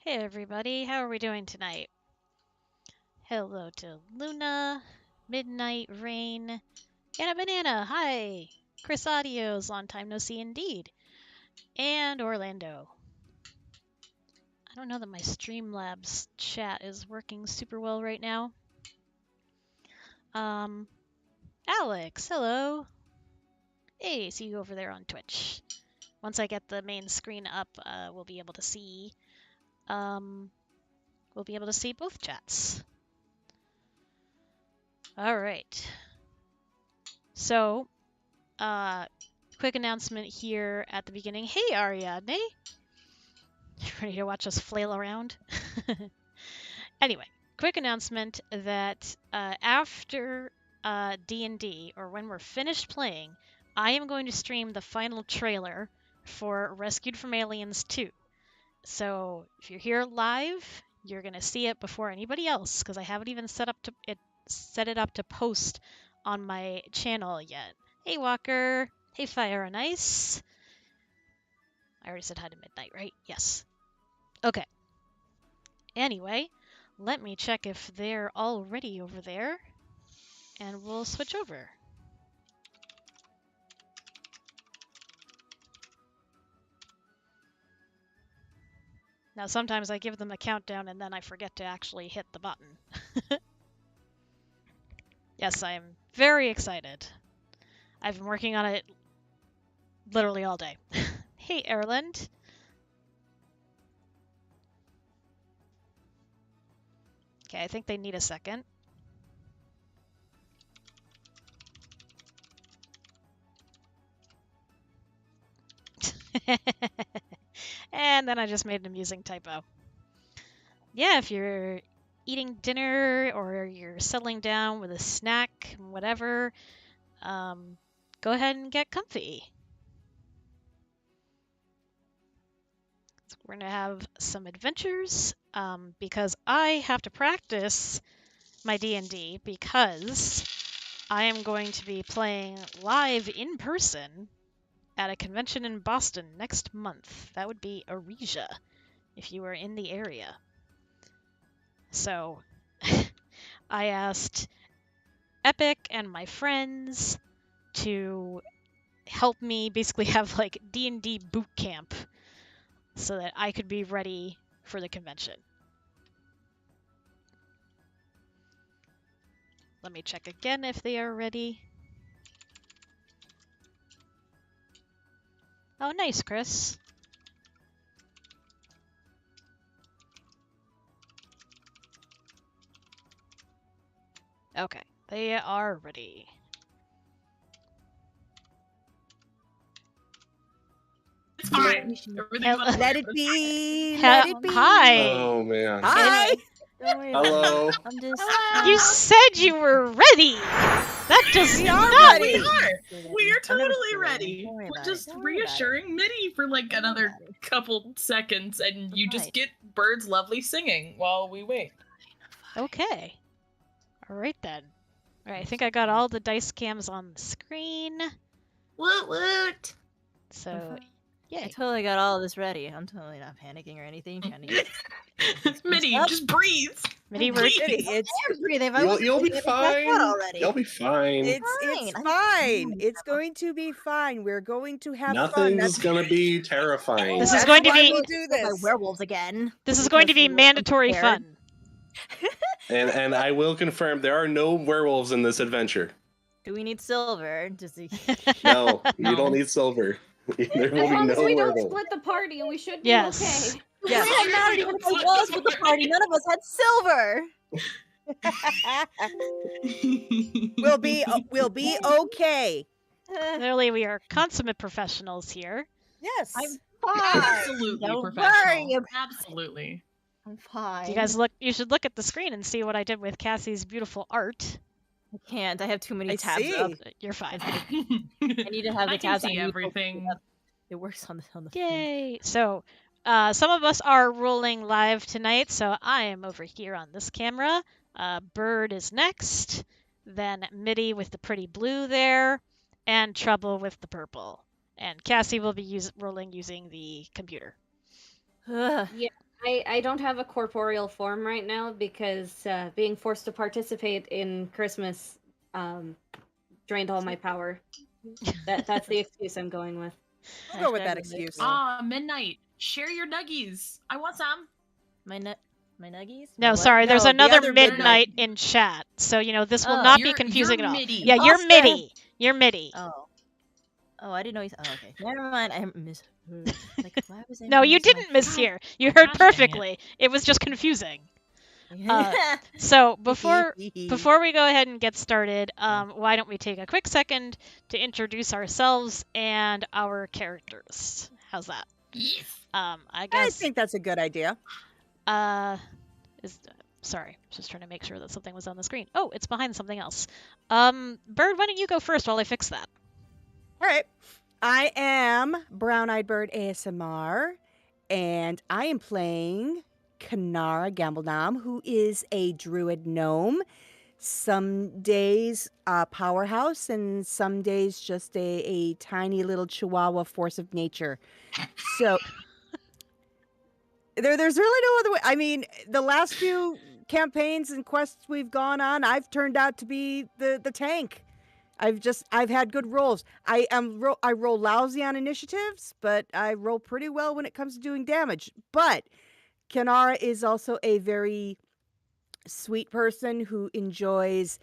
Hey everybody, how are we doing tonight? Hello to Luna, Midnight Rain, and a Banana. Hi! Chris Audios, long time no see indeed. And Orlando. I don't know that my Streamlabs chat is working super well right now. Alex, hello. Hey, see you over there on Twitch. Once I get the main screen up, we'll be able to see both chats. All right. So, quick announcement here at the beginning. Hey, Ariadne. Ready to watch us flail around? Anyway, quick announcement that after D&D, or when we're finished playing, I am going to stream the final trailer for Rescued from Aliens 2. So if you're here live, you're going to see it before anybody else, because I haven't even set it up to post on my channel yet. Hey, Walker. Hey, Fire and Ice. I already said hi to Midnight, right? Yes. Okay. Anyway, let me check if they're all ready over there, and we'll switch over. Now, sometimes I give them a countdown and then I forget to actually hit the button. Yes, I'm very excited. I've been working on it literally all day. Hey, Erland. Okay, I think they need a second. And then I just made an amusing typo. Yeah, if you're eating dinner or you're settling down with a snack, whatever, go ahead and get comfy. So we're going to have some adventures because I have to practice my D&D because I am going to be playing live in person at a convention in Boston next month. That would be Aresia, if you were in the area. So I asked Epic and my friends to help me basically have like D&D boot camp so that I could be ready for the convention. Let me check again if they are ready. Oh, nice, Chris. Okay, they are ready. It's fine. Let it be. Let it be. Hi. Oh man. Hi. Don't worry Hello. about it. I'm just. You said you were ready. That does We not. are ready. We are totally Don't ready. worry We're about just it. Don't worry about reassuring Mitty for like another couple seconds, and you just Right. get Bird's lovely singing while we wait. Okay. All right then. All right, I think I got all the dice cams on the screen. Woot woot! So, I yay. totally got all of this ready. I'm totally not panicking or anything. Trying to get Mitty, up. just breathe. Mitty, Please. It's breathing. You'll be fine. Already. You'll be fine. it's Fine. fine. It's going to be fine. We're going to have fun. Nothing's gonna be terrifying. This is That's going to why be- we'll do By this. werewolves again. This is going to be Because we were mandatory unprepared. fun. And I will confirm there are no werewolves in this adventure. Do we need silver? Does he? No, you No. don't need silver. There will As be long no as we don't werewolves. split the party, we should be Yes. okay. Yes. We had not even if it was with the party. None of us had silver. We'll be okay. Clearly, we are consummate professionals here. Yes. I'm fine. Absolutely Don't professional. worry about Absolutely. I'm fine. You guys look. You should look at the screen and see what I did with Cassie's beautiful art. I can't. I have too many I tabs see. up. You're fine. I need to have the I can tabs. see need to everything. open up. It works on the thing. Yay! So, some of us are rolling live tonight, so I am over here on this camera. Bird is next, then Mitty with the pretty blue there, and Trouble with the purple. And Cassie will be rolling using the computer. Ugh. I don't have a corporeal form right now because being forced to participate in Christmas drained all my power. That's the excuse I'm going with. I'll go with Hashtag that the excuse. mid-roll. Midnight. Share your nuggies. I want some. My nuggies? No, My what? sorry, there's No, the another other midnight in chat. So, this will Oh. not be You're confusing at all. MIDI. Yeah, you're Foster. MIDI. You're MIDI. Oh. Oh, I didn't know you. Oh, okay. Never mind. I misheard. Like, why was I No, you using my didn't phone? mishear. You heard Gosh dang it. perfectly. It was just confusing. So before we go ahead and get started, why don't we take a quick second to introduce ourselves and our characters? How's that? Yes. I I guess. think that's a good idea. Sorry, just trying to make sure that something was on the screen. Oh, it's behind something else. Bird, why don't you go first while I fix that? All right. I am Brown Eyed Bird ASMR, and I am playing Kanara Gamblenam, who is a druid gnome. Some days a powerhouse, and some days just a tiny little chihuahua force of nature. So there's really no other way. I mean, the last few campaigns and quests we've gone on, I've turned out to be the tank. I've had good rolls. I roll lousy on initiatives, but I roll pretty well when it comes to doing damage. But Kanara is also a very sweet person who enjoys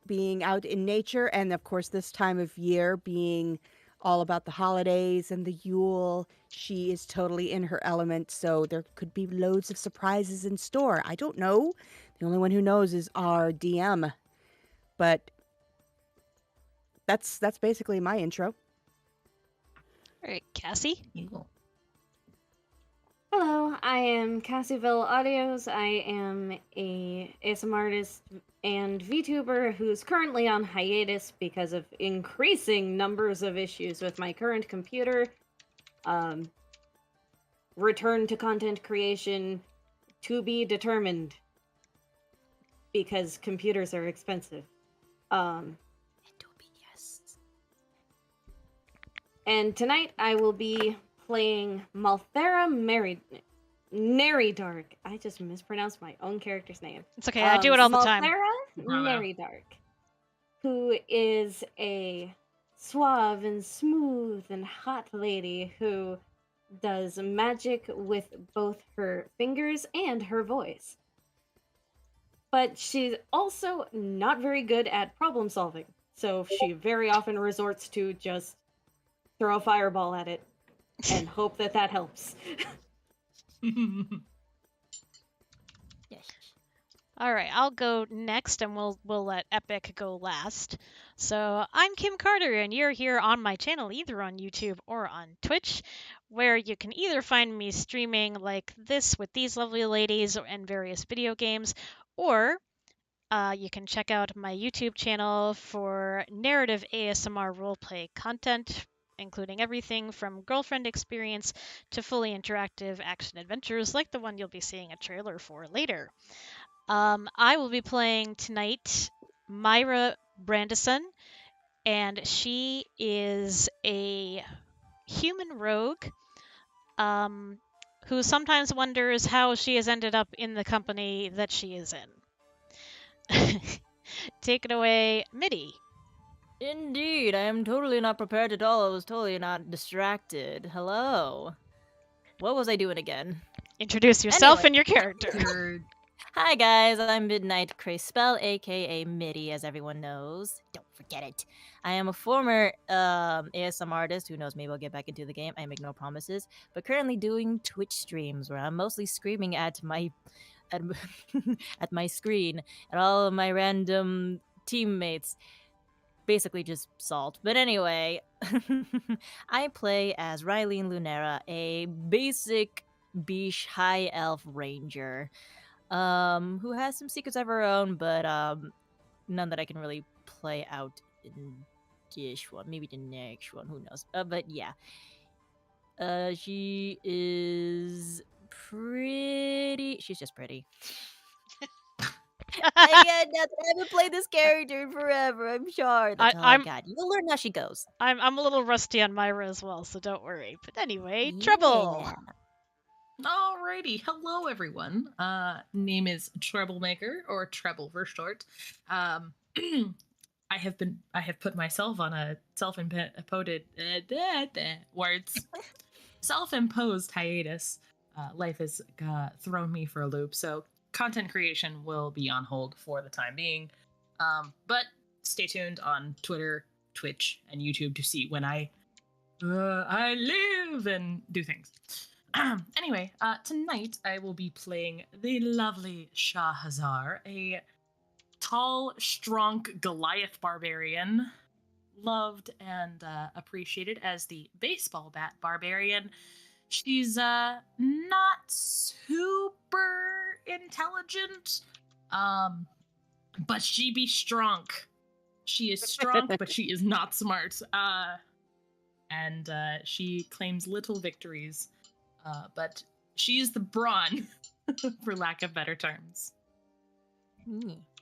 being out in nature, and of course this time of year being all about the holidays and the Yule. She is totally in her element, so there could be loads of surprises in store. I don't know. The only one who knows is our DM. But that's basically my intro. All right, Cassie. Hello, I am Cassieville Audios. I am a ASMR artist and VTuber who's currently on hiatus because of increasing numbers of issues with my current computer. Return to content creation to be determined because computers are expensive. And tonight I will be playing Malthera Neridark. I just mispronounced my own character's name. It's okay, I do it all the time. Malthera Neridark, who is a suave and smooth and hot lady who does magic with both her fingers and her voice. But she's also not very good at problem solving, so she very often resorts to just throw a fireball at it and hope that helps. Yes. All right, I'll go next, and we'll let Epic go last. So I'm Kim Carter, and you're here on my channel, either on YouTube or on Twitch, where you can either find me streaming like this with these lovely ladies and various video games, or you can check out my YouTube channel for narrative ASMR roleplay content, including everything from girlfriend experience to fully interactive action adventures like the one you'll be seeing a trailer for later. I will be playing tonight Myra Brandison, and she is a human rogue who sometimes wonders how she has ended up in the company that she is in. Take it away, Mitty. Indeed, I am totally not prepared at all. I was totally not distracted. Hello. What was I doing again? Introduce yourself Anyway. and your character. Hi guys, I'm Midnight Spell, aka Mitty, as everyone knows. Don't forget it. I am a former ASM artist who knows maybe I'll get back into the game. I make no promises, but currently doing Twitch streams where I'm mostly screaming at my at my screen and all of my random teammates. Basically just salt. But anyway, I play as Rylene Lunera, a basic Bish high elf ranger. Who has some secrets of her own, but none that I can really play out in this one. Maybe the next one, who knows? But yeah, she is pretty. She's just pretty. I haven't played this character in forever. I'm sure. That's all I got. You'll learn how she goes. I'm a little rusty on Myra as well, so don't worry. But anyway, Trouble. Alrighty, hello everyone. Name is Troublemaker, or Treble for short. I have put myself on a self-imposed hiatus. Life has thrown me for a loop, so content creation will be on hold for the time being. But stay tuned on Twitter, Twitch, and YouTube to see when I live and do things. Anyway, tonight I will be playing the lovely Shahazar, a tall, strong Goliath barbarian, loved and appreciated as the baseball bat barbarian. She's not super intelligent, but she be strong. She is strong, but she is not smart. And she claims little victories, but she is the brawn, for lack of better terms.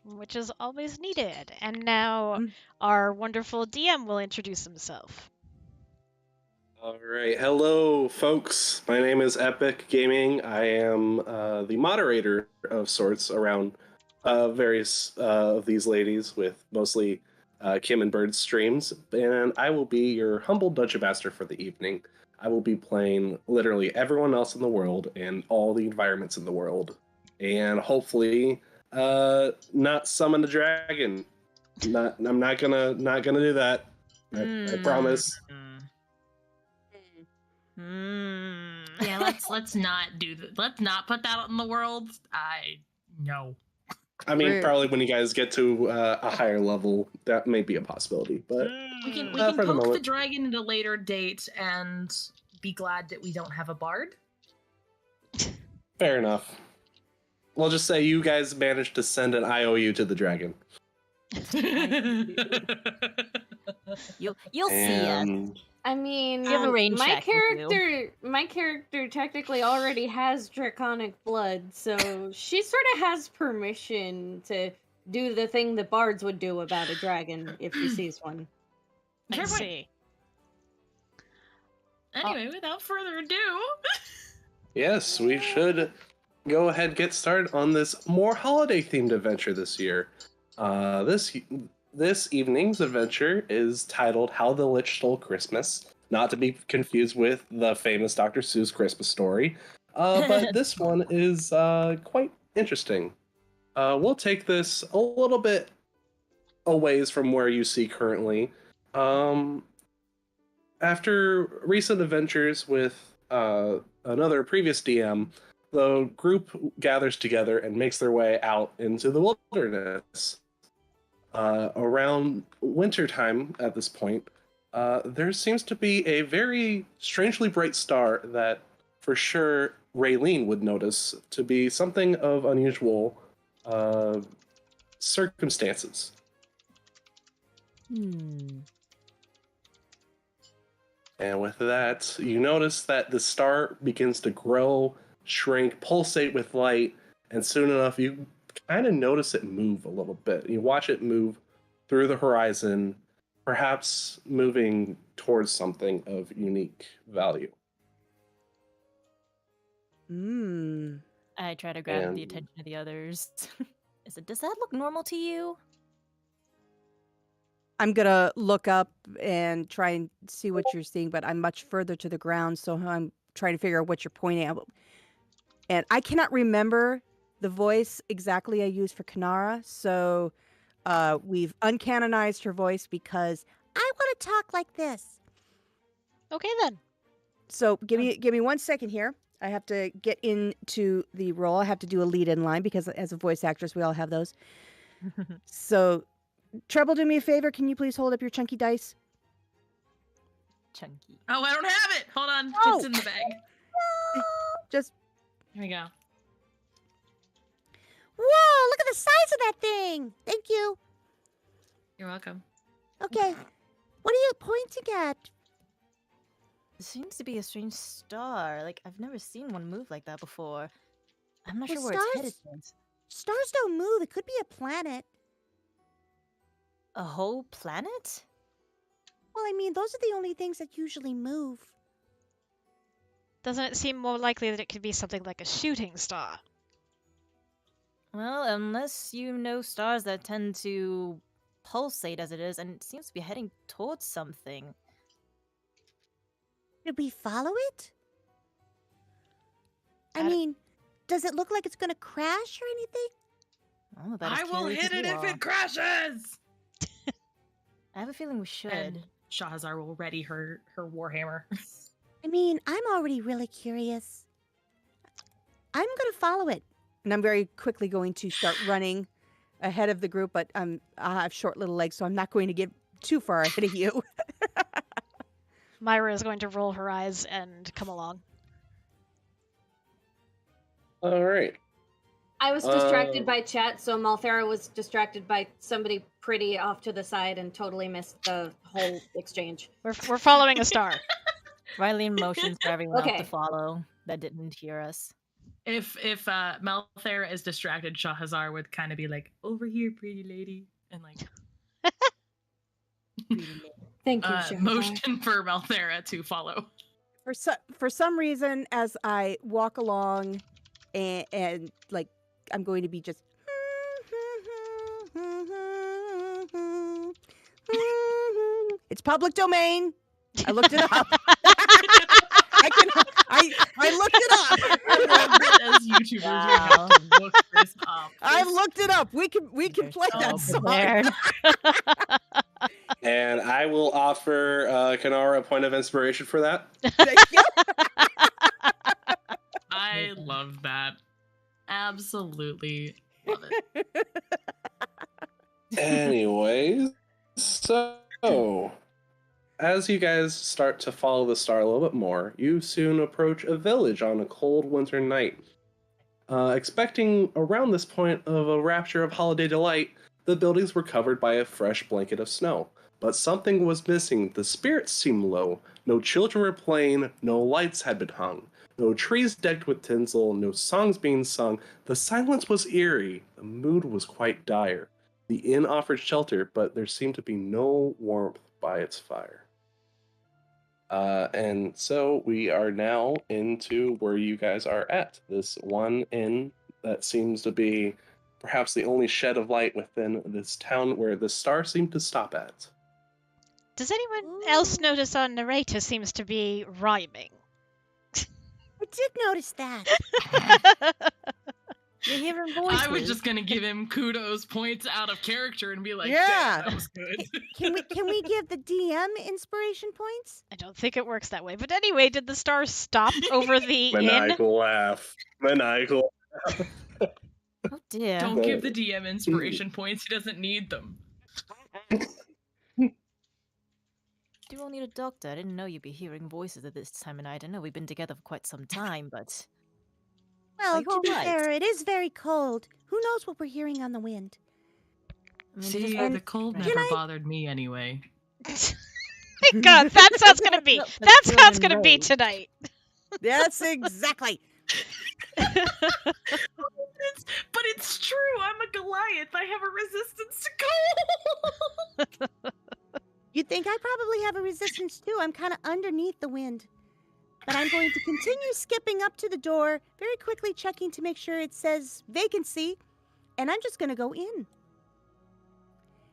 Which is always needed. And now our wonderful DM will introduce himself. All right. Hello, folks. My name is Epic Gaming. I am the moderator of sorts around various of these ladies, with mostly Kim and Bird's streams. And I will be your humble dungeon master for the evening. I will be playing literally everyone else in the world and all the environments in the world. And hopefully not summon a dragon. I'm not gonna do that. I promise. Yeah, let's not do that. Let's not put that out in the world. No. I mean, probably when you guys get to a higher level, that may be a possibility. But We can for the poke the moment. dragon at a later date and be glad that we don't have a bard. Fair enough. We'll just say you guys managed to send an IOU to the dragon. You'll see us. I mean, We have a rain check with my character technically already has draconic blood, so she sort of has permission to do the thing the bards would do about a dragon if she sees one. I see. Anyway, without further ado. Yes, we should go ahead and get started on this more holiday-themed adventure this year. This evening's adventure is titled How the Lich Stole Christmas, not to be confused with the famous Dr. Seuss Christmas story, but this one is quite interesting. We'll take this a little bit a ways from where you see currently. After recent adventures with another previous DM, the group gathers together and makes their way out into the wilderness. Around wintertime at this point, there seems to be a very strangely bright star that for sure Raylene would notice to be something of unusual circumstances. And with that, you notice that the star begins to grow, shrink, pulsate with light, and soon enough you kind of notice it move a little bit. You watch it move through the horizon, perhaps moving towards something of unique value. I try to grab the attention of the others. Does that look normal to you? I'm gonna look up and try and see what you're seeing, but I'm much further to the ground, so I'm trying to figure out what you're pointing at. And I cannot remember the voice exactly I used for Kanara, so we've uncanonized her voice because I want to talk like this. Okay then. So give me 1 second here. I have to get into the role. I have to do a lead-in line because as a voice actress, we all have those. So, Treble, do me a favor. Can you please hold up your chunky dice? Chunky. Oh, I don't have it. Hold on. Oh. It's in the bag. Just Here we go. whoa! Look at the size of that thing. Thank you. You're welcome. Okay, what are you pointing at? It seems to be a strange star. Like, I've never seen one move like that before. I'm not Well, sure where it's headed. Stars don't move. It could be a planet. A whole planet? Well, I mean, those are the only things that usually move. Doesn't it seem more likely that it could be something like a shooting star? Well, unless you know stars that tend to pulsate as it is, and it seems to be heading towards something. Did we follow it? I I d- mean, does it look like it's gonna crash or anything? I'm about as I will curious hit as it you if are. it crashes! I have a feeling we should. And Shahazar will ready her warhammer. I mean, I'm already really curious. I'm gonna follow it. And I'm very quickly going to start running ahead of the group, but I have short little legs, so I'm not going to get too far ahead of you. Myra is going to roll her eyes and come along. All right. I was distracted Um, by chat, so Malthera was distracted by somebody pretty off to the side and totally missed the whole exchange. We're following a star. Riley motions for everyone else Okay. to follow that didn't hear us. If Malthera is distracted, Shahazar would kind of be like, "Over here, pretty lady," and like Thank you, Shahazar. motion for Malthera to follow. For some reason, as I walk along, and like I'm going to be just. It's public domain. I looked it up. I looked it up. I love that as YouTubers we have to look this up. I looked it up. We can You're play so that song. prepared. And I will offer Kanara a point of inspiration for that. Thank you. I love that. Absolutely love it. Anyways, so as you guys start to follow the star a little bit more, you soon approach a village on a cold winter night. Expecting around this point of a rapture of holiday delight, the buildings were covered by a fresh blanket of snow. But something was missing. The spirits seemed low. No children were playing, no lights had been hung. No trees decked with tinsel, no songs being sung. The silence was eerie. The mood was quite dire. The inn offered shelter, but there seemed to be no warmth by its fire. And so we are now into where you guys are at. This one inn that seems to be perhaps the only shed of light within this town where the star seemed to stop at. Does anyone else notice our narrator seems to be rhyming? I did notice that. You're hearing voices. I was just gonna give him kudos points out of character and be like, Yeah. "Damn, that was good." Can we give the DM inspiration points? I don't think it works that way. But anyway, did the star stop over the inn? Maniacal laugh. Maniacal. Oh dear. Don't give the DM inspiration points. He doesn't need them. You all need a doctor. I didn't know you'd be hearing voices at this time of night. I know we've been together for quite some time, but Well, Are you to be alright? fair, it is very cold. Who knows what we're hearing on the wind? I mean, See, just- the cold Can never I- bothered me anyway. My God, that's how it's gonna be. No, That's how it's feeling gonna be low. tonight. That's exactly. But it's true. I'm a Goliath. I have a resistance to cold. You'd think I probably have a resistance too. I'm kind of underneath the wind. But I'm going to continue skipping up to the door, very quickly checking to make sure it says vacancy, and I'm just going to go in.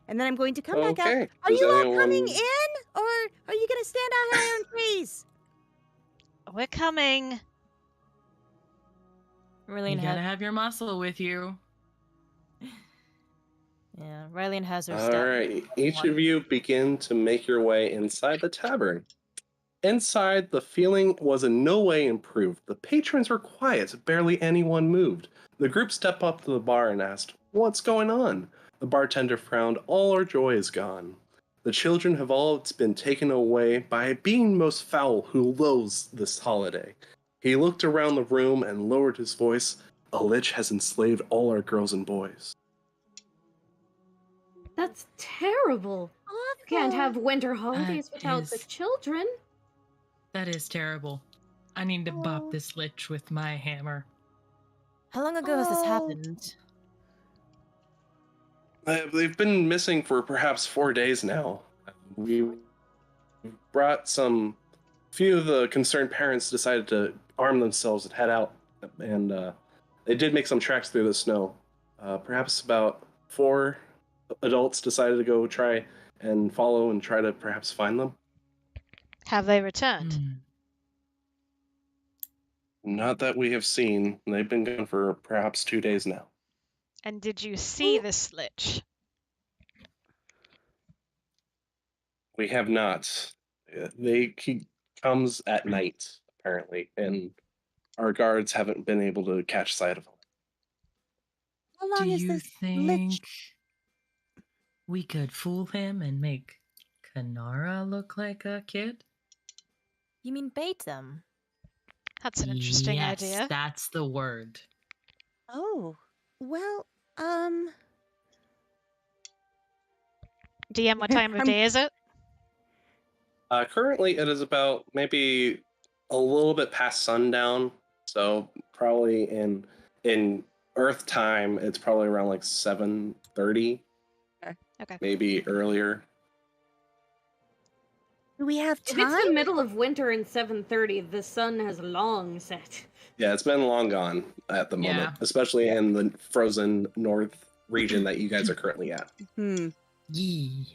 And then I'm going to come back out. Okay. Are Does you all anyone- coming in, or are you going to stand out here on trees? We're coming. Riley You gotta has, have your muscle with you. yeah, Riley has her All staff. right, each of you begin to make your way inside the tavern. Inside, the feeling was in no way improved. The patrons were quiet, barely anyone moved. The group stepped up to the bar and asked, "What's going on?" The bartender frowned, "All our joy is gone. The children have all been taken away by a being most foul who loathes this holiday." He looked around the room and lowered his voice. "A lich has enslaved all our girls and boys." That's terrible. You can't have winter holidays without the is- children. That is terrible. I need to bop this lich with my hammer. How long ago has this Oh. happened? They've been missing for perhaps 4 days now. We brought some few of the concerned parents decided to arm themselves and head out, and they did make some tracks through the snow. Perhaps about 4 adults decided to go try and follow and try to perhaps find them. Have they returned? Hmm. Not that we have seen. They've been gone for perhaps 2 days now. And did you see this lich? We have not. He comes at night, apparently, and our guards haven't been able to catch sight of him. How Do long is you this think lich? we could fool him and make Kanara look like a kid? You mean bait them? That's an interesting yes, idea. that's the word. Oh, well, DM, what time of I'm- day is it? Currently, it is about maybe a little bit past sundown, so probably in Earth time, it's probably around like 7:30, Okay. maybe earlier. do we have If time? it's the middle of winter and 7:30, the sun has long set. Yeah, it's been long gone at the moment, especially in the frozen north region that you guys are currently at. Yee.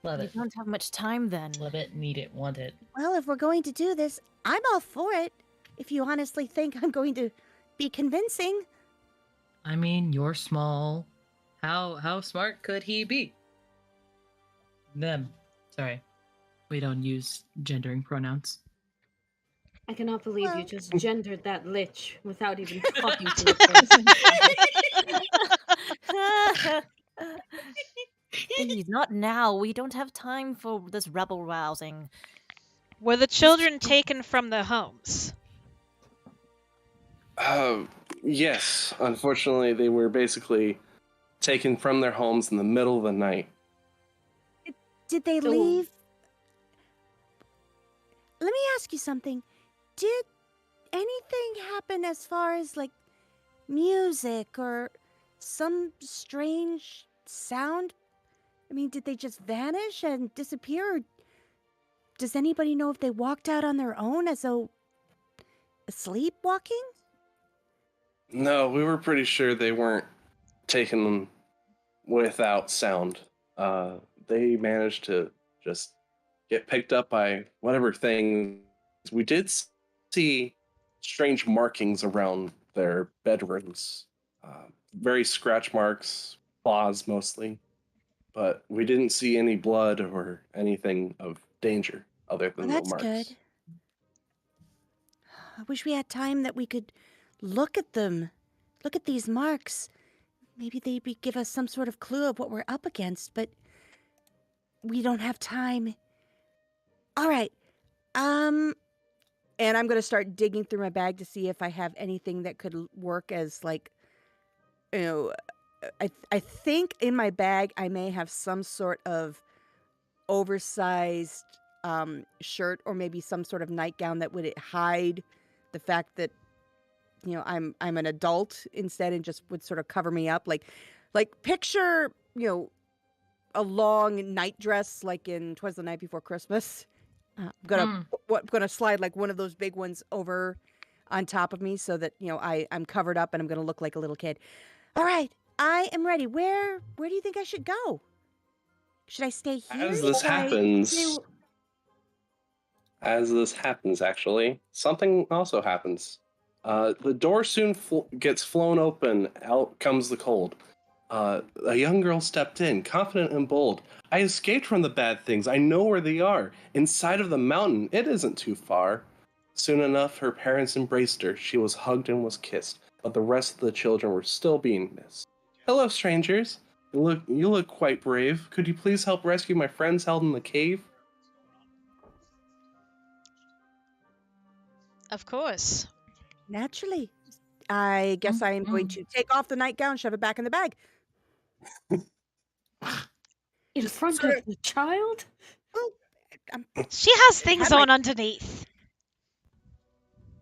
Love We it. don't have much time then. Love it, need it, want it. Well, if we're going to do this, I'm all for it. If you honestly think I'm going to be convincing. I mean, you're small. How smart could he be? Them. Sorry. We don't use gendering pronouns. I cannot believe you Well- just gendered that lich without even talking to the person. Please, not now. We don't have time for this rebel rousing. Were the children taken from their homes? Yes, unfortunately, they were basically taken from their homes in the middle of the night. Did they So- leave? Let me ask you something. Did anything happen as far as like music or some strange sound? I mean, did they just vanish and disappear? Or does anybody know if they walked out on their own as though sleepwalking? No, we were pretty sure they weren't taken without sound. They managed to just get picked up by whatever thing. We did see strange markings around their bedrooms, very scratch marks, claws mostly, but we didn't see any blood or anything of danger other than Well, the that's marks. good. I wish we had time that we could look at them. Look at these marks. Maybe they'd give us some sort of clue of what we're up against, but we don't have time. All right. And I'm going to start digging through my bag to see if I have anything that could work as like, you know, I think in my bag I may have some sort of oversized shirt or maybe some sort of nightgown that would hide the fact that I'm an adult instead and just would sort of cover me up like picture a long night dress like in 'Twas the Night Before Christmas. I'm gonna slide like one of those big ones over on top of me so that I'm covered up and I'm gonna look like a little kid. All right, I am ready. Where do you think I should go? Should I stay here? As this Should I happens, do- actually, something also happens. The door soon gets flown open. Out comes the cold. A young girl stepped in, confident and bold. I escaped from the bad things. I know where they are. Inside of the mountain. It isn't too far. Soon enough, her parents embraced her. She was hugged and was kissed, but the rest of the children were still being missed. Hello, strangers. You look quite brave. Could you please help rescue my friends held in the cave? Of course. Naturally. I guess I am going to take off the nightgown, shove it back in the bag. In front sort of the child? I'm She has things my- on underneath.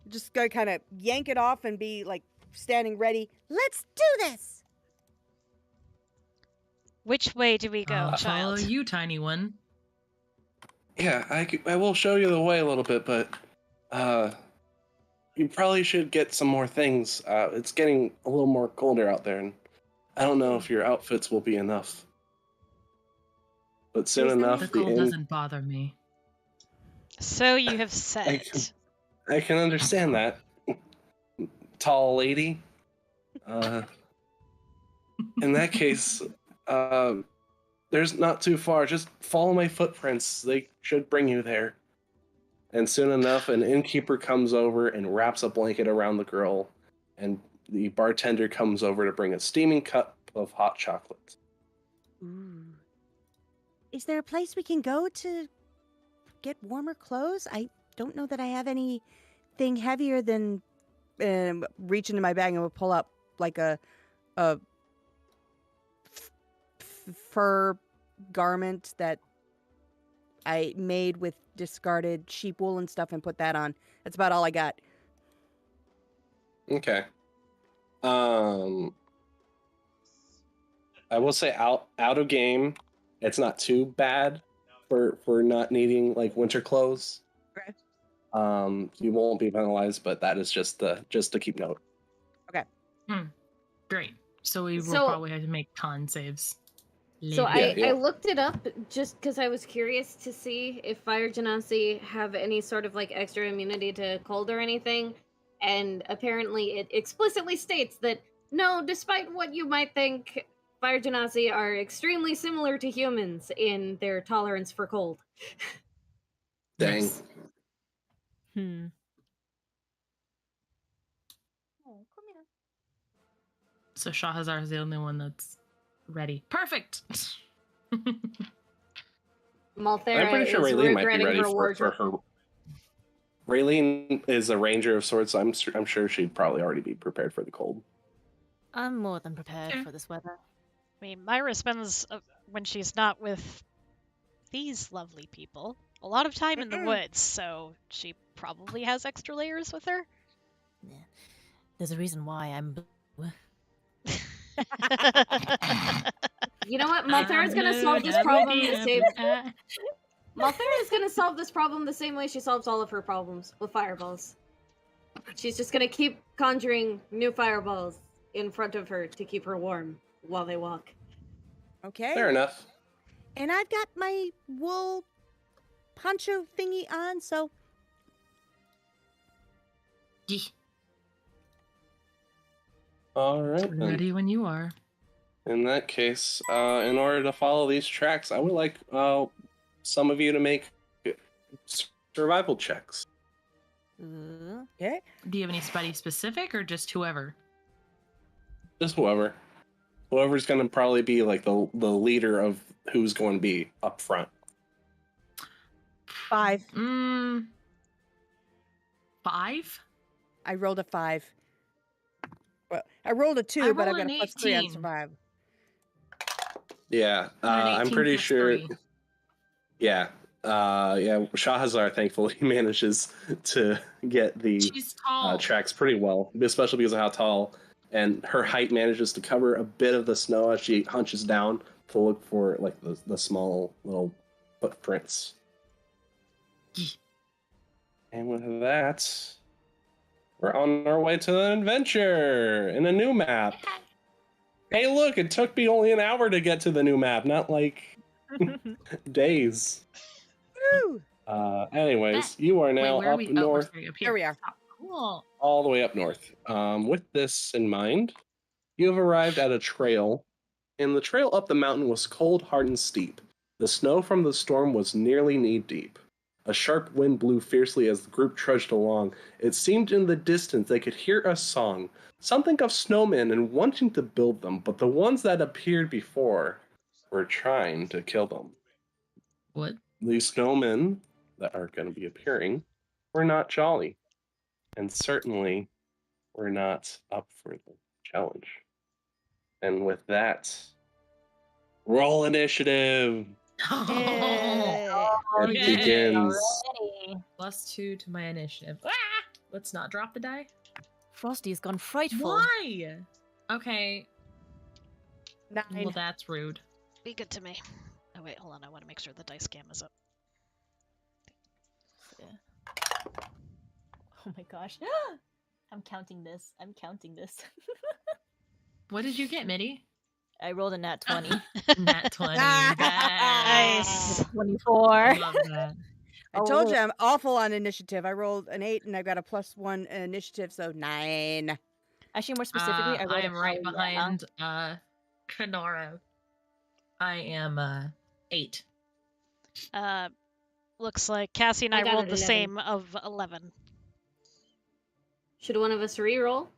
just gonna kind of yank it off and be like standing ready. Let's do this. Which way do we go, I'll follow child? you, tiny one. Yeah, I will show you the way a little bit, but you probably should get some more things. It's getting a little more colder out there, and I don't know if your outfits will be enough. But soon Is there- The enough, cold doesn't bother me. So you have I said. can understand that, tall lady. In that case, there's not too far. Just follow my footprints. They should bring you there. And soon enough, an innkeeper comes over and wraps a blanket around the girl, and the bartender comes over to bring a steaming cup of hot chocolate. Ooh. Is there a place we can go to get warmer clothes? I don't know that I have anything heavier than reach into my bag and we'll pull up like a fur garment that I made with discarded sheep wool and stuff and put that on. That's about all I got. Okay. I will say out of game, it's not too bad for not needing like winter clothes. Okay. You won't be penalized, but that is just to keep note. Great. So we will So- probably have to make con saves. So later. Yeah. I looked it up just because I was curious to see if fire genasi have any sort of like extra immunity to cold or anything, and apparently it explicitly states that no, despite what you might think, fire genasi are extremely similar to humans in their tolerance for cold. Dang. Nice. Hmm. So Shahazar is the only one that's ready. Perfect. Malthera I'm pretty sure is Raylene might be regretting ready her for wardrobe. her. Raylene is a ranger of sorts. I'm sure she'd probably already be prepared for the cold. I'm more than prepared Okay. for this weather. I mean, Myra spends, when she's not with these lovely people, a lot of time in the woods, so she probably has extra layers with her. Yeah. There's a reason why I'm blue. You know what? Malthera's gonna solve this problem the same. Malthera's gonna solve this problem the same way she solves all of her problems with fireballs. She's just gonna keep conjuring new fireballs in front of her to keep her warm while they walk. Okay. Fair enough. And I've got my wool poncho thingy on, so All right then. Ready when you are. In that case, in order to follow these tracks, I would like some of you to make survival checks. Ooh. okay. Do you have anybody specific or just whoever? Just whoever. Whoever's going to probably be like the leader of who's going to be up front. 5. 5? I rolled a 5. Well, I rolled a 2, I but I've rolled got a an +3 on 18. survive. Yeah, Got an I'm 18 pretty plus sure. 3. Yeah, Shahazar thankfully manages to get the She's tall. tracks pretty well, especially because of how tall, and her height manages to cover a bit of the snow as she hunches down to look for like the small little footprints. And with that, we're on our way to an adventure in a new map. Hey, look, it took me only an hour to get to the new map, not like days. Woo! Anyways, you are now Wait, where are up we? north, Oh, we're up There here. we are. Oh, cool. all the way up north. With this in mind, you have arrived at a trail, and the trail up the mountain was cold, hard, and steep. The snow from the storm was nearly knee-deep. A sharp wind blew fiercely as the group trudged along. It seemed in the distance they could hear a song, something of snowmen and wanting to build them, but the ones that appeared before were trying to kill them. What? These snowmen that are going to be appearing were not jolly, and certainly were not up for the challenge. And with that, roll initiative. It Okay. begins. +2 to my initiative. Let's not drop the die. Frosty's gone frightful. Why? Okay. 9. Well, that's rude. Be good to me. Oh wait, hold on. I want to make sure the dice cam is up. Oh my gosh. I'm counting this. What did you get, Mitty? I rolled a nat 20. Nat 20. Nice. 24. Love that. I Oh, told wait. you I'm awful on initiative. I rolled an 8 and I got a +1 initiative, so 9. Actually, more specifically, I rolled I am right a behind Kanara. I am 8. Looks like Cassie and I I got rolled an the 11. same of 11. Should one of us re-roll?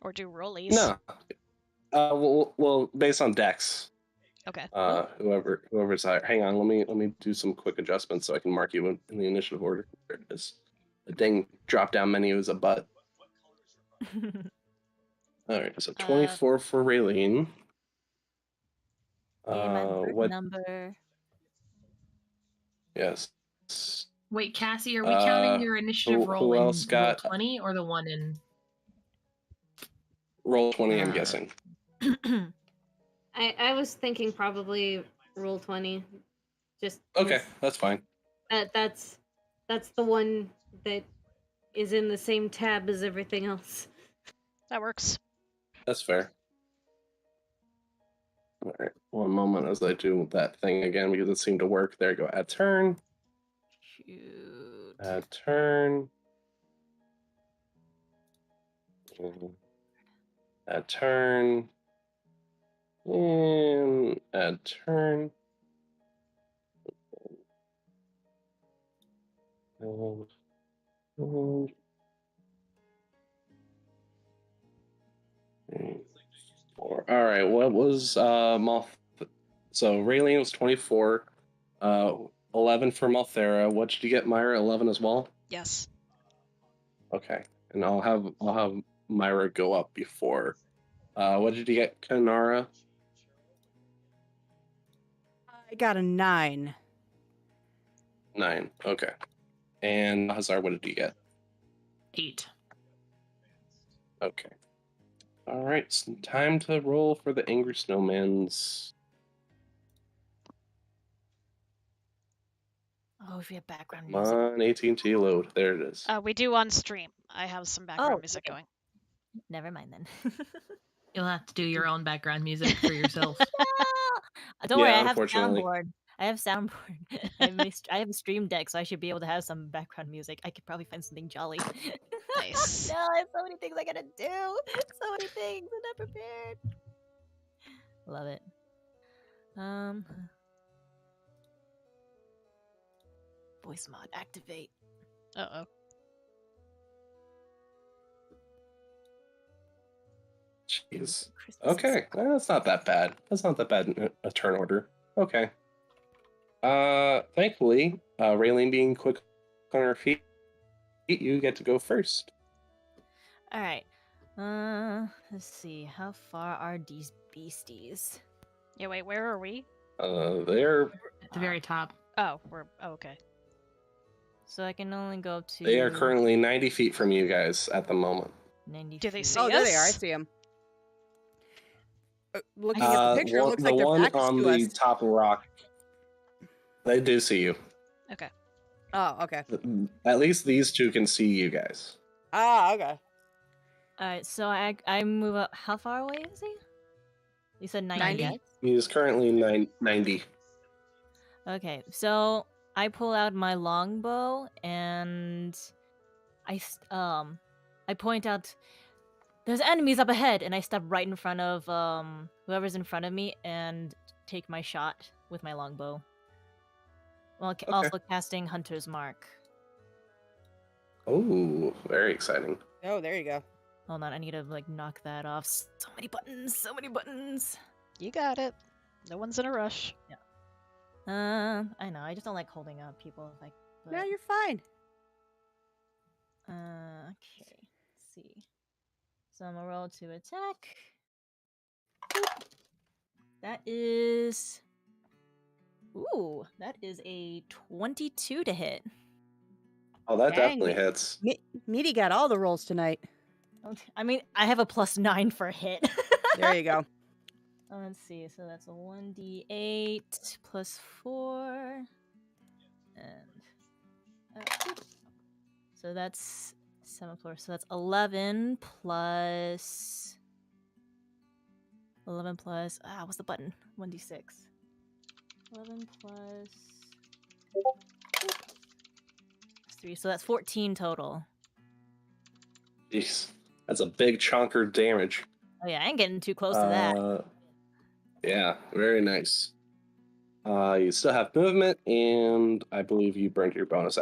Or do rollies. No. Well, based on Dex. Okay. Whoever's higher. Hang on, let me do some quick adjustments so I can mark you in the initiative order. There it is. The dang drop down menu is a butt. All right, so 24 for Raylene. my birth What? number. Yes. Wait, Cassie, are we counting your initiative roll who in else got roll 20 or the one in roll 20? I'm guessing. I was thinking probably roll 20. Just Okay, 'cause that's fine. that's the one that is in the same tab as everything else. That works. That's fair. All right, one moment as I do that thing again because it seemed to work. There you go. Add turn. Shoot. Add turn. Add turn. And add turn. Four. All right, what was Moth? So Raylene was 24. 11 for Malthera. What did you get, Myra? 11 as well. Yes. Okay, and I'll have Myra go up before. What did you get, Kanara? I got a 9. 9. Okay, and Hazar, what did you get? 8. Okay. All right, it's time to roll for the Angry Snowmans. Oh, if we have background Come music. on, AT&T load. There it is. We do on stream. I have some background music okay. going. Never mind then. You'll have to do your own background music for yourself. Don't worry, Yeah, I have unfortunately. soundboard. I have a stream deck, so I should be able to have some background music. I could probably find something jolly. Nice. No, I have so many things I gotta do. So many things. I'm not prepared. Love it. Voice mod activate. Uh-oh. Jeez. Christmas is- Okay, that's not that bad. That's not that bad in a turn order. Okay. Thankfully, Raylene being quick on her feet, you get to go first. All right. Let's see. How far are these beasties? Yeah, wait, where are we? They're At the very top. Oh, okay. So I can only go to. they are currently 90 feet from you guys at the moment. 90 Do they feet. see Oh, there they are. I us? see them. Looking at the picture, it looks the like they're one back on to the us. top rock. They do see you. Okay. Oh, okay. At least these two can see you guys. Ah, okay. All right. So I move up. How far away is he? You said 90. 90? Yes? He is currently 90. Okay. So I pull out my longbow and I point out there's enemies up ahead, and I step right in front of whoever's in front of me and take my shot with my longbow. While also casting Hunter's Mark. Oh, very exciting. Oh, there you go. Hold on, I need to like knock that off. So many buttons, so many buttons. You got it. No one's in a rush. I know. I just don't like holding up people. No, you're fine. Okay. Let's see. So I'm gonna roll to attack. Boop. That is. Ooh, that is a 22 to hit. Oh, that Dang, definitely hits. Meaty got all the rolls tonight. I mean, I have a +9 for hit. There you go. Let's see. So that's a 1d8 plus 4. And. So that's 7 floors. So that's 11 plus. 11 plus. What's the button? 1d6. 11 plus 3. So that's 14 total. Jeez, that's a big chunker damage. Oh, yeah, I ain't getting too close to that. Yeah, very nice. You still have movement, and I believe you burned your bonus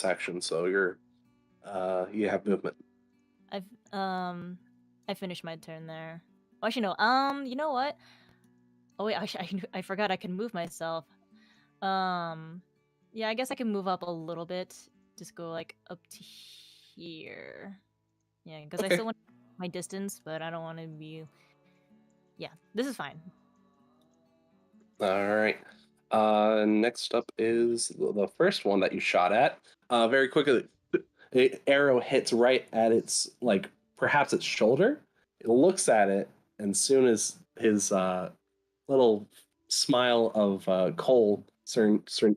action, so you have movement. I finished my turn there. Oh, actually, no. You know what? Oh wait, I forgot I can move myself. Yeah, I guess I can move up a little bit. Just go like up to here. Yeah, because I still want my distance, but I don't want to be. Yeah, this is fine. All right. Next up is the first one that you shot at. Very quickly, the arrow hits right at its, like, perhaps its shoulder. It looks at it, and soon as his little smile of coal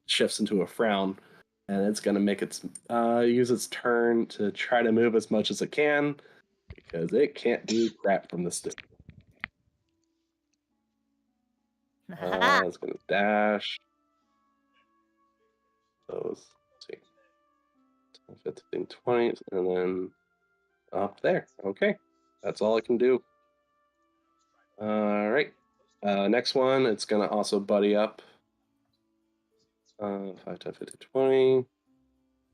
shifts into a frown, and it's going to make its use its turn to try to move as much as it can, because it can't do crap from this distance. It's going to dash. Those, let's see, 15, 20, and then up there. Okay, that's all I can do. All right. Next one, it's going to also buddy up. 5, 10, 15, 20.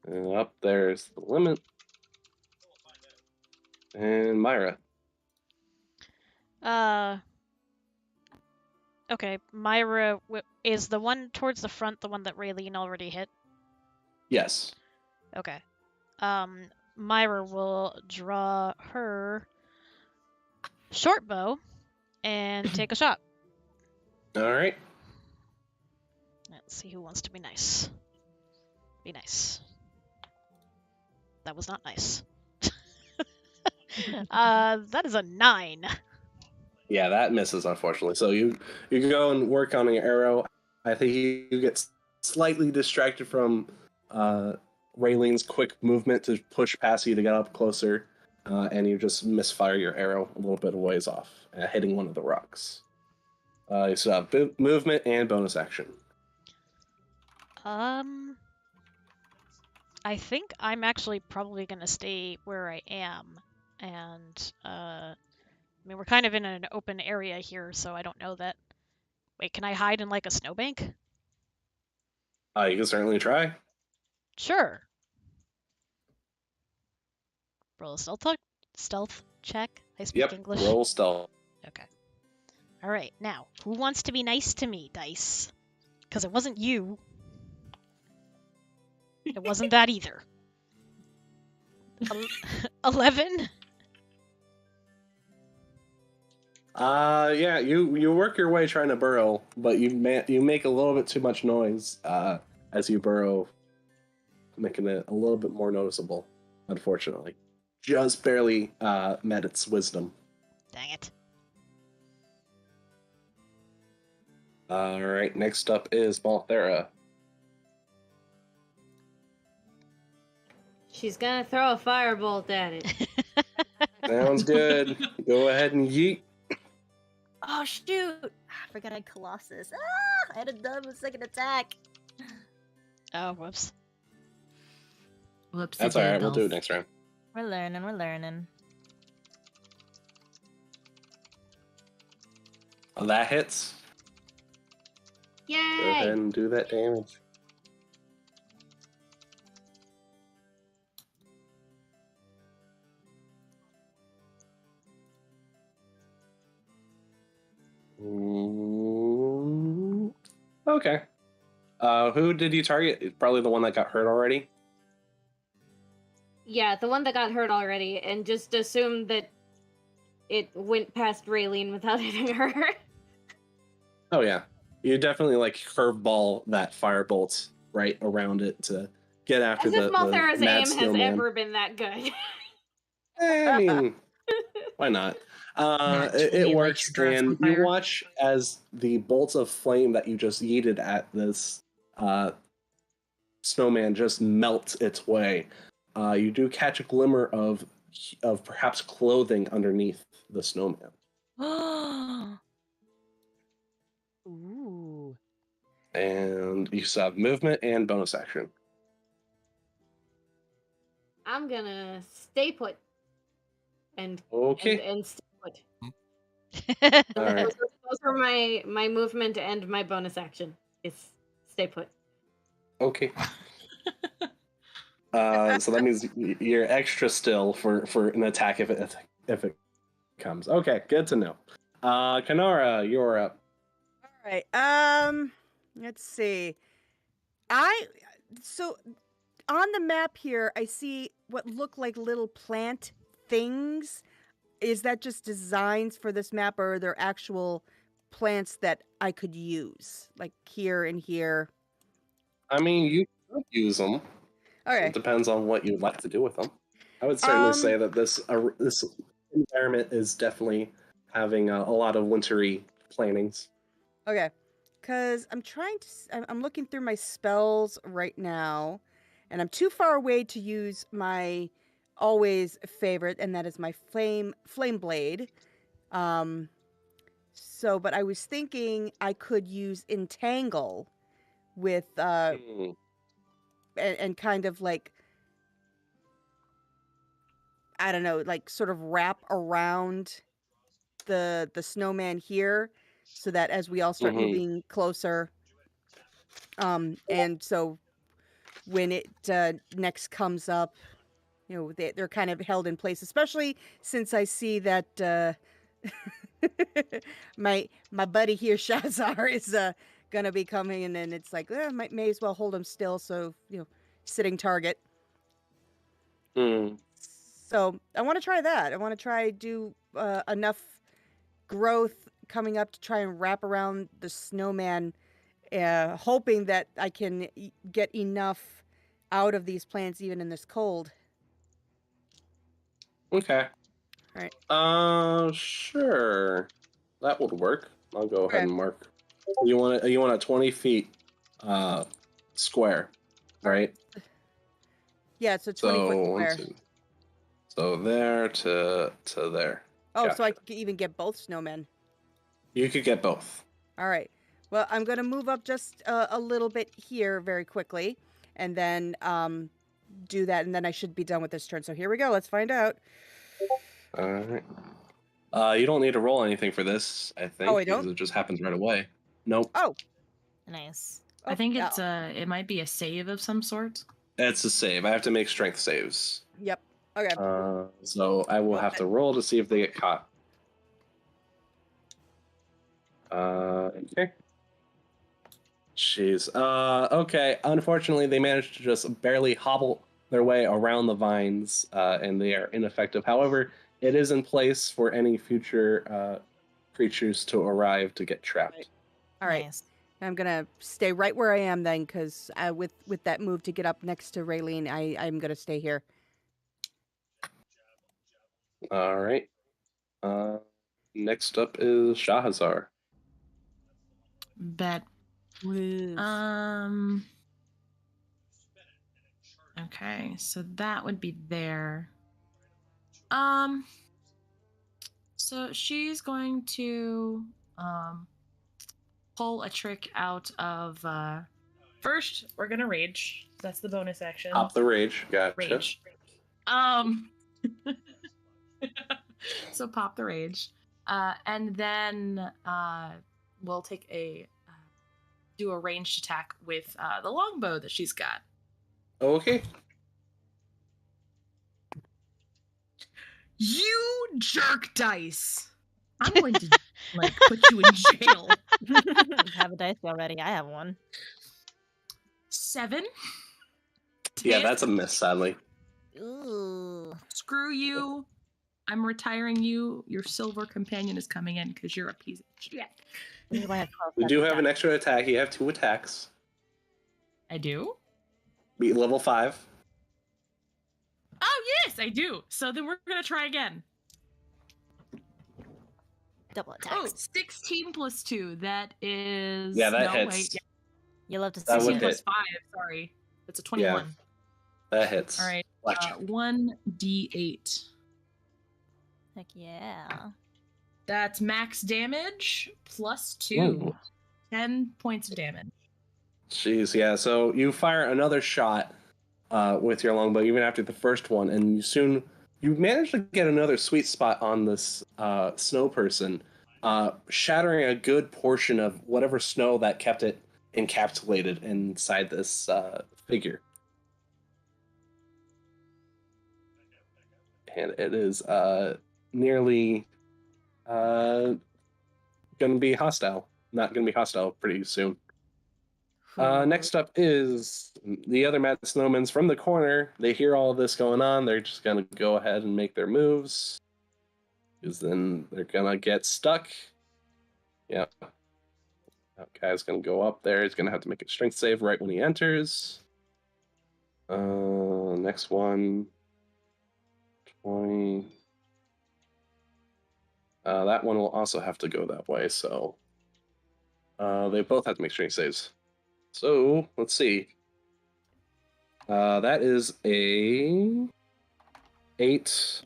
And up there's the limit. And Myra. Okay, Myra is the one towards the front the one that Raylene already hit? Yes. Okay. Myra will draw her short bow and take a shot. All right. Let's see who wants to be nice. Be nice. That was not nice. That is a 9. Yeah, that misses, unfortunately. So you go and work on your arrow. I think you get slightly distracted from Raylene's quick movement to push past you to get up closer, and you just misfire your arrow a little bit of ways off, hitting one of the rocks. You still have movement and bonus action. I think I'm actually probably going to stay where I am, and I mean, we're kind of in an open area here, so I don't know that. Wait, can I hide in like a snowbank? You can certainly try. Sure. Roll a stealth check. I speak English. Roll stealth. Okay. All right. Now, who wants to be nice to me, dice? Because it wasn't you. It wasn't that either. 11. Yeah, you work your way trying to burrow, but you make a little bit too much noise as you burrow, making it a little bit more noticeable. Unfortunately, just barely met its wisdom. Dang it. All right, next up is Balthera. She's gonna throw a firebolt at it. Sounds good. Go ahead and yeet. Oh shoot! I forgot I had Colossus. I had a dumb second attack. Oh, whoops. Whoops. That's all right. We'll do it next round. We're learning. Oh, that hits. Yay! Go ahead and do that damage. Okay. Who did you target? Probably the one that got hurt already. Yeah, the one that got hurt already, and just assumed that it went past Raylene without hitting her. Oh yeah, you definitely like curveball that firebolt right around it to get after As the if Malthera's mad aim has snowman. ever been that good. I mean, why not? It works, and you watch as the bolts of flame that you just yeeted at this snowman just melt its way you do catch a glimmer of perhaps clothing underneath the snowman. Ooh. And you still have movement and bonus action. I'm gonna stay put and Okay. and stay put. All right. Those are my movement and my bonus action. It's stay put. Okay. So that means you're extra still for an attack if it comes. Okay, good to know. Kanara, you're up. All right. Let's see. So on the map here, I see what look like little plant things. Is that just designs for this map, or are there actual plants that I could use, like here and here? I mean, you could use them. Okay. It depends on what you'd like to do with them. I would certainly say that this environment is definitely having a lot of wintry plantings. Okay. Because I'm looking through my spells right now, and I'm too far away to use my always favorite, and that is my flame blade. But I was thinking I could use entangle with and kind of like, I don't know, like sort of wrap around the snowman here, so that as we all start moving closer, and so when it next comes up, you know, they're kind of held in place, especially since I see that my buddy here, Shazar, is gonna be coming, and then it's like, may as well hold him still, so, you know, sitting target. So I want to try that. I want to try do enough growth coming up to try and wrap around the snowman, hoping that I can get enough out of these plants even in this cold. Okay. All right. Sure. That would work. I'll go ahead and mark. You want it 20 feet square, right? Yeah, it's a 20-foot square. 1, 2. So there to there. Oh, Gotcha. so I could even get both snowmen. You could get both. All right. Well, I'm going to move up just a little bit here very quickly, and then do that, and then I should be done with this turn. So here we go. Let's find out. All right. You don't need to roll anything for this, I think. Oh, I don't? Because it just happens right away. Nope. Oh. Nice. Oh, I think it's it might be a save of some sort. It's a save. I have to make strength saves. Yep. Okay. So I will have to roll to see if they get caught. Okay. Jeez. Okay. Unfortunately, they managed to just barely hobble their way around the vines, and they are ineffective. However, it is in place for any future creatures to arrive to get trapped. All right. Nice. I'm gonna stay right where I am then, because with that move to get up next to Raylene, I'm gonna stay here. All right. Next up is Shahazar. Bet. Okay, so that would be there. So she's going to pull a trick out of first we're gonna rage. That's the bonus action. Pop the rage. Gotcha. Rage. So pop the rage. And then we'll take do a ranged attack with the longbow that she's got. Okay. You jerk dice! I'm going to put you in jail. Have a dice already. I have one. 7. Yeah, that's a miss, sadly. Ooh. Screw you. I'm retiring you. Your silver companion is coming in because you're a piece of shit. We do have an extra attack. You have 2 attacks. I do? Beat level 5. Oh, yes, I do. So then we're going to try again. Double attacks. Oh, 16 plus 2. That is... Yeah, that hits. Wait. You love to see That would it. hit. Plus 5, sorry. That's a 21. Yeah, that hits. All right. Blackjack. 1d8. Heck yeah. That's max damage plus 2. Ooh. 10 points of damage. Jeez, yeah. So you fire another shot with your longbow, even after the first one, and you manage to get another sweet spot on this snow person, shattering a good portion of whatever snow that kept it encapsulated inside this figure. And it is nearly going to be hostile. Not going to be hostile pretty soon. Next up is the other Mad Snowmans from the corner. They hear all this going on. They're just going to go ahead and make their moves. Because then they're going to get stuck. Yeah. That guy's going to go up there. He's going to have to make a strength save right when he enters. Next one. 20. That one will also have to go that way, so they both have to make strength saves. So, let's see. That is a 8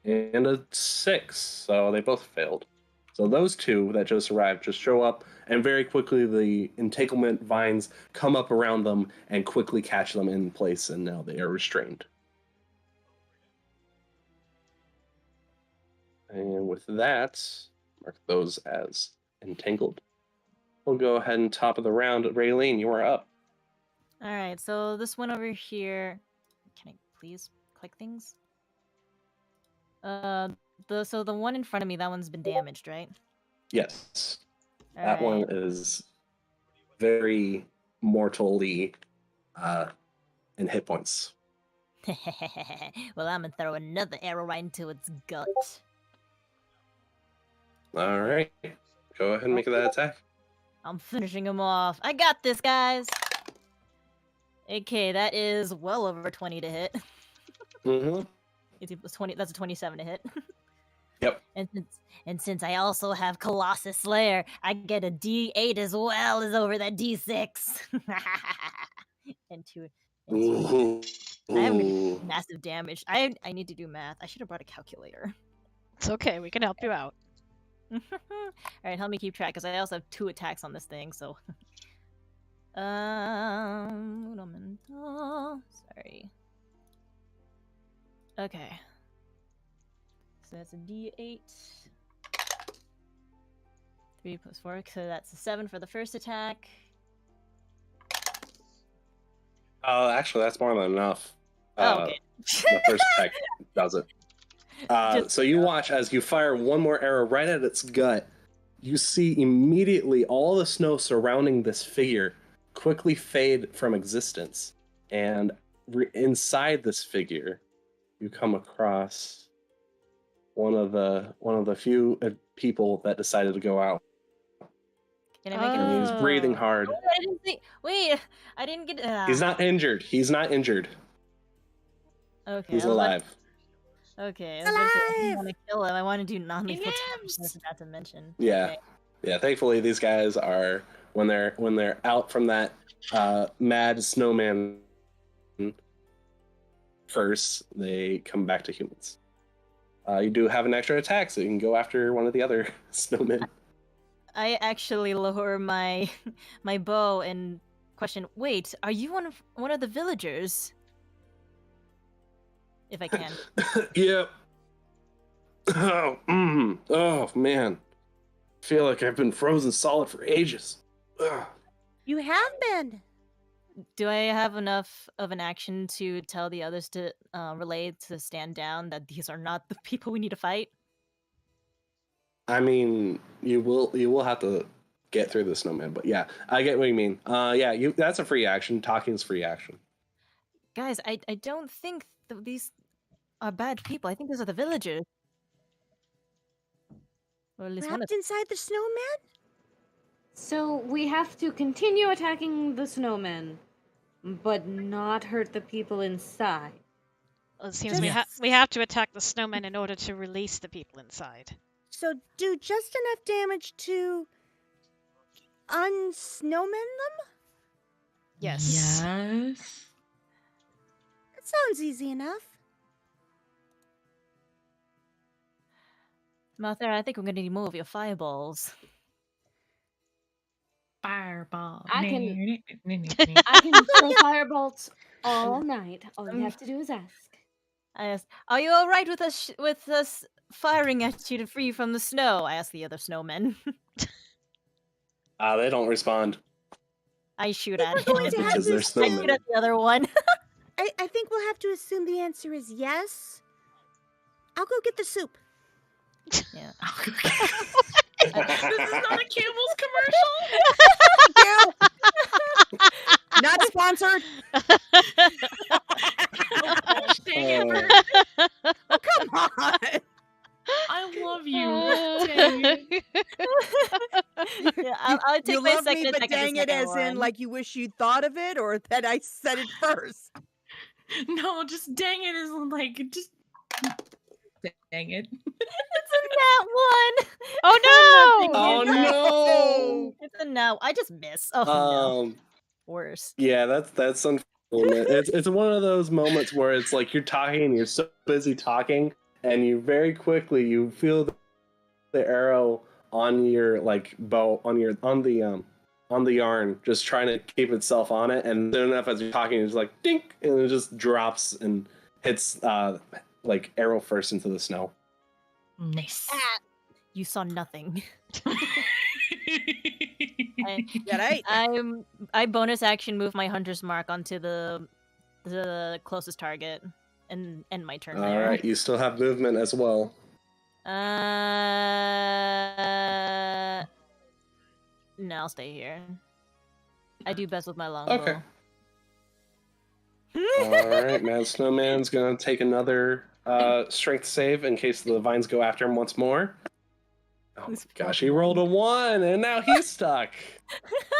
and a 6, so they both failed. So those two that just arrived just show up, and very quickly the entanglement vines come up around them and quickly catch them in place, and now they are restrained. And with that, mark those as entangled. We'll go ahead and top of the round. Raylene, you are up. All right, so this one over here. Can I please click things? So the one in front of me, that one's been damaged, right? Yes. All That right. one is very mortally in hit points. Well, I'm gonna throw another arrow right into its gut. All right. Go ahead and make that attack. I'm finishing him off. I got this, guys. Okay, that is well over 20 to hit. Mm-hmm. It was 20. That's a 27 to hit. Yep. And since I also have Colossus Slayer, I get a D8 as well as over that D6. and two. Ooh. I have massive damage. I need to do math. I should have brought a calculator. It's okay. We can help you out. All right, help me keep track because I also have 2 attacks on this thing. So, sorry. Okay. So that's a D8. 3 plus 4, so that's a 7 for the first attack. Actually, that's more than enough. Okay. The first attack does it. So you watch as you fire one more arrow right at its gut. You see immediately all the snow surrounding this figure quickly fade from existence, and inside this figure, you come across one of the few people that decided to go out. Can I make it? And he's breathing hard. Oh, I didn't see. Wait, I didn't get. He's not injured. He's not injured. Okay. He's alive. Okay. I didn't want to kill him. I want to do non-lethal damage. I forgot to mention. Yeah. Okay. Yeah. Thankfully, these guys are when they're out from that mad snowman curse, they come back to humans. You do have an extra attack, so you can go after one of the other snowmen. I actually lower my bow and question. Wait, are you one of the villagers? If I can. Yep. Oh man, I feel like I've been frozen solid for ages. Ugh. You have been. Do I have enough of an action to tell the others to relay to stand down that these are not the people we need to fight? I mean, you will have to get through the snowman, but yeah, I get what you mean. Yeah, that's a free action. Talking is free action. Guys, I don't think these are bad people. I think these are the villagers. Or at least one of Trapped inside the snowman? So we have to continue attacking the snowmen, but not hurt the people inside. Well, it seems we have to attack the snowmen in order to release the people inside. So do just enough damage to unsnowman them? Yes. Yes. sounds easy enough. Mother, I think we're gonna need more of your fireballs. Fireball. I can throw firebolts all night. All you have to do is ask. I asked, "Are you all right with us firing at you to free you from the snow?" I asked the other snowmen. They don't respond I shoot think at we're him. going to have because to they're I shoot snowmen. at the other one. I think we'll have to assume the answer is yes. I'll go get the soup. Yeah. This is not a Campbell's commercial. Not sponsored. Oh gosh, dang it, Bert. Come on. I love you. Dang it. Yeah, I'll take You my love second me, but attack at the dang it, second as in one. like you wish you'd thought of it, or that I said it first. No, just dang it is like just dang it. It's a nat one. Oh no! Oh no! It's a no. I just miss. Oh no. Worse. Yeah, that's unfortunate. It's one of those moments where it's like you're talking and you're so busy talking, and you very quickly you feel the arrow on your like bow on the yarn, just trying to keep itself on it, and soon enough as you're talking, it's like dink, and it just drops and hits like arrow first into the snow. Nice. You saw nothing. Yeah, right. I bonus action move my hunter's mark onto the closest target and end my turn All there. right, you still have movement as well. No, I'll stay here. I do best with my longbow. Okay. All right, man. Snowman's gonna take another strength save in case the vines go after him once more. Oh my gosh, he rolled a 1 and now he's stuck.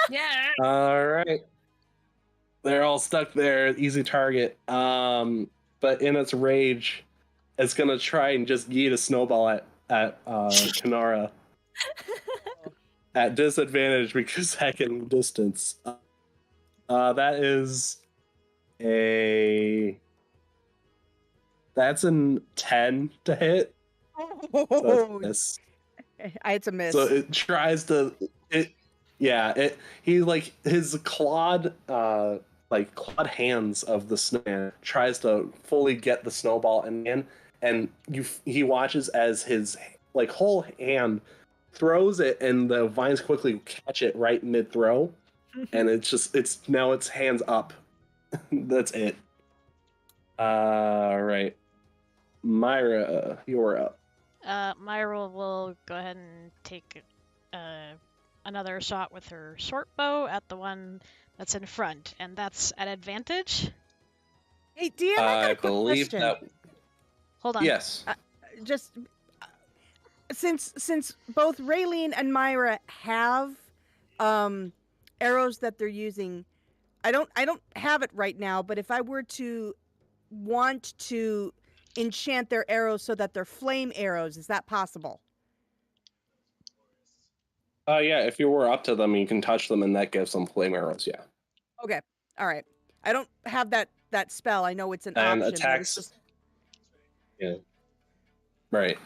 Yeah. All right, they're all stuck there. Easy target. But in its rage, it's gonna try and just yeet a snowball at Kanara at disadvantage because heck in distance. That is that's a 10 to hit. So Oh, that's it's a miss. so it tries to he like his clawed hands of the snowman tries to fully get the snowball in, and he watches as his like whole hand throws it, and the vines quickly catch it right mid throw, and it's now its hands up. That's it. All right, Myra, you're up. Myra will go ahead and take another shot with her short bow at the one that's in front, and that's at advantage. Hey, DM, I got a quick believe question. that. Hold on. Yes. Just since both Raylene and Myra have arrows that they're using, I don't have it right now, but if I were to want to enchant their arrows so that they're flame arrows, is that possible? Yeah, if you were up to them, you can touch them, and that gives them flame arrows. Yeah. Okay, all right. I don't have that spell. I know it's an And option. but it's attacks. just... Yeah. Right.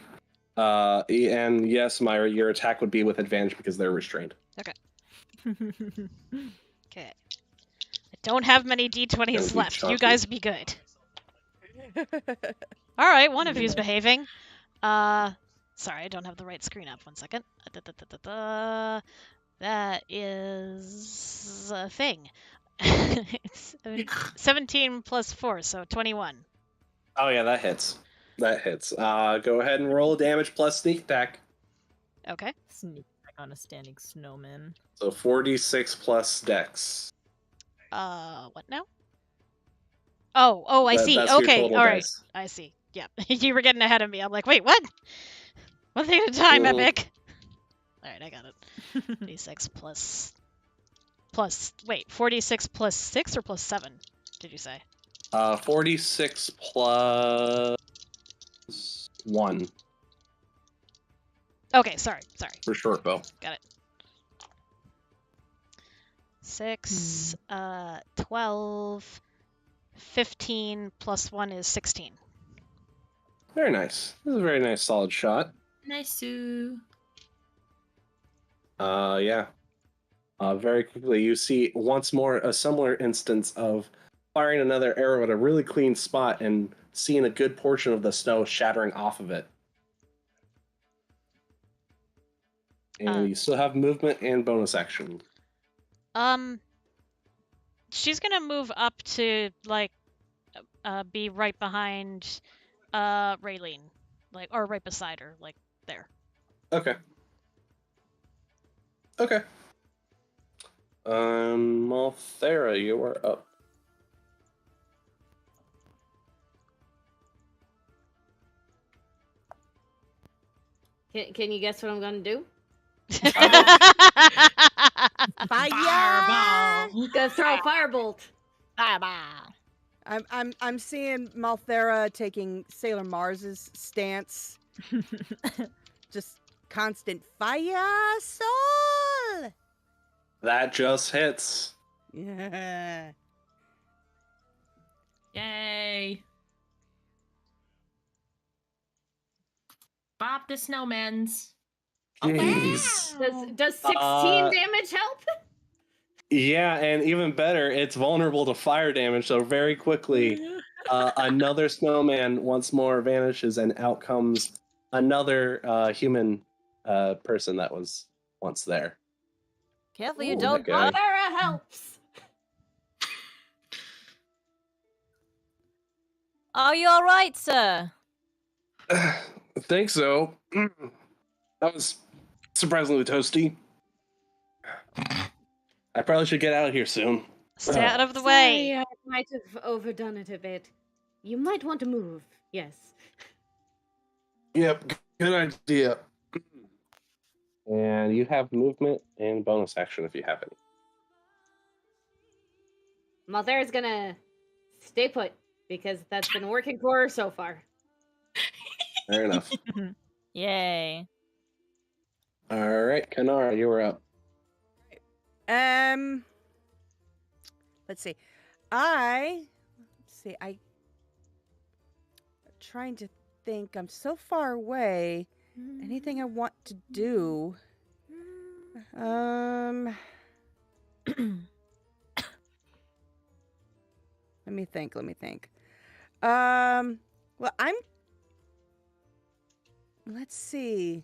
And yes, Myra, your attack would be with advantage because they're restrained. Okay. I don't have many d20s Gonna be left. You chunky. guys be good. All right, one of you's behaving. Sorry, I don't have the right screen up. 1 second. That is a thing. It's 17 plus 4, so 21. Oh yeah, that hits. That hits. Go ahead and roll damage plus sneak attack. Okay. Sneak attack on a standing snowman. So 46 plus dex. What now? Oh, I see. That's your Okay, total all right. dice. I see. Yeah, you were getting ahead of me. I'm like, wait, what? One thing at a time, Mhm. Epic. All right, I got it. 46 plus. Wait, 46 plus 6 or plus 7? Did you say? 46 plus 1 Okay, sorry. for short bow. Got it. 6, 12, 15 plus 1 is 16. Very nice. This is a very nice, solid shot. Nice. Yeah. Very quickly, you see once more a similar instance of firing another arrow at a really clean spot and seeing a good portion of the snow shattering off of it. And you still have movement and bonus action. She's gonna move up to like be right behind Raylene, like, or right beside her, like there. Okay. Okay. Malthera, you are up. Can you guess what I'm gonna do? Fire! Gonna throw a firebolt. I'm seeing Malthera taking Sailor Mars's stance. Just constant fire soul. That just hits. Yeah. Yay. Bop the snowmans. Jeez. Does 16 damage help? Yeah, and even better, it's vulnerable to fire damage, so very quickly, another snowman once more vanishes, and out comes another human person that was once there. Careful you Ooh, don't. that guy. Fire helps. Are you all right, sir? I think so. That was surprisingly toasty. I probably should get out of here soon. Stay out of the way. Sorry, I might have overdone it a bit. You might want to move. Yes. Yep, good idea. And you have movement and bonus action if you have any. Malthera's gonna stay put because that's been working for her so far. Fair enough. Yay. All right, Kanara, you were up. Let's see. I'm trying to think. I'm so far away. Anything I want to do? Let me think. Well, let's see.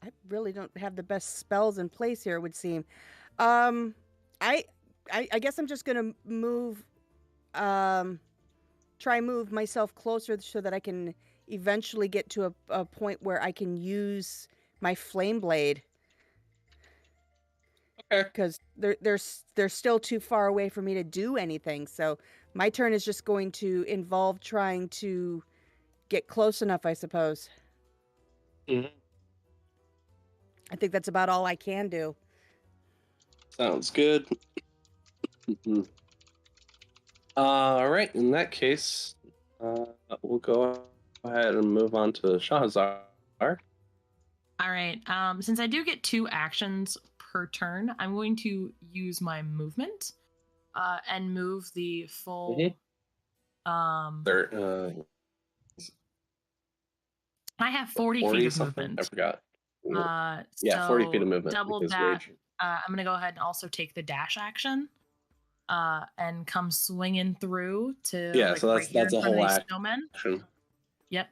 I really don't have the best spells in place here, it would seem. I guess I'm just gonna move, try move myself closer so that I can eventually get to a point where I can use my flame blade. Okay. Because they're still too far away for me to do anything. So my turn is just going to involve trying to get close enough, I suppose. Mm-hmm. I think that's about all I can do. Sounds good. All right, in that case, we'll go ahead and move on to Shahazar. All right. Since I do get 2 actions per turn, I'm going to use my movement and move the full. I have 40 feet of movement. I forgot. Yeah, 40 feet of movement. Double that. I'm going to go ahead and also take the dash action and come swinging through to. Yeah, like, so that's a whole action. Yep.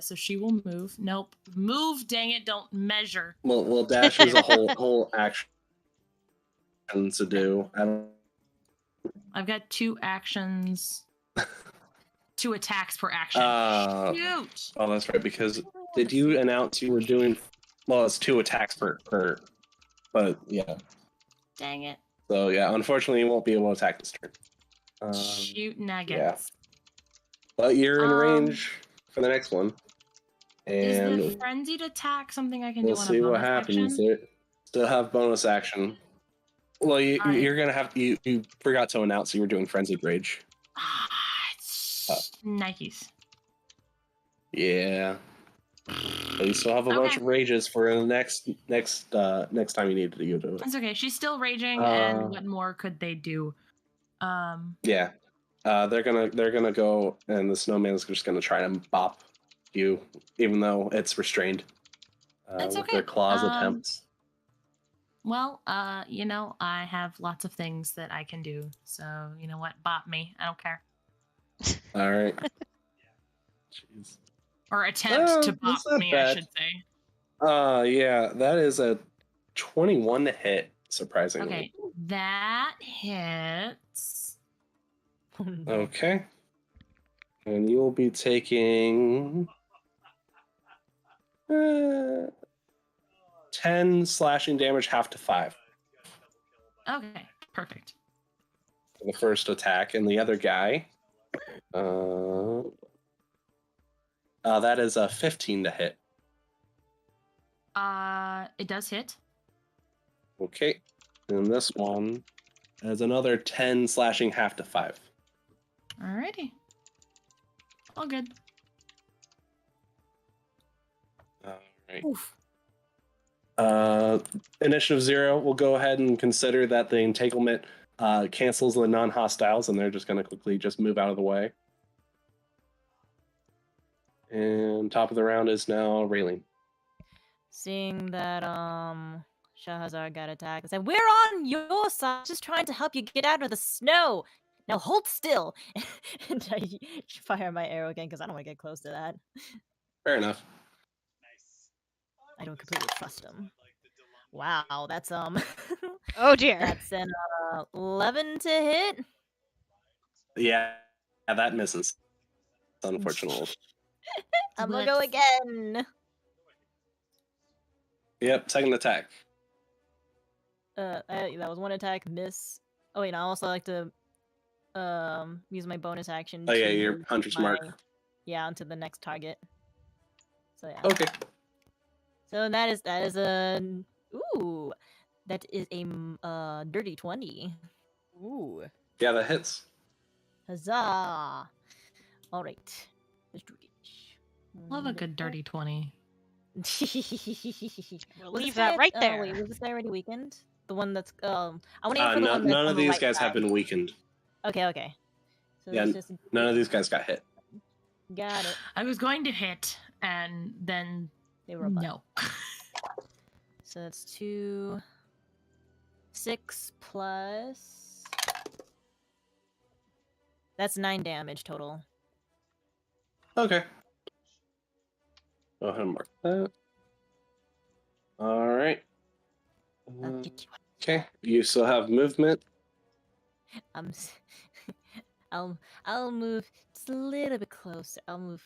So she will move. Nope. Move, dang it, don't measure. Well, dash is a whole action to do. I've got 2 actions. 2 attacks per action. Shoot! Oh, that's right, because did you announce you were doing... Well, it's 2 attacks per... But, yeah. Dang it. So, yeah, unfortunately, you won't be able to attack this turn. Shoot nuggets. Yeah. But you're in range for the next one. And is the frenzied attack something I can we'll do on see a bonus what happens. action? Still have bonus action. Well, you're gonna have... You forgot to announce you were doing Frenzied Rage. It's Nikes. Yeah. But you still have a bunch Okay. of rages for the next time you need to do it. That's okay. She's still raging, and what more could they do? Yeah. They're gonna go, and the snowman's just gonna try to bop you, even though it's restrained. That's with okay. their claws attempts. Well, I have lots of things that I can do. So, you know what? Bop me. I don't care. All right. Jeez. Or attempt to that's bop not me, bad. I should say. Yeah, that is a 21 to hit, surprisingly. Okay, that hits. Okay. And you'll be taking 10 slashing damage, half to 5. Okay, perfect. For the first attack, and the other guy, that is a 15 to hit. It does hit. Okay. And this one has another 10 slashing, half to 5. Alrighty. All good. All right. Oof. Initiative 0 will go ahead and consider that the entanglement cancels the non-hostiles, and they're just going to quickly just move out of the way. And top of the round is now Raylene. Seeing that Shahrazar got attacked, I said, "We're on your side, just trying to help you get out of the snow. Now hold still." And I fire my arrow again because I don't want to get close to that. Fair enough. I don't completely trust him. Wow, that's Oh dear. that's an 11 to hit. Yeah, that misses. Unfortunately. I'm gonna go again. Yep, second attack. That was one attack, miss. Oh wait, I also like to use my bonus action. Oh yeah, to your move hunter's my- mark. Yeah, onto the next target. So yeah. Okay. So that is a that is a dirty 20. Ooh. Yeah, that hits. Huzzah! All right, let's do it. Love a good dirty 20. We'll leave that right there. Wait, was this guy already weakened? The one that's I want to aim for the one that's None on of the these right guys have side. been weakened. Okay. So Yeah, it's just none of these guys got hit. got it. I was going to hit, and then They were above. no. So that's 2, 6 plus. That's 9 damage total. Okay. Go ahead and mark that. All right. I'll get you. Okay. You still have movement. I'll move just a little bit closer. I'll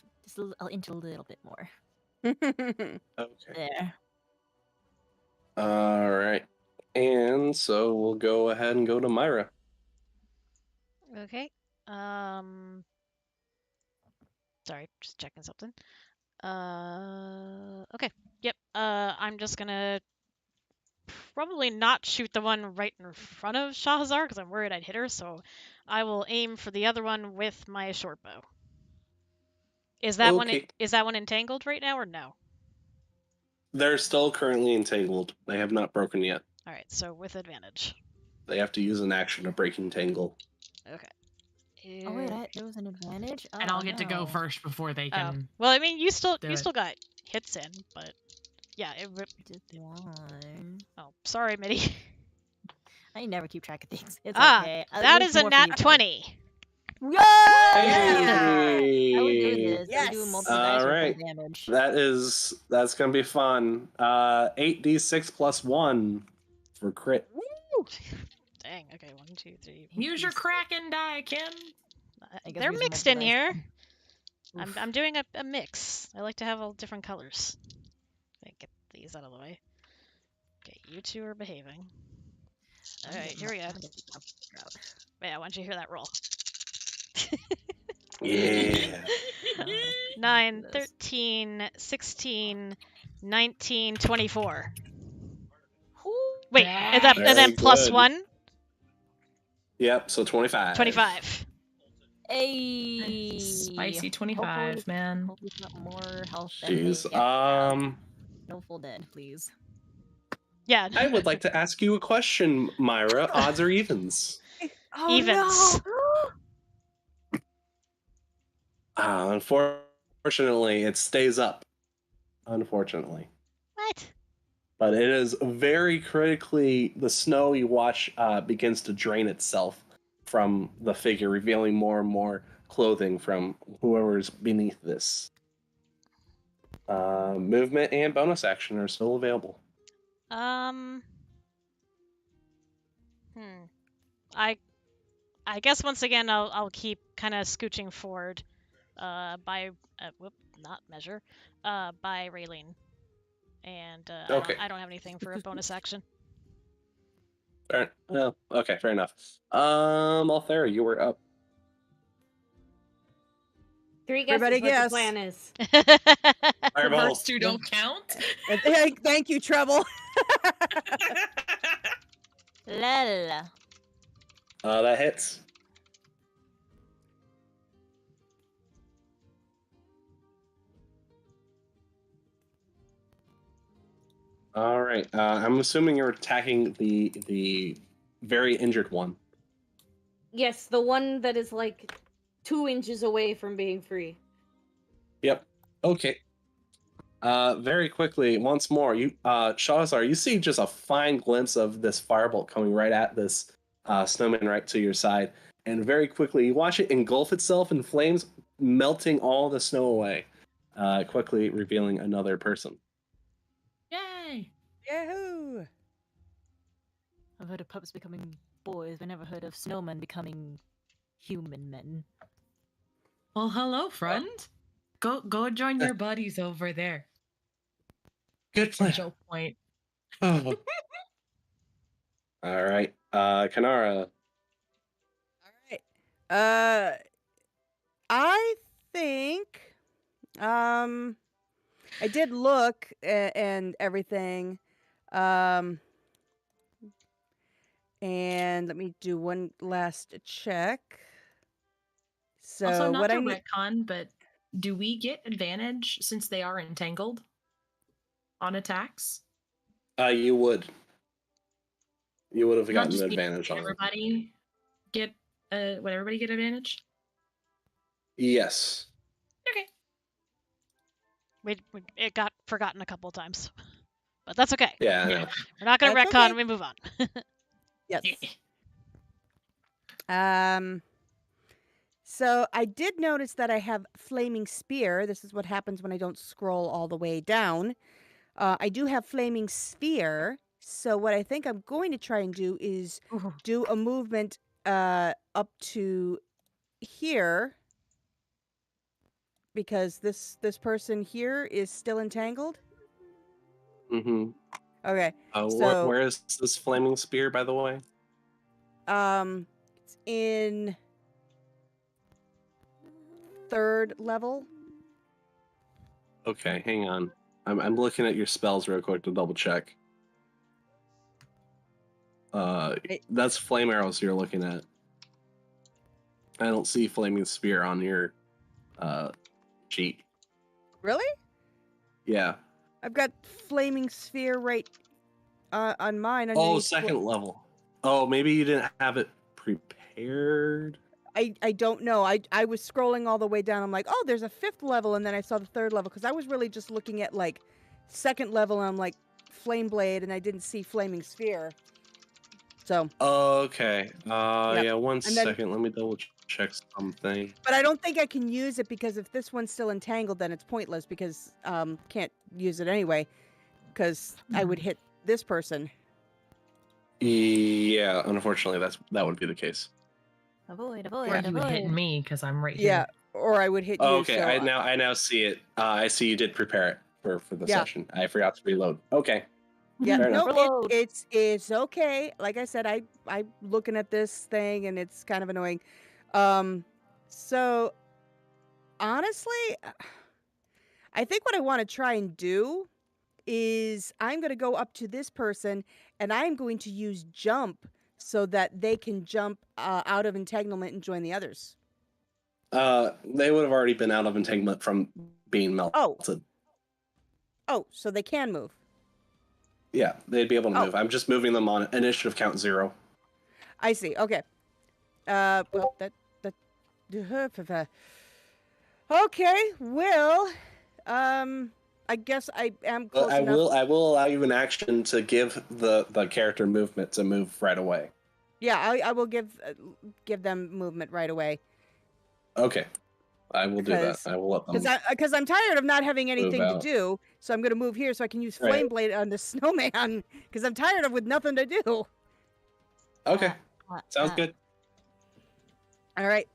inch a little bit more. Okay. There. All right. And so we'll go ahead and go to Myra. Okay. Sorry, just checking something. Okay. Yep. I'm just gonna probably not shoot the one right in front of Shahrazar because I'm worried I'd hit her. So I will aim for the other one with my short bow. Is that one? Okay. Is that one entangled right now or no? They're still currently entangled. They have not broken yet. All right. So with advantage. They have to use an action to break entangle. Okay. Oh wait, there was an advantage. And I'll get to go no. first before they Oh. can. Well, I mean, you still do it. got hits in, but yeah. Just one. Oh, sorry, Mitty. I never keep track of things. It's Ah, okay. that is a nat 20. Yay! Hey! I would do this. I would do Yes. multiple dice All for right. damage. That's gonna be fun. 8d6 plus 1 for crit. Dang. Okay. 1, 2, 3. Use your Kraken die, Kim. I guess They're we use mixed in multiple dice. here. Oof. I'm doing a mix. I like to have all different colors. Okay, get these out of the way. Okay, you two are behaving. All right, here we go. Yeah, why don't you hear that roll? Yeah. 9, 13, 16, 19, 24. Wait, and then Very plus good. 1? Yep, so 25. 25. Hey, Spicy 25, hopefully, man. hopefully it's not more health than they Jeez. have. No full dead, please. Yeah. I would like to ask you a question, Myra. Odds or evens? Oh Evens. no! Unfortunately, it stays up. Unfortunately. What? But it is very critically, the snow you watch begins to drain itself from the figure, revealing more and more clothing from whoever's beneath this. Movement and bonus action are still available. I guess once again I'll keep kind of scooching forward, by not measure, by Raylene, and Okay. I don't have anything for a bonus action. Okay, fair enough. Althera, you were up. 3 guesses Everybody what guess. the plan is. The Fireball. first two don't count. Thank you, Treble. Lel. That hits. All right. I'm assuming you're attacking the very injured one. Yes, the one that is like 2 inches away from being free. Yep. Okay. Very quickly, once more, you Shahazar, you see just a fine glimpse of this firebolt coming right at this snowman right to your side, and very quickly you watch it engulf itself in flames, melting all the snow away, quickly revealing another person. Yay! Yahoo! I've heard of pups becoming boys, but never heard of snowmen becoming human men. Well, hello, friend. Go join your buddies over there. Good plan. Joke point. Oh. All right, Kanara. All right. I think, I did look and everything, and let me do one last check. So Also, not what to I need, retcon, but do we get advantage since they are entangled on attacks? You would have Not gotten just an me, advantage on it. everybody get would everybody get advantage? Yes. Okay. It got forgotten a couple of times, but that's okay. Yeah. I Yeah. know. We're not gonna That's retcon. okay. We move on. yes. Yeah. So I did notice that I have Flaming Spear. This is what happens when I don't scroll all the way down. I do have Flaming Sphere. So what I think I'm going to try and do is do a movement up to here, because this person here is still entangled. Mm-hmm. Okay. So where is this flaming spear, by the way? it's in 3rd level. Okay, hang on. I'm looking at your spells real quick to double check. That's flame arrows you're looking at. I don't see flaming spear on your sheet. Really? Yeah. I've got Flaming Sphere right on mine. Oh, underneath second level. Oh, maybe you didn't have it prepared. I don't know. I was scrolling all the way down. I'm like, oh, there's a 5th level, and then I saw the 3rd level because I was really just looking at like 2nd level, and I'm like Flame Blade, and I didn't see Flaming Sphere. So. Okay. Yep. Yeah. One And then- second. Let me double check something. But I don't think I can use it because if this one's still entangled, then it's pointless because can't use it anyway because I would hit this person. Yeah. Unfortunately, that would be the case. Avoid, Or avoid, you would hit avoid. me because I'm right Yeah, here. or I would hit Oh, you. okay. So, I now see it. I see you did prepare it for the Yeah. session. I forgot to reload. Okay. yeah, Fair enough. no, Reload. it's okay. Like I said, I'm looking at this thing and it's kind of annoying. So honestly, I think what I want to try and do is I'm going to go up to this person and I'm going to use jump so that they can jump out of entanglement and join the others. They would have already been out of entanglement from being melted. Oh, so they can move. Yeah, they'd be able to Oh. move. I'm just moving them on initiative count 0. I see. Okay. Well, that. Okay. Well, I guess I am close I enough. I will allow you an action to give the character movement to move right away. Yeah, I will give them movement right away. Okay, I will do that. I will let them. Because I'm tired of not having anything to out. do, so I'm gonna move here so I can use Right. Flame Blade on the snowman. Because I'm tired of with nothing to do. Okay, sounds good. All right,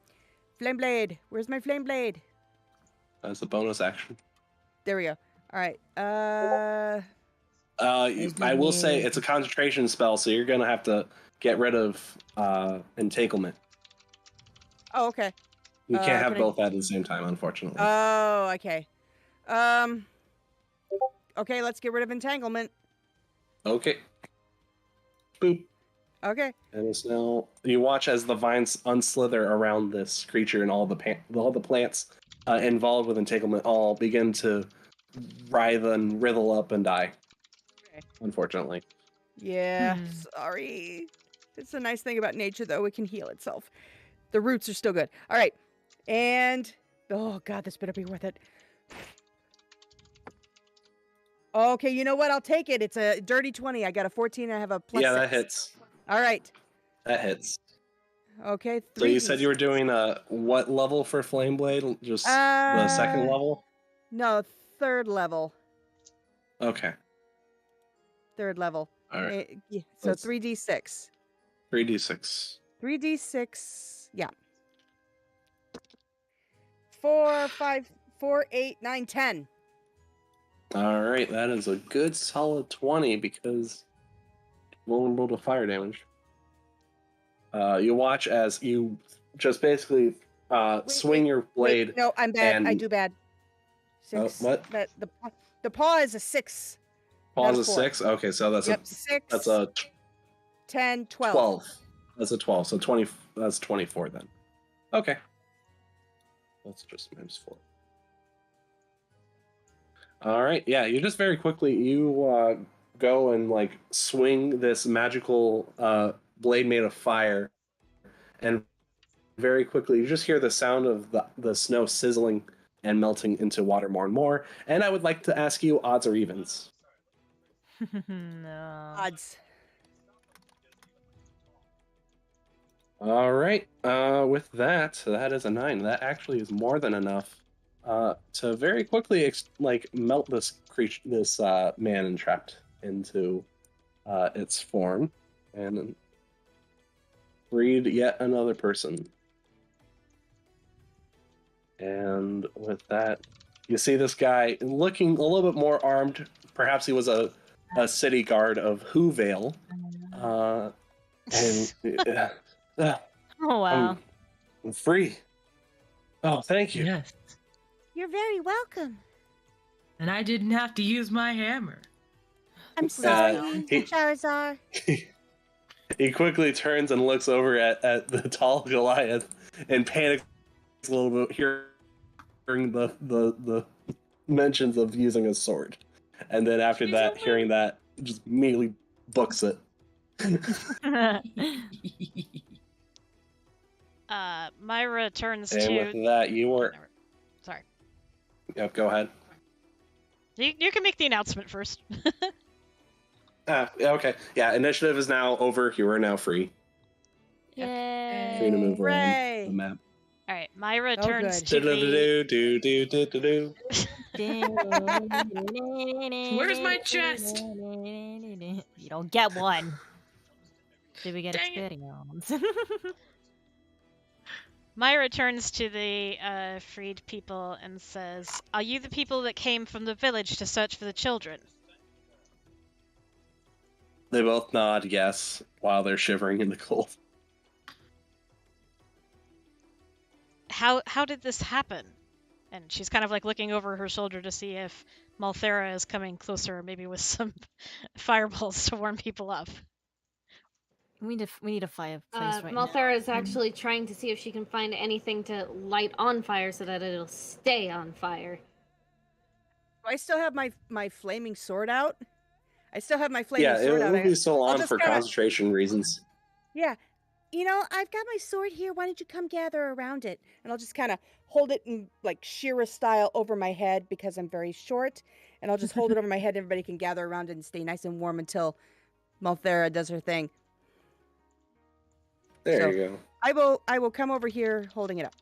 Flame Blade. Where's my Flame Blade? That's a bonus action. There we go. All right. I will say it's a concentration spell, so you're gonna have to get rid of entanglement. Oh, okay. You can't have can both at the same time, unfortunately. Oh, okay. Okay, let's get rid of entanglement. Okay. Boop. Okay. And it's now you watch as the vines unslither around this creature, and all the plants involved with entanglement all begin to writhe and writhe up and die. Okay. Unfortunately. Yeah. Sorry. It's a nice thing about nature, though; it can heal itself. The roots are still good. All right. And oh god, this better be worth it. Okay, you know what? I'll take it. It's a dirty 20. I got a 14. I have a plus. Yeah, 6. that hits. All right. That hits. Okay. So you said you were doing what level for Flame Blade? Just the second level? No, third level. Okay. Third level. All right. Yeah, so 3d6. 3d6. 3d6. Yeah. 4, 5, 4, 8, 9, 10. All right, that is a good solid 20 because vulnerable to fire damage. You watch as you just basically swing your blade. Wait, no, I'm bad. I do bad. 6. What? The paw is a 6. Paw is a 6? Okay, so that's 6. That's a 10, 12. 12. That's a 12, so 20. That's 24 then. Okay. That's just -4. All right, yeah, you just very quickly you go and like swing this magical blade made of fire, and very quickly you just hear the sound of the snow sizzling and melting into water more and more. And I would like to ask you odds or evens. No. Odds. All right, with that is a 9. That actually is more than enough to very quickly melt this creature, this man entrapped into its form, and breed yet another person. And with that, you see this guy looking a little bit more armed. Perhaps he was a city guard of Whovale. Oh wow. I'm free. Oh, thank you. Yes. You're very welcome. And I didn't have to use my hammer. I'm sorry, he- Charizard. He quickly turns and looks over at the tall Goliath and panics a little bit, hearing the mentions of using a sword. And then after that, hearing that, just immediately books it. Myra turns And to. with that, you were. Sorry. Yep, go ahead. You can make the announcement first. Okay. Yeah, initiative is now over. You are now free. Yay. Free to move around Hooray. the map. All right, Myra Oh, turns good. to the. Where's my chest? You don't get one. Did we get Dang it. experience? Myra turns to the freed people and says, "Are you the people that came from the village to search for the children?" They both nod yes while they're shivering in the cold. How did this happen? And she's kind of like looking over her shoulder to see if Malthera is coming closer, maybe with some fireballs to warm people up. We need a fireplace right now. Malthera is actually trying to see if she can find anything to light on fire so that it'll stay on fire. Do I still have my flaming sword out? I still have my flaming Yeah, it sword out. will be still I'll on just for kinda- concentration reasons. Yeah. You know, I've got my sword here. Why don't you come gather around it? And I'll just kind of hold it in like Shira style over my head because I'm very short. And I'll just hold it over my head. Everybody can gather around it and stay nice and warm until Malthera does her thing. There So- you go. I will come over here holding it up.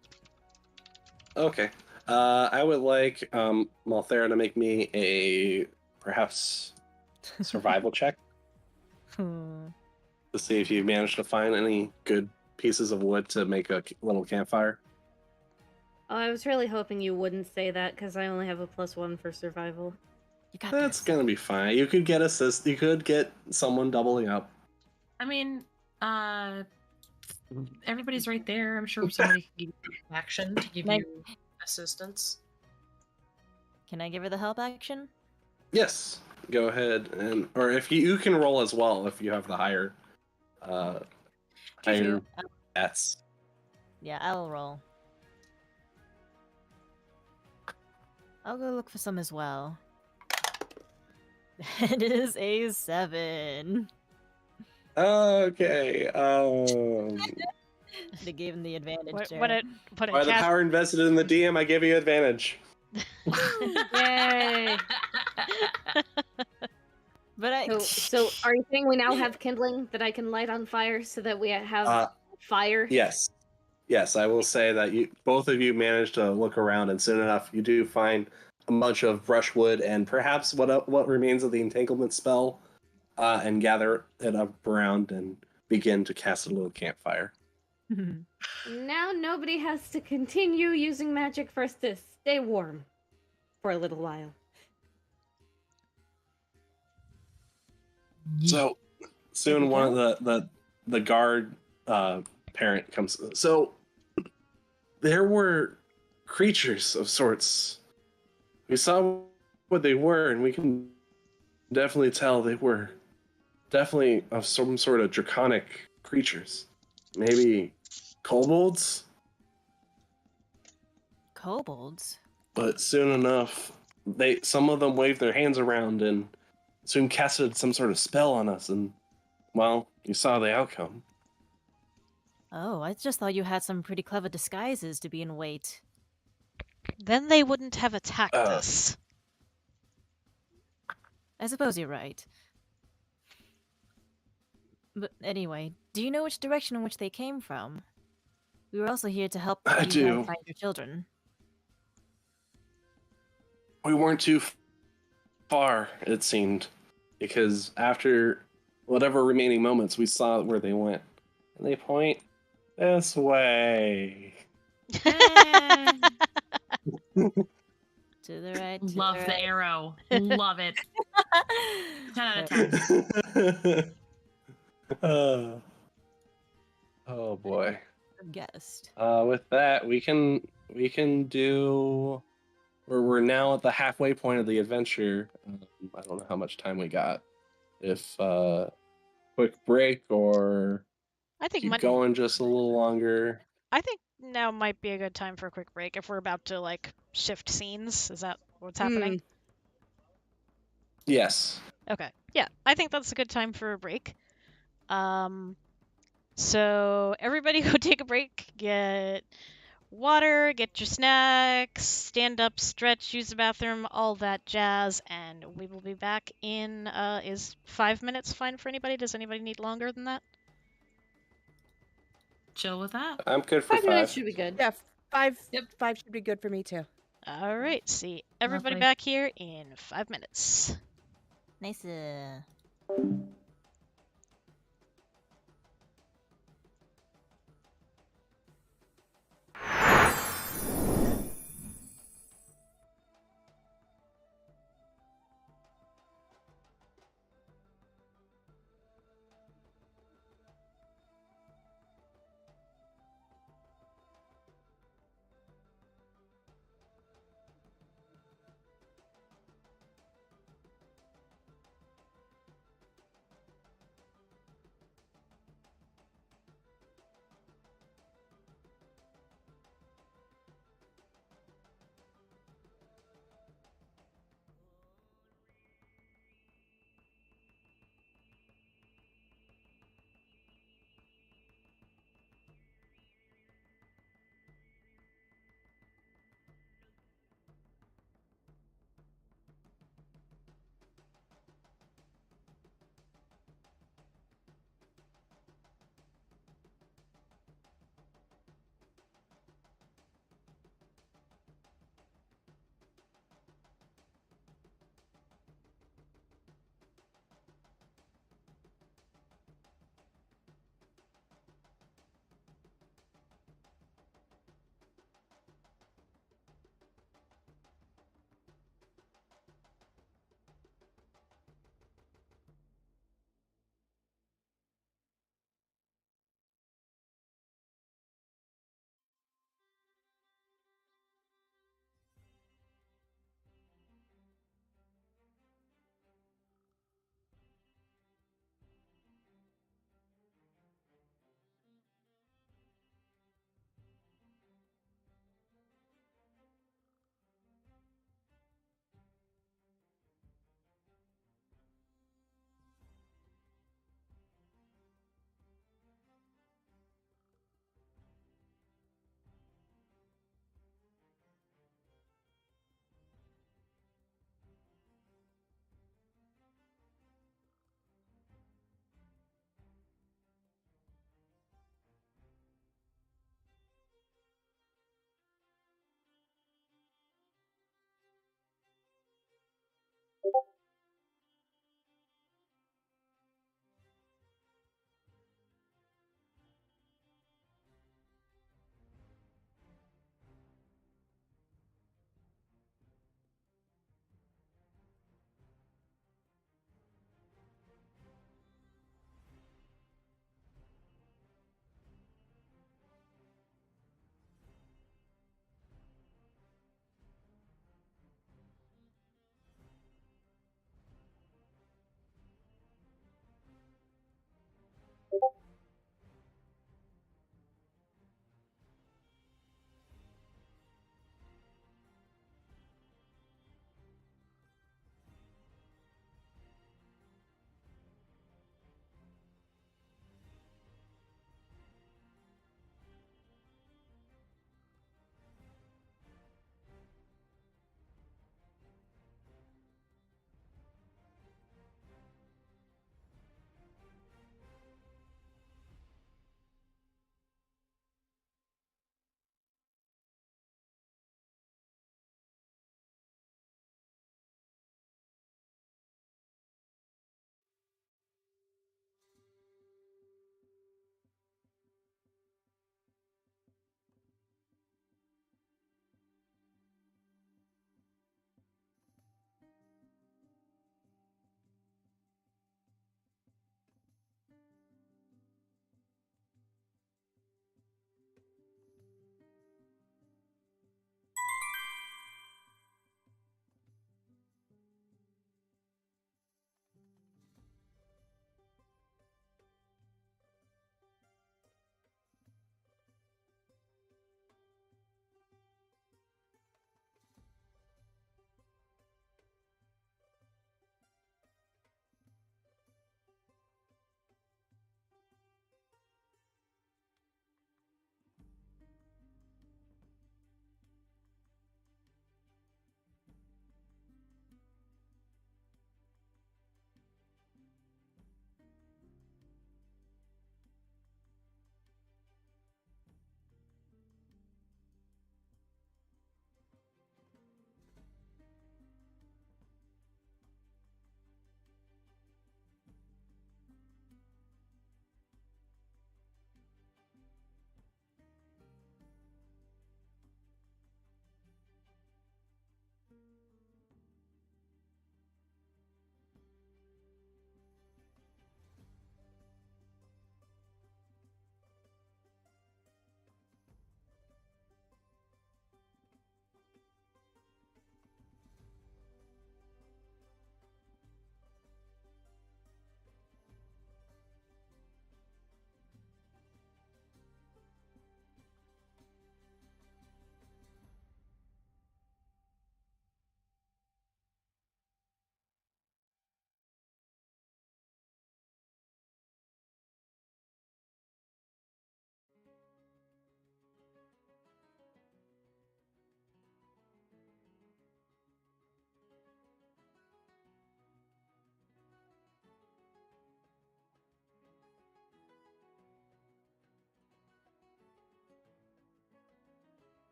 Okay. I would like Malthera to make me a perhaps survival check to see if you managed to find any good pieces of wood to make a little campfire. Oh, I was really hoping you wouldn't say that because I only have a +1 for survival. You got That's this. gonna be fine. You could get assist. You could get someone doubling up. I mean, everybody's right there. I'm sure somebody can give you action to give Meg- you assistance. Can I give her the help action? Yes. Go ahead or if you can roll as well if you have the higher higher True. stats. Yeah, I'll roll. I'll go look for some as well. It is a 7. Okay. They gave him the advantage What there. what it what By it the cast. power invested in the DM, I give you advantage. Yay! But I. So are you saying we now have kindling that I can light on fire so that we have fire? Yes. Yes, I will say that you both of you managed to look around, and soon enough, you do find a bunch of brushwood and perhaps what remains of the entanglement spell, and gather it up around and begin to cast a little campfire. Now nobody has to continue using magic for us to stay warm for a little while. So soon, one of the guard parent comes. So there were creatures of sorts. We saw what they were, and we can definitely tell they were definitely of some sort of draconic creatures. Maybe kobolds? Kobolds? But soon enough, some of them waved their hands around and soon casted some sort of spell on us, and well, you saw the outcome. Oh, I just thought you had some pretty clever disguises to be in wait. Then they wouldn't have attacked Uh, us. I suppose you're right. But anyway, do you know which direction in which they came from? We were also here to help I you do. guys find your children. We weren't too far, it seemed, because after whatever remaining moments, we saw where they went. And they point this way. To the right. To Love the the right. arrow. Love it. 10 out of 10. Oh boy. Guessed. With that, we can do. We're now at the halfway point of the adventure. I don't know how much time we got. If quick break or I think keep going just a little longer. I think now might be a good time for a quick break if we're about to like shift scenes. Is that what's happening? Yes. Okay. Yeah, I think that's a good time for a break. So everybody go take a break, get water, get your snacks, stand up, stretch, use the bathroom, all that jazz, and we will be back in, is 5 minutes fine for anybody? Does anybody need longer than that? Chill with that. I'm good for 5 minutes 5. should be good. Yeah, 5 Yep. 5 should be good for me too. All right, see everybody Lovely. back here in 5 minutes. Nice.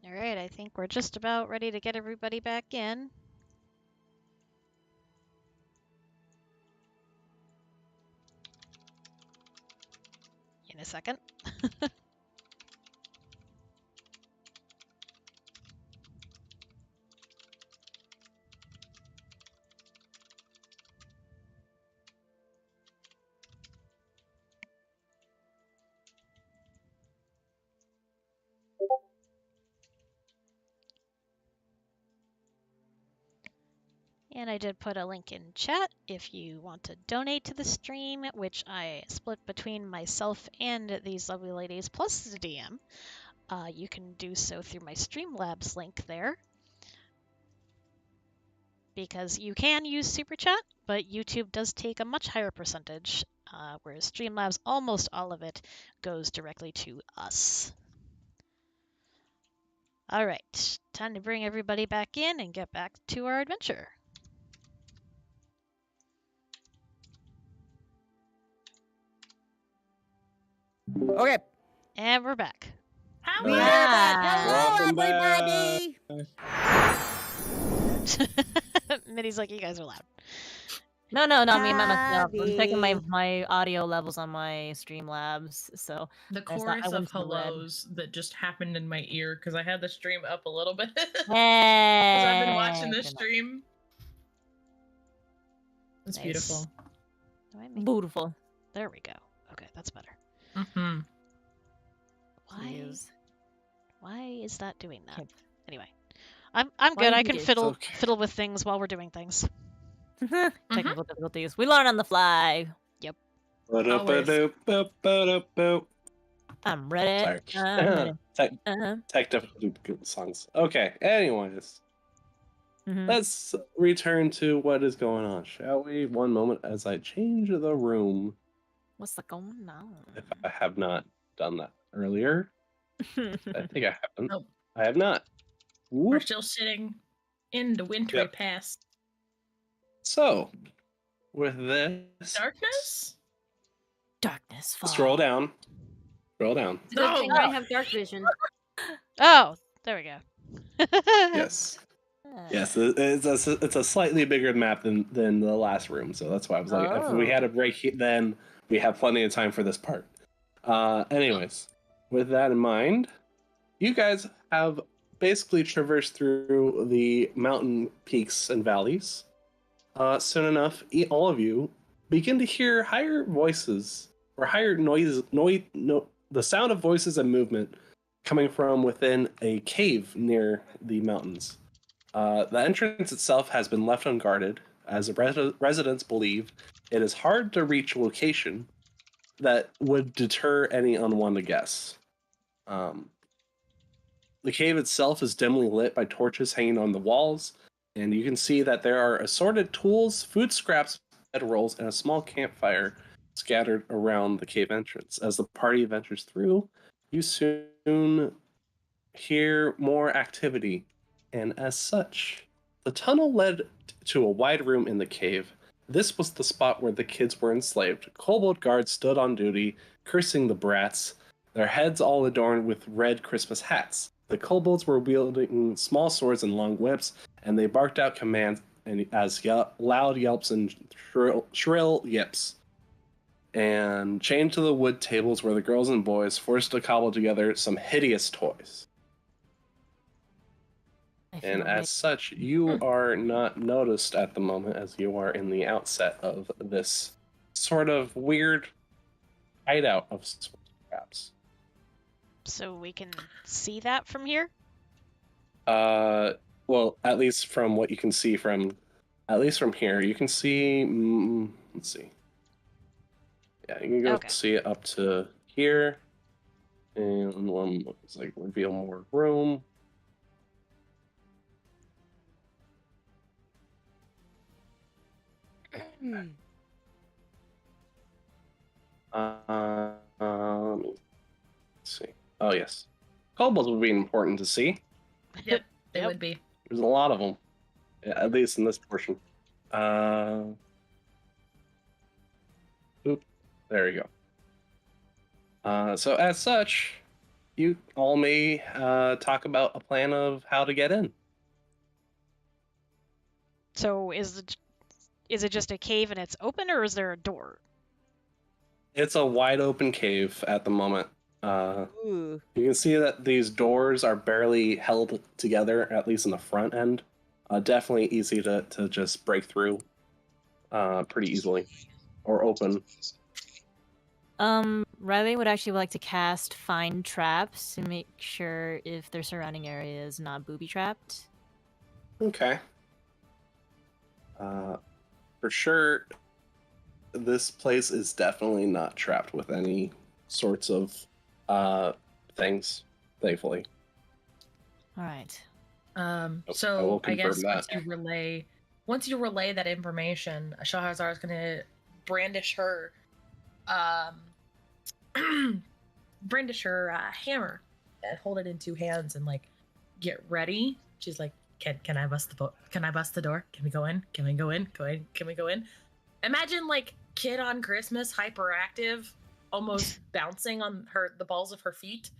All right, I think we're just about ready to get everybody back in. In a second. And I did put a link in chat if you want to donate to the stream, which I split between myself and these lovely ladies plus the DM. You can do so through my Streamlabs link there. Because you can use Super Chat, but YouTube does take a much higher percentage, whereas Streamlabs, almost all of it goes directly to us. All right, time to bring everybody back in and get back to our adventure. Okay. And we're back. How We're Wow. back. Hello, Welcome everybody. Minnie's like, you guys are loud. No, me and myself. I'm checking Howdy. my audio levels on my Streamlabs, so the That's not- I chorus of went to the red. hellos that just happened in my ear because I had the stream up a little bit. Because hey, I've been watching this good enough. stream. It's Nice. beautiful. Do I make... Beautiful. There we go. Okay, that's better. Mm-hmm. Why is that doing that? Okay. Anyway, I'm good. Why I you can do? fiddle Okay. fiddle with things while we're doing things. Technical difficulties. We learn on the fly. Ba-da-ba-doop-ba-ba-doop-boop. I'm ready. Sorry. I'm ready. Tech difficulty songs. Okay, anyways. Mhm. Let's return to what is going on, shall we? One moment as I change the room. What's the going on? If I have not done that earlier. I think I haven't. Nope. I have not. We're Whoop. still sitting in the wintry Yep. past. So, with this, Darkness? Darkness falls. scroll down. Scroll down. It's a good thing I have dark vision. Oh, there we go. Yes. Ah. Yes, it's a slightly bigger map than the last room, so that's why I was like, if we had a break, then we have plenty of time for this part. Anyways, with that in mind, you guys have basically traversed through the mountain peaks and valleys. Soon enough, all of you begin to hear higher voices or higher the sound of voices and movement coming from within a cave near the mountains. The entrance itself has been left unguarded, as the residents believe it is hard to reach a location that would deter any unwanted guests. The cave itself is dimly lit by torches hanging on the walls, and you can see that there are assorted tools, food scraps, bedrolls, and a small campfire scattered around the cave entrance. As the party ventures through, you soon hear more activity. And as such, the tunnel led to a wide room in the cave. This was the spot where the kids were enslaved. Kobold guards stood on duty, cursing the brats, their heads all adorned with red Christmas hats. The kobolds were wielding small swords and long whips, and they barked out commands as loud yelps and shrill yips. And chained to the wood tables were the girls and boys, forced to cobble together some hideous toys. And as such, you are not noticed at the moment, as you are in the outset of this sort of weird hideout of sorts, perhaps. So we can see that from here? Well, at least from what you can see from here, you can see. Let's see. Yeah, you can go see it up to here, and one looks like reveal more room. Let me see. Oh yes, kobolds would be important to see. Yep, they would be. There's a lot of them, at least in this portion. Oop, there you go. So as such, you all may talk about a plan of how to get in. So is it just a cave and it's open, or is there a door? It's a wide open cave at the moment. Ooh. You can see that these doors are barely held together, at least in the front end. Definitely easy to just break through pretty easily, or open. Riley would actually like to cast Find Traps to make sure if their surrounding area is not booby trapped. Okay. For sure, this place is definitely not trapped with any sorts of things, thankfully. All right. So I guess confirm once you relay that information, Shahrazar is gonna brandish her hammer and hold it in two hands and like get ready. She's like, can I bust the door? Can we go in? Can we go in? Can we go in? Imagine like kid on Christmas, hyperactive, almost bouncing on the balls of her feet,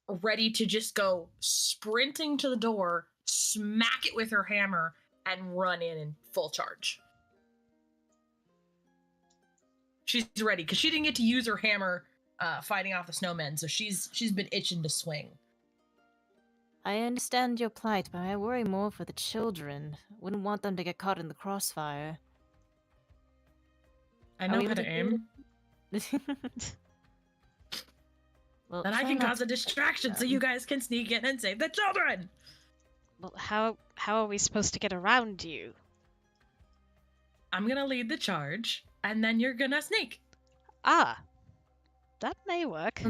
ready to just go sprinting to the door, smack it with her hammer, and run in full charge. She's ready because she didn't get to use her hammer fighting off the snowmen, so she's been itching to swing. I understand your plight, but I worry more for the children. Wouldn't want them to get caught in the crossfire. I know how to aim. Well, And I try can not cause a distraction so you guys can sneak in and save the children! Well, how are we supposed to get around you? I'm gonna lead the charge, and then you're gonna sneak. Ah, that may work.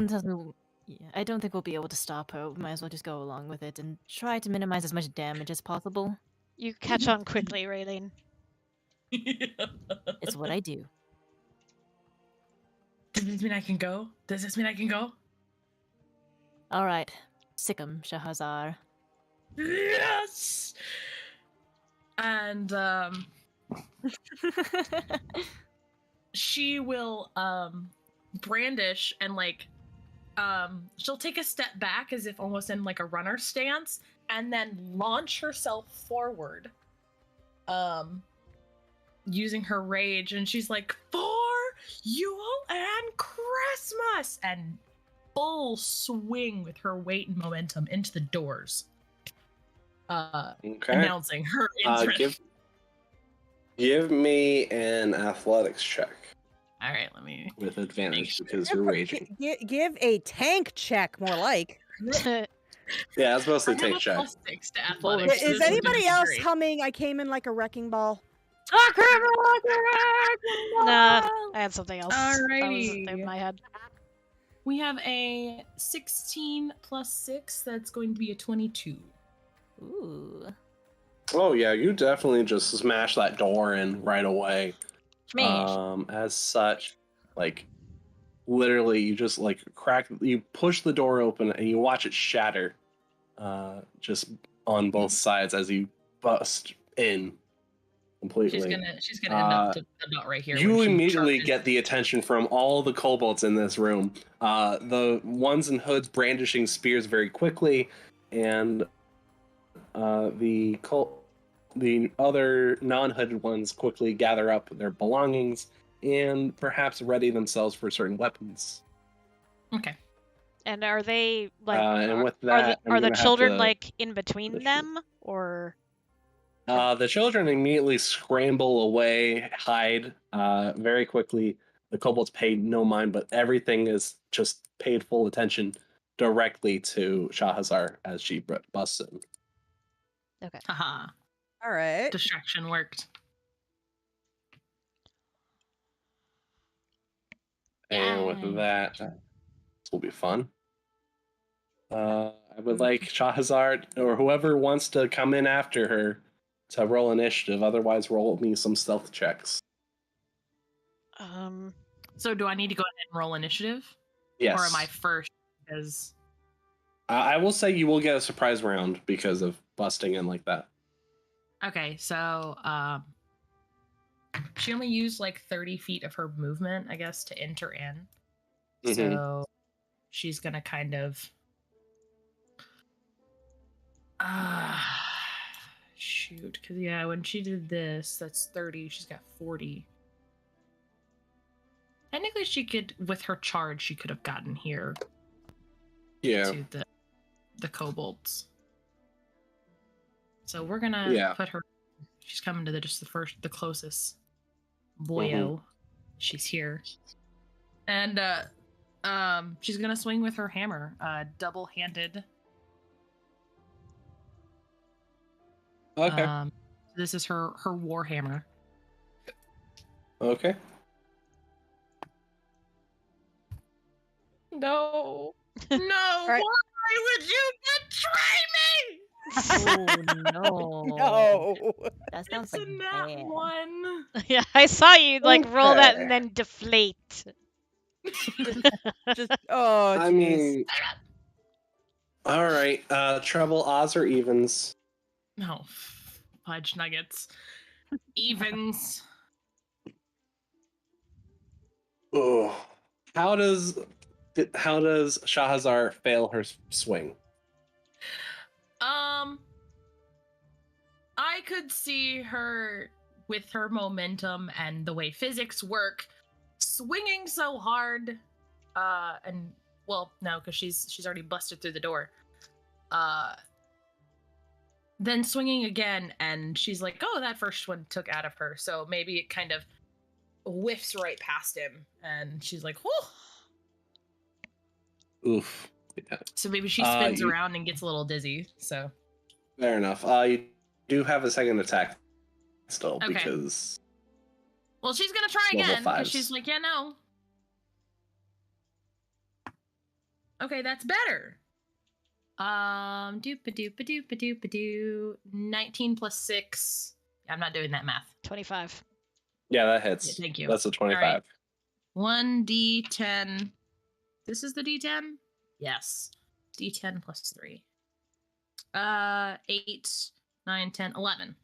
Yeah, I don't think we'll be able to stop her. We might as well just go along with it and try to minimize as much damage as possible. You catch on quickly, Raylene. It's what I do. Does this mean I can go? All right, sick 'em, Shahrazar. Yes! And she will brandish and like she'll take a step back as if almost in like a runner stance and then launch herself forward using her rage, and she's like, for Yule and Christmas, and full swing with her weight and momentum into the doors, announcing her entrance. Give me an athletics check. All right, let me with advantage because you're raging. Give a tank check, more like. Yeah, it's mostly tank check. +6 to athletics. Is anybody else humming? I came in like a wrecking ball. Nah, I had something else. Alrighty. That was in my head. We have a 16 + 6. That's going to be a 22. Ooh. Oh yeah, you definitely just smash that door in right away. Smash. As such, like literally, you just like you push the door open and you watch it shatter, just on both sides as you bust in completely. She's gonna end up about right here. You immediately get the attention from all the kobolds in this room. The ones in hoods brandishing spears very quickly, and the other non-hooded ones quickly gather up their belongings and perhaps ready themselves for certain weapons. Okay. And are they like? And with that, are the children like in between them, or? The children immediately scramble away, hide very quickly. The kobolds pay no mind, but everything is just paid full attention directly to Shahrazar as she busts in. Okay. Haha. All right. Distraction worked. And with that, this will be fun. I would like Shahrazar or whoever wants to come in after her to roll initiative. Otherwise, roll me some stealth checks. So do I need to go ahead and roll initiative? Yes. Or am I first? Because I will say you will get a surprise round because of busting in like that. okay, so she only used like 30 feet of her movement, I guess, to enter in. Mm-hmm. So she's gonna kind of shoot, because yeah, when she did this, that's 30, she's got 40. Technically she could, with her charge, she could have gotten here Yeah. to the kobolds. So we're gonna put her, she's coming to the closest boyo. She's here. And she's gonna swing with her hammer, double-handed. Okay. This is her war hammer. Okay. No. No, right. why would you betray me? Oh no. No. That sounds It's like a nat bad. 1. Yeah, I saw you like roll that and Okay. then deflate. Just oh, I jeez. mean, all right. Treble, odds or evens? No, fudge nuggets. Evens. Oh, how does Shahazar fail her swing? I could see her with her momentum and the way physics work, swinging so hard, and well, no, because she's already busted through the door. Then swinging again, and she's like, "Oh, that first one took out of her." So maybe it kind of whiffs right past him, and she's like, "Whoa!" Oof. Yeah. So maybe she spins around and gets a little dizzy. So Fair enough. You do have a second attack still Okay. because well, she's gonna try Level again because fives. she's like, "Yeah, no." Okay, that's better. Doop-a-doop-a-doop-a-doop-a-doo. 19 plus 6. I'm not doing that math. 25. yeah, that hits. Thank you. That's a 25. Alright. 1d10. This is the d10? Yes. d10 plus 3. 8, 9, 10, 11.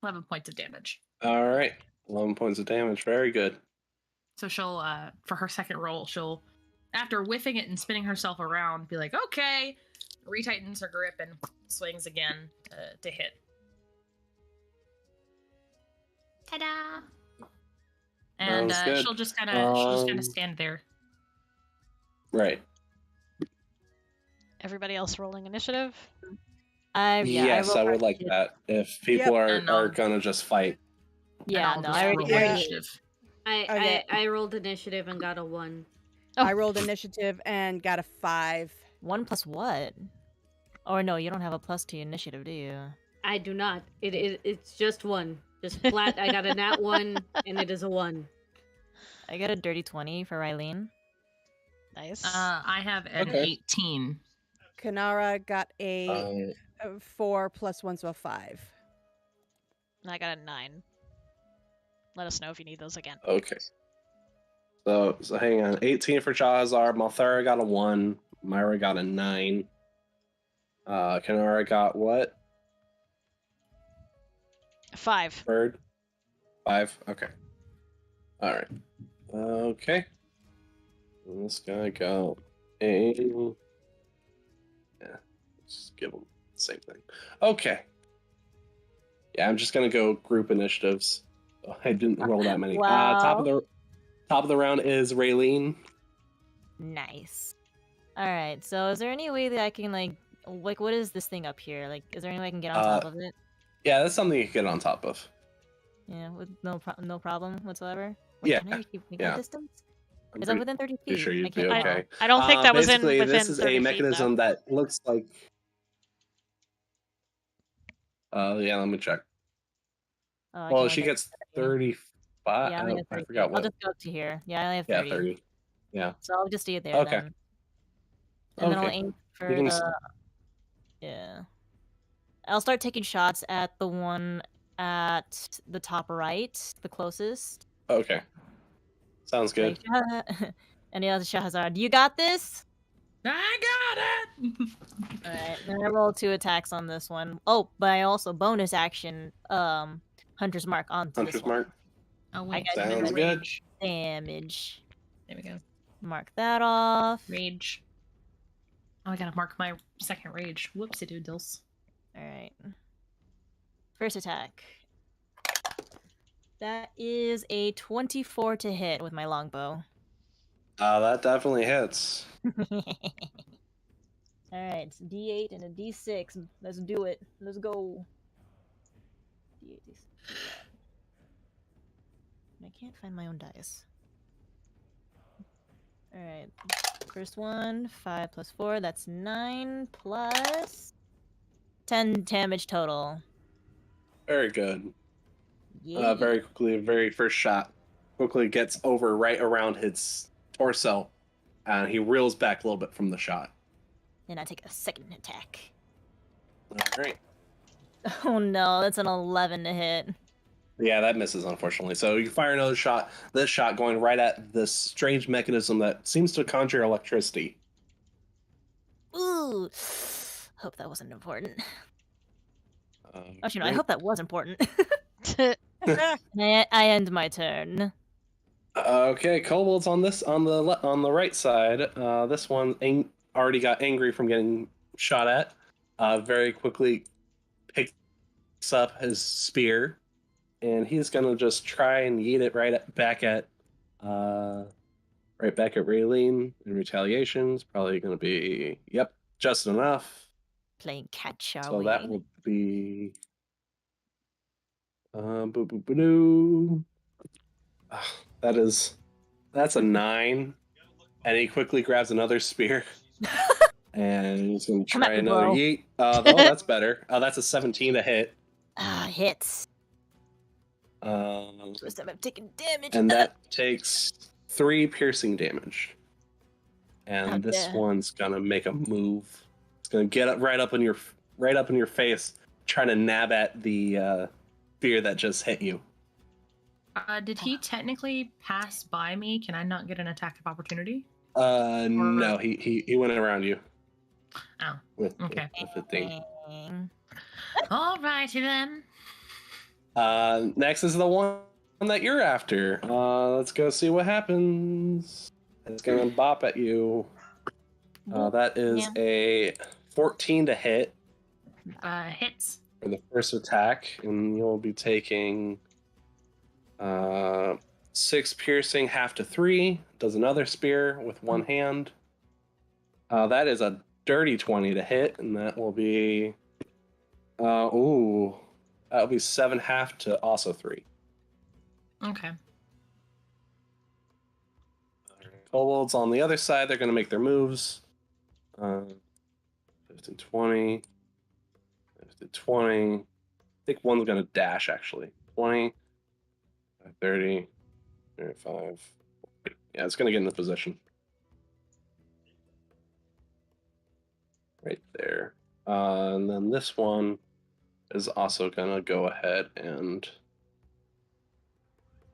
11 points of damage. All right. 11 points of damage. Very good. So she'll, for her second roll, she'll, after whiffing it and spinning herself around, be like, okay, retightens her grip and swings again to hit. Ta-da! And Sounds good. she'll just kind of stand there. Right. Everybody else rolling initiative? Yes, I would like that. If people And, are gonna just fight. Yeah, and no, I'll I just already roll Yeah. initiative. Okay. I rolled initiative and got a 1. Oh. I rolled initiative and got a 5. 1 plus what? Or no, you don't have a plus to your initiative, do you? I do not. It's just 1. Just flat. I got a nat 1, and it is a 1. I got a dirty 20 for Rylene. Nice. I have an Okay. 18. Kanara got a 4 plus 1, so a 5. And I got a 9. Let us know if you need those again. Okay. So hang on. 18 for Chahazar. Malthara got a 1. Myra got a 9. Kanara got what? 5. Bird? 5? Okay. Alright. Okay. This guy got a... Yeah. Just give him the same thing. Okay. Yeah, I'm just gonna go group initiatives. Oh, I didn't roll that many. Wow. Top of the round is Raylene. Nice. Alright, so is there any way that I can, like, what is this thing up here? Like, is there any way I can get on top of it? Yeah, that's something you can get on top of. Yeah, with no problem whatsoever? Yeah, Can I keep yeah. distance? I'm Is that within 30 feet? pretty sure I you'd be can't tell. okay. I don't think that was Basically, within this is 30 a feet, mechanism though. that looks like... yeah, let me check. Oh, I Well, can she only gets 35. Yeah, I only have I 30 forgot I'll what. just go up to here. Yeah, I only have Yeah, 30. 30. Yeah. So I'll just stay there Okay. then. And then I'll Okay. aim for You can the... Yeah. I'll start taking shots at the one at the top right, the closest. Okay. Sounds good. Like, and the other Shahazar, you got this? I got it! Alright, then I roll 2 attacks on this one. Oh, but I also bonus action Hunter's Mark on this Hunter's one. Mark. Oh, I wait. got Sounds good. damage. There we go. Mark that off. Rage. Oh, I gotta mark my second rage. Whoopsie doodles. All right. First attack. That is a 24 to hit with my longbow. That definitely hits. All right, it's D8 and a D6. Let's do it. Let's go. D8, D6. I can't find my own dice. All right, first one, 5 plus 4. That's 9 plus 10 damage total. Very good. Yeah. Very quickly, very first shot quickly gets over right around his torso, and he reels back a little bit from the shot. Then I take a second attack. All right. Oh no, that's an 11 to hit. Yeah, that misses, unfortunately. So you fire another shot. This shot going right at this strange mechanism that seems to conjure electricity. Ooh. Hope that wasn't important. Actually, no, I right. hope that was important. I end my turn. Okay, Kobold's on the right side. This one already got angry from getting shot at. Very quickly picks up his spear, and he's gonna just try and yeet it right back at Raylene in retaliation. It's probably gonna be just enough. Playing catch, are So we? that would be boo boo boo doo. That's a 9. And he quickly grabs another spear. And he's going to Come at try me, another bro. yeet. That's better. That's a 17 to hit. Hits. Um, First time I've taken damage. and that takes 3 piercing damage. And Oh, this yeah. one's going to make a move. It's going to get up right up in your face, trying to nab at the spear that just hit you. Did he technically pass by me? Can I not get an attack of opportunity? No, he went around you. Oh, with okay. the thing. Alrighty then. Next is the one that you're after. Let's go see what happens. It's gonna bop at you. That is a 14 to hit. Hits. For the first attack, and you'll be taking 6 piercing, half to 3. Does another spear with one hand. That is a dirty 20 to hit, and that will be that'll be 7 half to also 3. Okay. Kobolds on the other side, they're going to make their moves. 15, 20. 15, 20. I think one's going to dash, actually. 20, 30, 35. Yeah, it's going to get in the position. Right there. And then this one is also going to go ahead and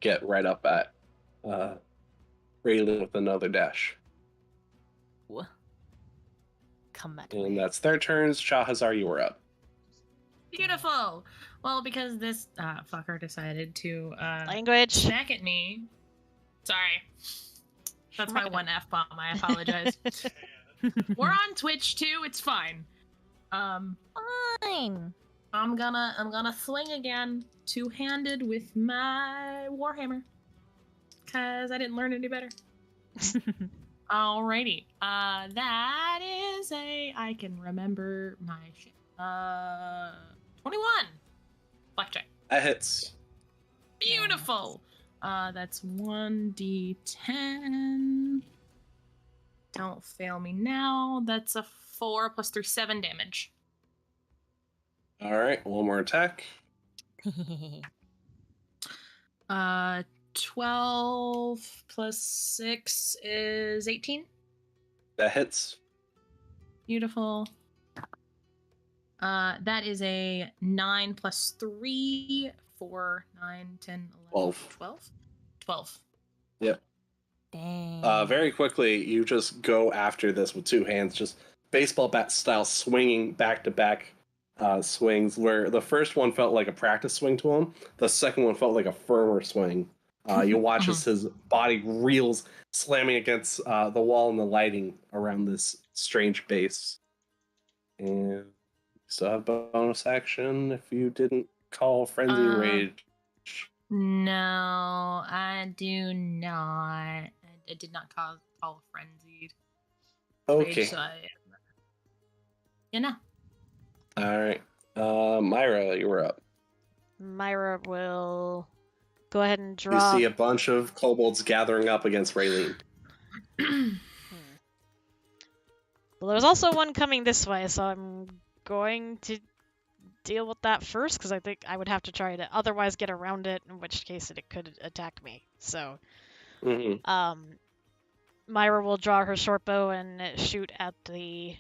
get right up at Raylan with another dash. Come at And me. that's their turns. Shahazar, you are up. Beautiful. Well, because this fucker decided to Language. smack at me. Sorry. That's my one F-bomb. I apologize. We're on Twitch too. It's fine. Fine. I'm gonna swing again, two-handed with my warhammer, cause I didn't learn any better. Alrighty. That is I can remember my shit. 21. Blackjack. That hits. Beautiful. That's 1d10. Don't fail me now. That's a 4 plus 3, 7 damage. All right, one more attack. 12 plus 6 is 18. That hits. Beautiful. That is a 9 plus 3, 4, 9, 10, 11, 12. 12. Yep. Dang. Very quickly, you just go after this with 2 hands, just baseball bat style, swinging back-to-back swings, where the first one felt like a practice swing to him. The second one felt like a firmer swing. You watch as his body reels, slamming against the wall and the lighting around this strange base. And you still have bonus action if you didn't call Frenzy Rage. No, I do not. I did not call Frenzied. Okay. Rage, so you know. All right. Myra, you were up. Myra will go ahead and You draw. see a bunch of kobolds gathering up against Raylene. Well, there's also one coming this way, so I'm going to deal with that first, because I think I would have to try to otherwise get around it, in which case it could attack me. So, Myra will draw her short bow and shoot at the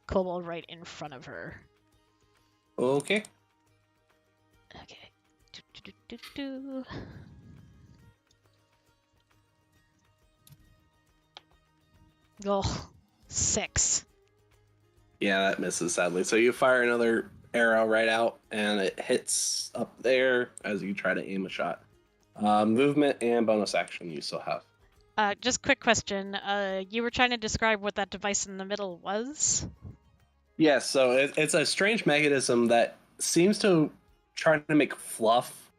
kobold right in front of her. Okay. Okay. Do. Oh, 6. Yeah, that misses sadly. So you fire another arrow right out, and it hits up there as you try to aim a shot. Movement and bonus action you still have. Just quick question. You were trying to describe what that device in the middle was? Yes, so it's a strange mechanism that seems to try to make fluff,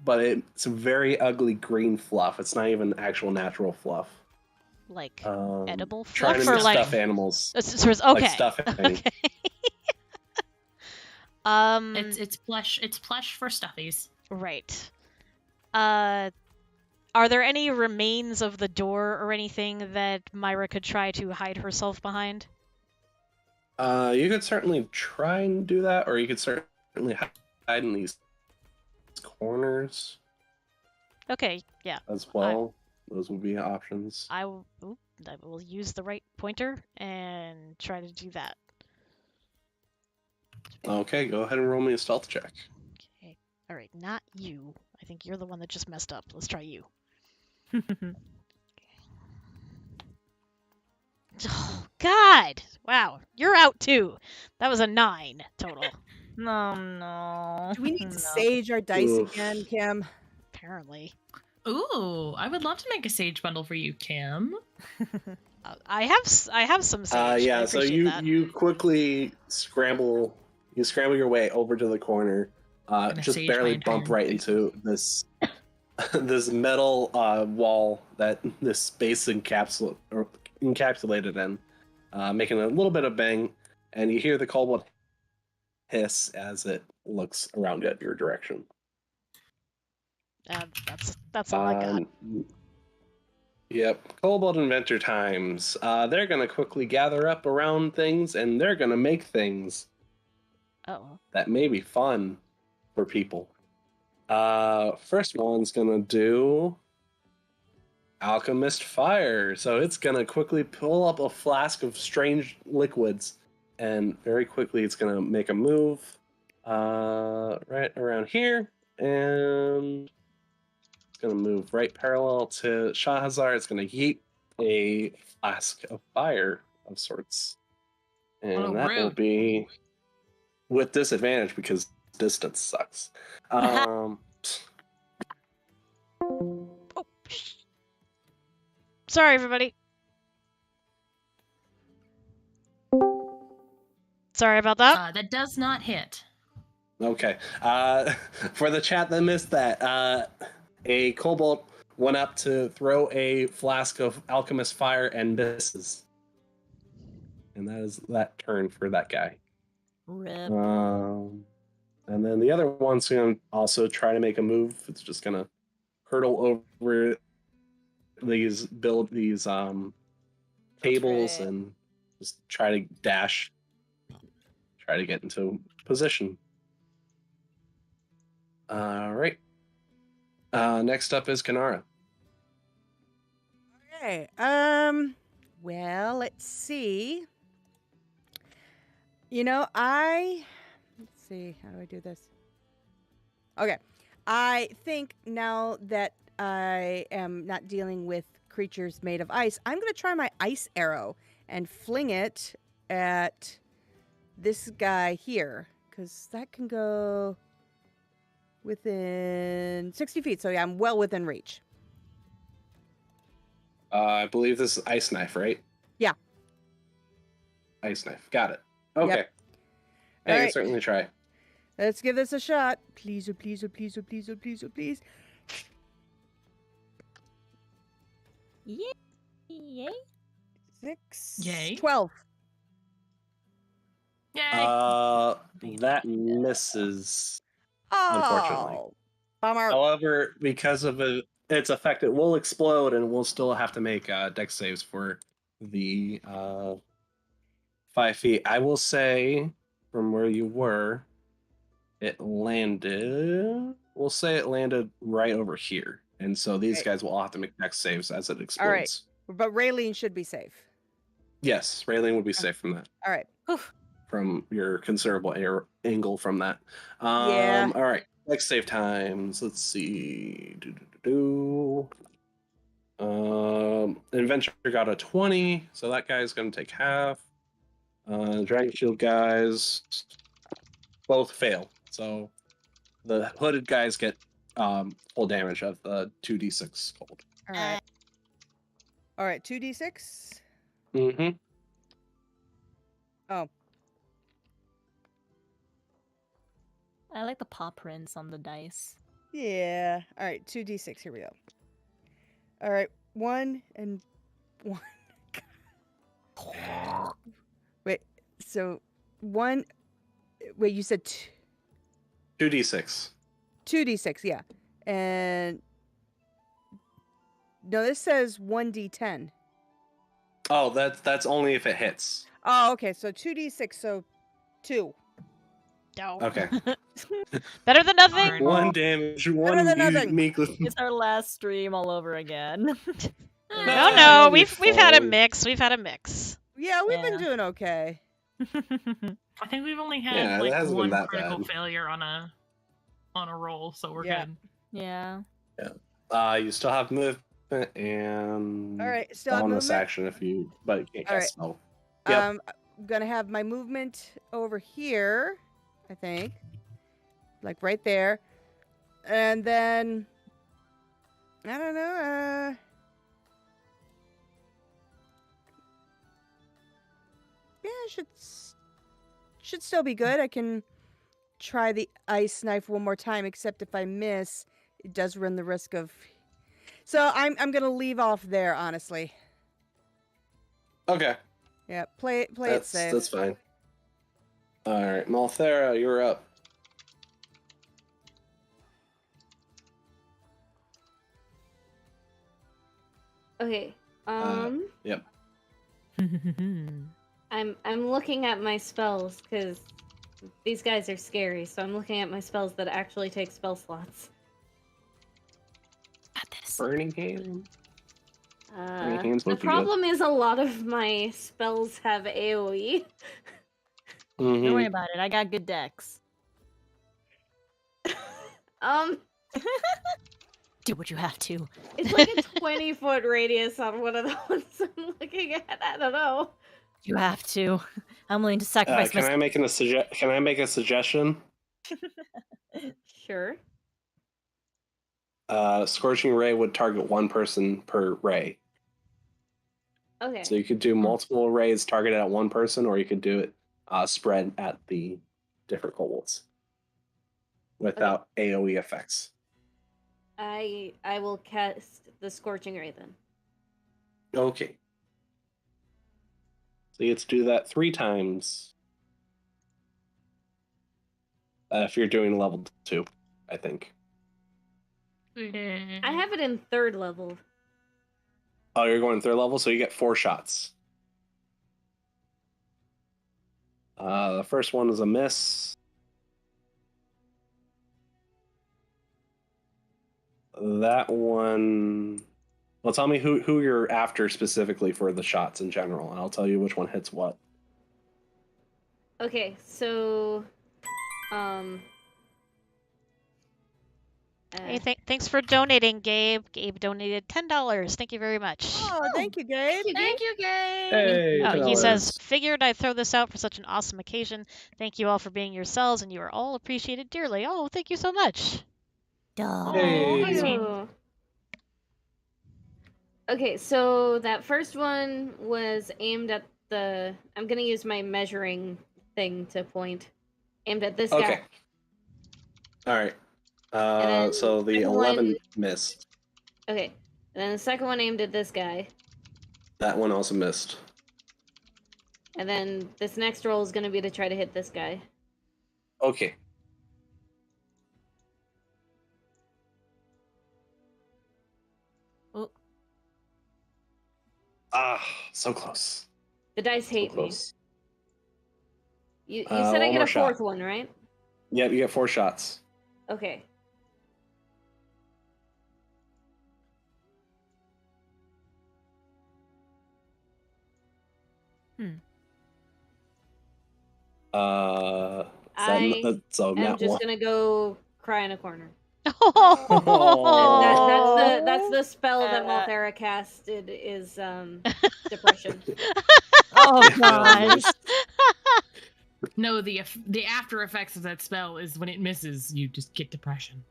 but it's a very ugly green fluff. It's not even actual natural fluff. Like edible fluff, trying to or make like stuff animals. Okay. Like stuffing. Okay. It's plush. It's plush for stuffies. Right. Are there any remains of the door or anything that Myra could try to hide herself behind? You could certainly try and do that, or you could certainly hide in these corners. Okay, yeah. As well. Those would be options. I will use the right pointer and try to do that. Okay, go ahead and roll me a stealth check. Okay. All right, not you. I think you're the one that just messed up. Let's try you. Oh, God! Wow, you're out too. That was a 9 total. No. Do we need to sage our dice again, Kim? Apparently. Ooh, I would love to make a sage bundle for you, Kim. I have some sage. Yeah, so you quickly scramble your way over to the corner. Just barely bump right into this this metal wall that this space encapsulated in, making a little bit of bang, and you hear the kobold hiss as it looks around at your direction. That's all I got. Yep, kobold inventor times. They're gonna quickly gather up around things, and they're gonna make things that may be fun for people. First one's gonna do Alchemist Fire. So it's gonna quickly pull up a flask of strange liquids, and very quickly it's gonna make a move right around here, and it's gonna move right parallel to Shahazar. It's gonna yeet a flask of fire of sorts, and that will be with disadvantage because distance sucks. Sorry, everybody. Sorry about that. That does not hit. Okay. For the chat that missed that, a kobold went up to throw a flask of alchemist fire and misses. And that is that turn for that guy. Rip. And then the other one's going to also try to make a move. It's just going to hurtle over these tables and just try to dash, try to get into position. All right. Next up is Kanara. Okay. Well, let's see. Let's see. How do I do this? Okay. I think now that I am not dealing with creatures made of ice, I'm going to try my ice arrow and fling it at this guy here, because that can go within 60 feet. So yeah, I'm well within reach. I believe this is ice knife, right? Yeah. Ice knife. Got it. Okay. Yep. I All can right. certainly try. Let's give this a shot. Please, oh please, oh please, oh please, oh please, oh please. Yay! Yay! 6. Yay. 12. Yay! That misses. Oh, Unfortunately. bummer. However, because of its effect, it will explode, and we'll still have to make dex saves for the 5 feet. I will say, from where you were, it landed. We'll say it landed right over here, and so these Right. guys will all have to make dex saves as it explodes. All right. But Raylene should be safe. Yes, Raylene would be safe from that. All right. From your considerable air angle from that. Yeah. All right. Next save times. Let's see. Adventure got a 20, so that guy's going to take half. Dragon Shield guys both fail, so the hooded guys get full damage of the 2d6 cold. All right. All right. 2d6. Mm-hmm. Oh. I like the paw prints on the dice. Yeah. All right. 2d6. Here we go. All right. 1 and 1. Wait. So 1. Wait. You said 2d6. 2d6. Yeah. And no, this says 1d10. Oh, that's only if it hits. Oh, okay. So 2d6. So 2. No. Okay. Better than nothing. Darn. One damage. One than nothing. meekless. It's our last stream all over again. No, Nah, no, it'll be we've had a fine. mix. We've had a mix. Yeah, we've been Yeah. doing okay. I think we've only had Yeah, it like hasn't been one that critical bad. failure on a roll, so we're Yeah. good. Yeah. You still have movement and All right. Still have bonus movement. action but you can't All cast spell. Yep. I'm gonna have my movement over here, I think, like right there, and then I don't know. Yeah, should still be good. I can try the ice knife one more time, except if I miss, it does run the risk of. So I'm gonna leave off there, honestly. Okay. Yeah, play it safe. That's fine. All right, Malthera, you're up. Okay. Yep. I'm looking at my spells because these guys are scary. So I'm looking at my spells that actually take spell slots. Got this. Burning Hand. Hand's The would be good. problem is a lot of my spells have AoE. Don't worry Mhm. about it. I got good decks. Do what you have to. It's like a 20-foot radius on one of the ones I'm looking at. I don't know. You have to. I'm willing to sacrifice Can I make a suggestion? Sure. Scorching Ray would target one person per ray. Okay. So you could do multiple rays targeted at one person, or you could do it spread at the different kobolds without AoE effects. I will cast the Scorching Ray then. Okay. So you get to do that 3 times. If you're doing level 2, I think. I have it in 3rd level. Oh, you're going 3rd level, so you get 4 shots. The first one is a miss. That one. Well, tell me who you're after specifically for the shots in general, and I'll tell you which one hits what. Okay, so Hey, thanks for donating, Gabe. Gabe donated $10. Thank you very much. Oh, thank you, Gabe. Thank you, Gabe. Hey, Oh, he $10. says, figured I'd throw this out for such an awesome occasion. Thank you all for being yourselves, and you are all appreciated dearly. Oh, thank you so much. Duh. Hey. Ew. Okay, so that first one was aimed at the. I'm gonna use my measuring thing to point. Aimed at this Okay. guy. All right. And then So the second 11 one- missed. Okay. And then the second one aimed at this guy. That one also missed. And then this next roll is gonna be to try to hit this guy. Okay. Oh. Ah, so close. The dice So hate me. close. You said I one get more a fourth shot. one, right? Yep, you get 4 shots. Okay. So I'm not just one. gonna go cry in a corner. Oh. That's the spell that Uh, Malthera casted is depression. Oh Yeah, gosh. No, the after effects of that spell is when it misses, you just get depression.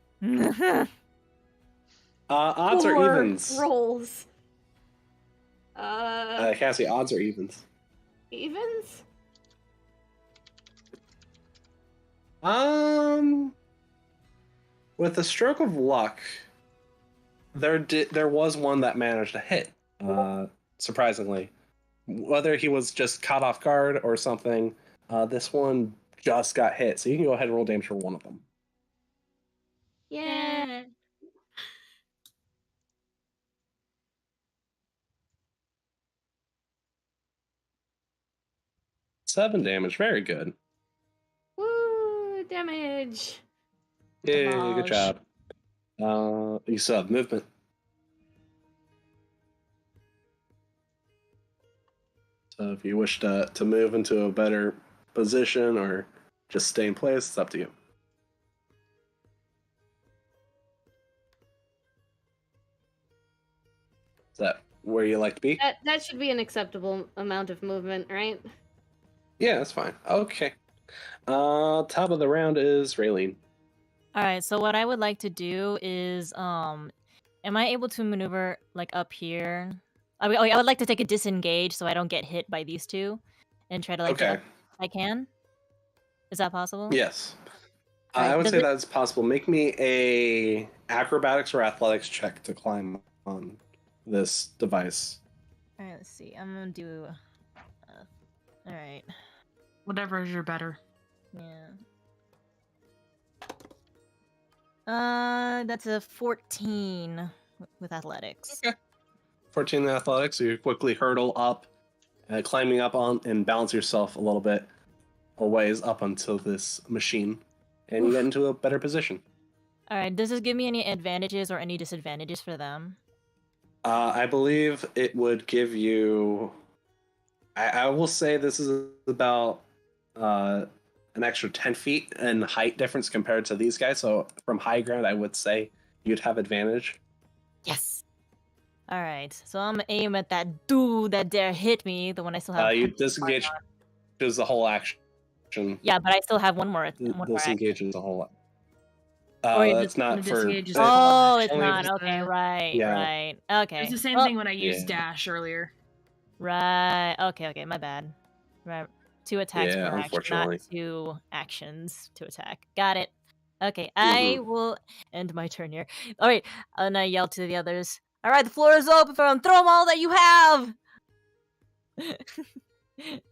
Odds or Four evens? rolls. Cassie, odds or evens? Evens? With a stroke of luck, there was one that managed to hit. Surprisingly, whether he was just caught off guard or something, this one just got hit. So you can go ahead and roll damage for one of them. Yeah. 7 damage, very good. Woo! Damage. Yay, good Damage. job. You still have movement. So if you wish to move into a better position or just stay in place, it's up to you. Is that where you like to be? That should be an acceptable amount of movement, right? Yeah, that's fine. Okay. Top of the round is Raylene. All right, so what I would like to do is, am I able to maneuver like up here? I would like to take a disengage so I don't get hit by these two, and try to like get Okay. up if I can. Is that possible? Yes. Alright, I would does say it- that's possible. Make me a acrobatics or athletics check to climb on this device. All right, let's see. I'm gonna do. All right. Whatever is your better. Yeah. That's a 14 with athletics. Okay. 14 in athletics, so you quickly hurdle up, climbing up on and balance yourself a little bit a ways up until this machine, and you get into a better position. All right. Does this give me any advantages or any disadvantages for them? I believe it would give you. I will say this is about an extra 10 feet in height difference compared to these guys. So from high ground, I would say you'd have advantage. Yes. All right. So I'm gonna aim at that dude that dare hit me. The one I still have. You disengage is the whole action. Yeah, but I still have one more. One more action. Disengage is the whole. Or That's not for. disengage is that- Oh, it's only not. if- Okay, right, Yeah. right. Okay. It's the same Well, thing when I used Yeah. dash earlier. Right. Okay, my bad. Right. 2 attacks Yeah, per action, not unfortunately. 2 actions to attack. Got it. Okay, I Mhm. will end my turn here. All right, and I yell to the others. All right, the floor is open for them. Throw them all that you have.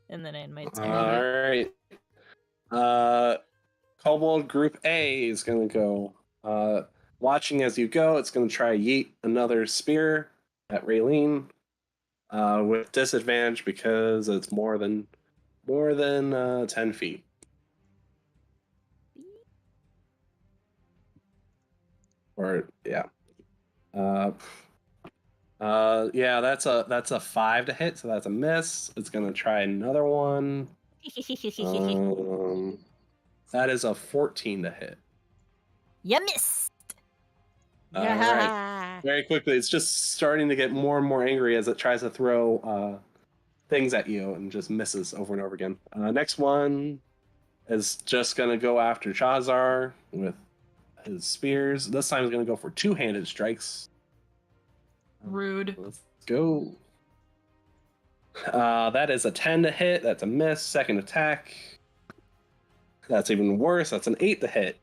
And then I end my turn. All right. Kobold Group A is going to go. Watching as you go, it's going to try yeet another spear at Raylene with disadvantage because it's more than 10 feet. Or yeah. Yeah, that's a 5 to hit, so that's a miss. It's going to try another one. That is a 14 to hit. You missed. All right. Very quickly, it's just starting to get more and more angry as it tries to throw things at you and just misses over and over again. Next one is just going to go after Chazar with his spears. This time he's going to go for two-handed strikes. Rude. Let's go. That is a 10 to hit. That's a miss. Second attack. That's even worse. That's an 8 to hit.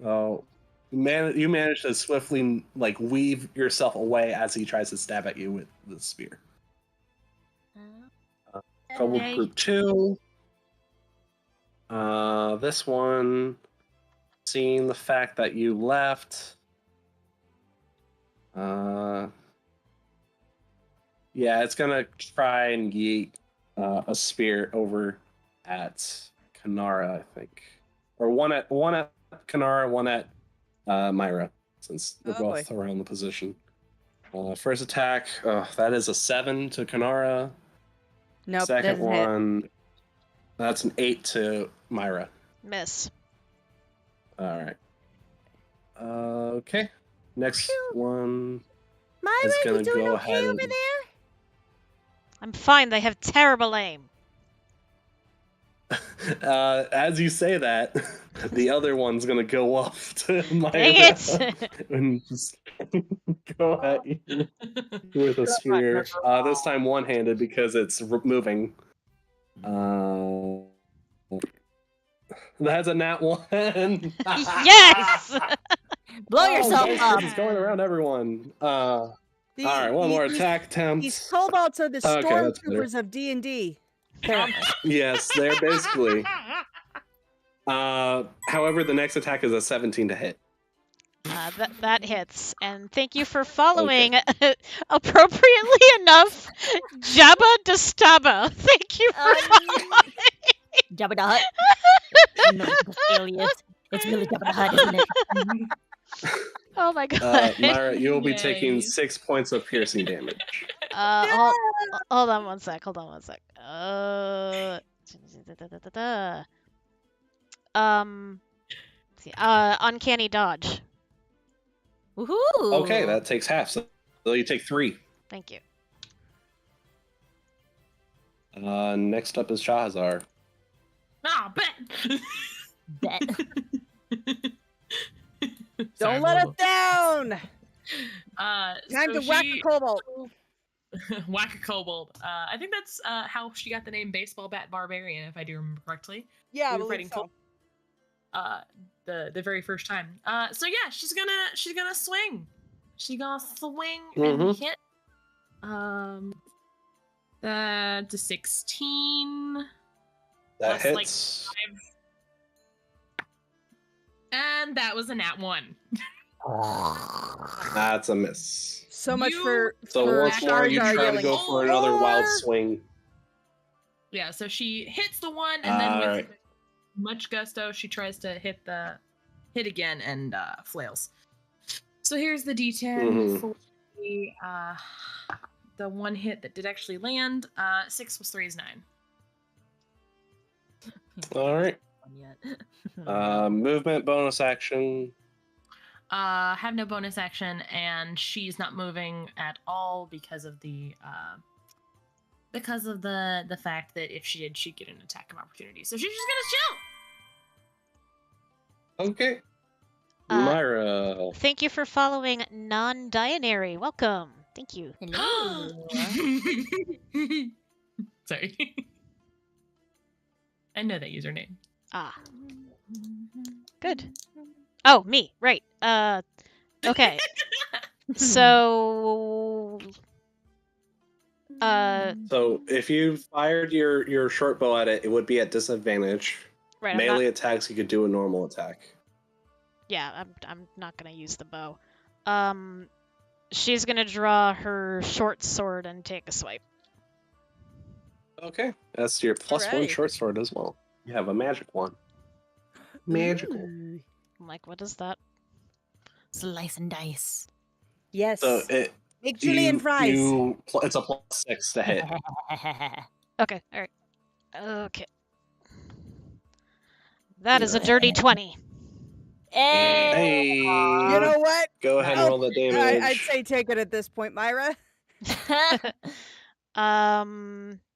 Oh, man! You manage to swiftly weave yourself away as he tries to stab at you with the spear. Kobold Yay. Group 2. This one, seeing the fact that you left. Yeah, it's gonna try and yeet a spear over at Kanara, I think, or one at Kanara, one at Myra, since they're both around the position. First attack, that is a 7 to Kanara. Nope. Second doesn't hit. one, that's an 8 to Myra. Miss. All right. Okay. Next one Myra, is you gonna doing go okay ahead. over there? I'm fine. They have terrible aim. As you say that, the other one's gonna go up to Myra Dang it! and just go at you with a spear. This time one-handed because it's moving. That's a nat 1. Yes! Blow yourself nice. up. It's going around everyone. All right, one more attack attempt. These kobolds are the Okay, that's better. stormtroopers of D&D. Yes, they're basically. However, the next attack is a 17 to hit. That hits. And thank you for following, appropriately enough, Jabba Dastaba. Thank you for following. Jabba the Hutt. No, alias. It's really Jabba the Hutt, isn't it? Oh my god. Myra, you'll be Yay. taking 6 points of piercing damage. Hold on one sec. Uncanny dodge. Woohoo! Okay, that takes half, so you take 3. Thank you. Next up is Shahazar. Ah, bet. Bet. Don't let us down! Time so to whack a kobold. Whack a kobold. I think that's how she got the name Baseball Bat Barbarian, if I do remember correctly. Yeah, I We were believe fighting so. the very first time. So yeah, she's gonna swing. She's gonna swing Mhm. and hit. To 16. That Plus, like, hits. 5. And that was a nat 1. That's a miss. So much You- for So for once more, you Charizard try to yelling, go for another wild "Roar!" swing. Yeah, so she hits the one, and then with Alright. much gusto, she tries to hit again and flails. So here's the D10 Mhm. for the one hit that did actually land. 6 plus 3 is 9. All right. Yet. Movement, bonus action. Have no bonus action, and she's not moving at all because of the fact that if she did, she'd get an attack of opportunity. So she's just gonna chill. Okay. Uh, Myra. Thank you for following Non-Dianary. Welcome. Thank you. Hello. Sorry. I know that username. Ah. Good. Oh, me. Right. Okay. So So if you fired your short bow at it, it would be at disadvantage. right, Melee attacks, you could do a normal attack. I'm not gonna use the bow. She's gonna draw her short sword and take a swipe. Okay, that's your +1 Alright. short sword as well. You have a magic one. Magical. Ooh. I'm like, what is that? Slice and dice. Yes. So Make julienne fries. It's a +6 to hit. Okay, all right. Okay. That is a dirty 20. Hey. Hey. You know what? Go ahead and Oh, roll the damage. I'd say take it at this point, Myra.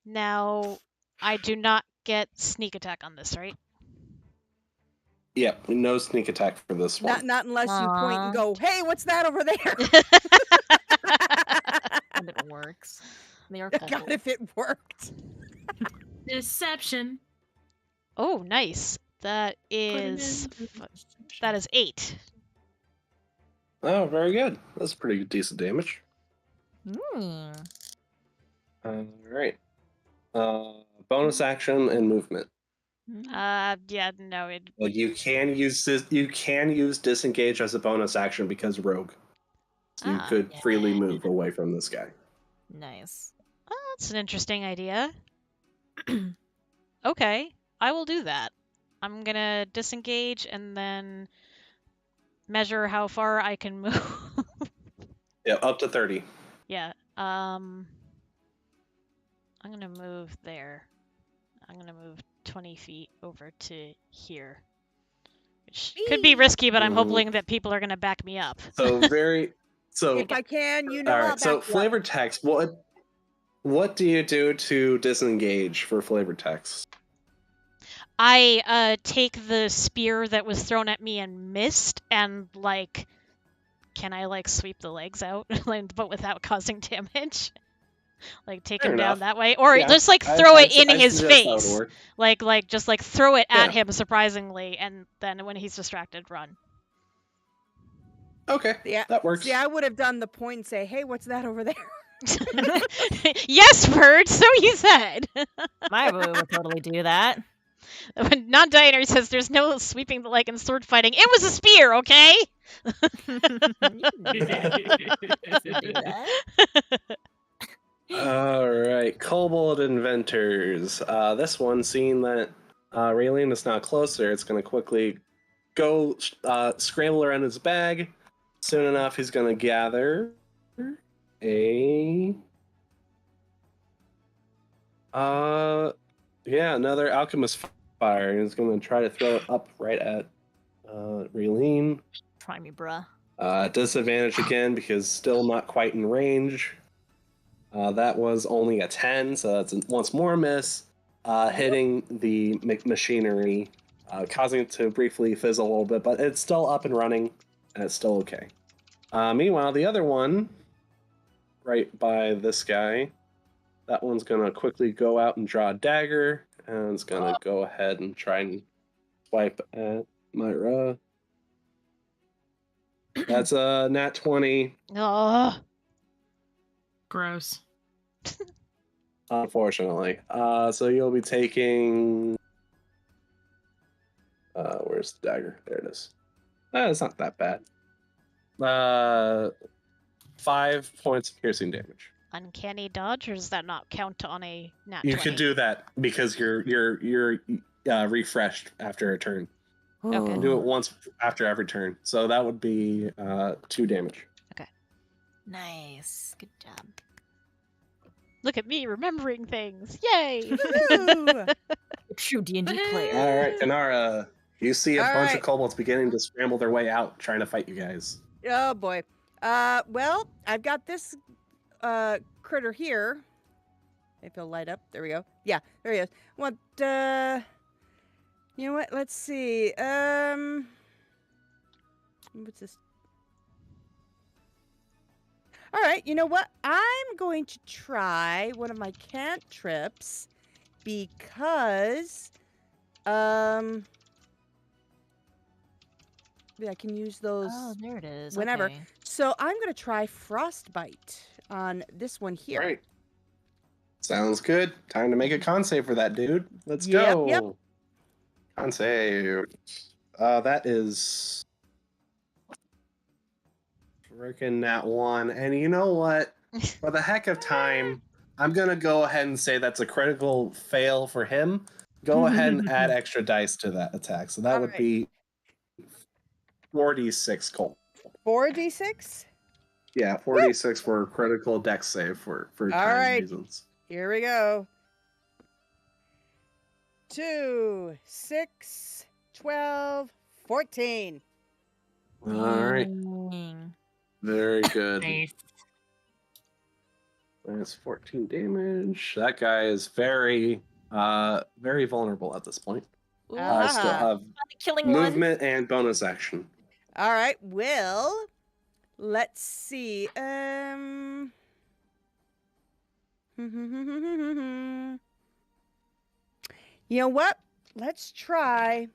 Now I do not get sneak attack on this, right? Yep, no sneak attack for this one. Not unless you point and go, "Hey, what's that over there?" And it works. They are God, couple. if it worked. Deception. Oh, nice. That Put it is in. that is 8. Oh, very good. That's pretty decent damage. All right. Bonus action and movement. Yeah, no, it Well, you can use this. You can use disengage as a bonus action because rogue. So you could freely move away from this guy. Nice. Oh, that's an interesting idea. Okay, I will do that. I'm gonna disengage and then measure how far I can move. Yeah, up to 30. Yeah. I'm gonna move there. I'm gonna move 20 feet over to here. Which could be risky, but I'm hoping that people are gonna back me up. So If I can, you know. All I'll right. So back you up. flavor text. What do you do to disengage for flavor text? I take the spear that was thrown at me and missed, and like, can I like sweep the legs out, but without causing damage? Like take Fair him down enough. that way, or Yeah, just like throw it in I'd his suggest that would face, work. like just like throw it at Yeah. him surprisingly, and then when he's distracted, run. Okay, Yeah, that works. See, I would have done the point and say, "Hey, what's that over there?" Yes, Bird. So you said. My boo would totally do that. When non-diner says there's no sweeping the leg in sword fighting, it was a spear, okay? Do that. All right, Kobold Inventors. This one, seeing that Raylene is now closer, it's going to quickly go scramble around his bag. Soon enough, he's going to gather another Alchemist Fire. He's going to try to throw it up right at Raylene. Try me, bruh. Disadvantage again because still not quite in range. That was only a 10, so that's once more a miss, hitting the machinery, causing it to briefly fizzle a little bit, but it's still up and running, and it's still okay. Meanwhile, the other one, right by this guy, that one's going to quickly go out and draw a dagger, and it's going to go ahead and try and swipe at Myra. That's a nat 20. Oh. Gross. Unfortunately. So you'll be taking... where's the dagger? There it is. It's not that bad. 5 points of piercing damage. Uncanny dodge, or does that not count on a nat 20? You could do that because you're refreshed after a turn. Okay. Do it once after every turn. So that would be 2 damage. Nice. Good job. Look at me remembering things. Yay! Woohoo! True D&D player. All right, Kanara, you see a All bunch right. of kobolds beginning to scramble their way out, trying to fight you guys. Oh boy. Well, I've got this critter here. If he'll light up. There we go. Yeah, there he is. What you know what? Let's see. What's this? All right, you know what? I'm going to try one of my cantrips because maybe I can use those Oh, there it is. whenever. Okay. So I'm going to try Frostbite on this one here. Right. Sounds good. Time to make a con save for that dude. Let's Yep, go. yep. Con save. That is freaking nat 1. And you know what? For the heck of time, I'm gonna go ahead and say that's a critical fail for him. Go ahead and add extra dice to that attack. So that All would right. be 4d6 cold. 4d6? Yeah, 4d6 for a critical dex save for time right. reasons. Here we go. 2, 6, 12, 14. All right. Dang. Very good. Nice. That's 14 damage. That guy is very, very vulnerable at this point. Ooh, Still have killing one. movement and bonus action. All right. Well, let's see. You know what? Let's try.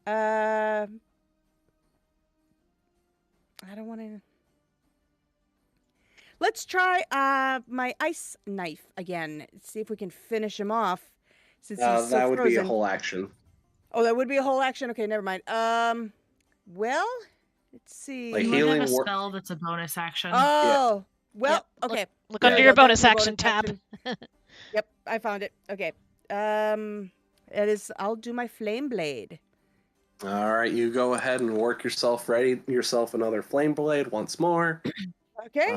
I don't want to. Let's try my ice knife again. See if we can finish him off. Since he's so That would be a frozen. whole action. Oh, that would be a whole action. Okay, never mind. Well, let's see. Like You might healing have a wor- spell that's a bonus action. Oh, well, okay. Look Yeah. under your Go bonus to the action tab. Yep, I found it. Okay. It is. I'll do my flame blade. All right, you go ahead and work yourself another flame blade once more. Okay.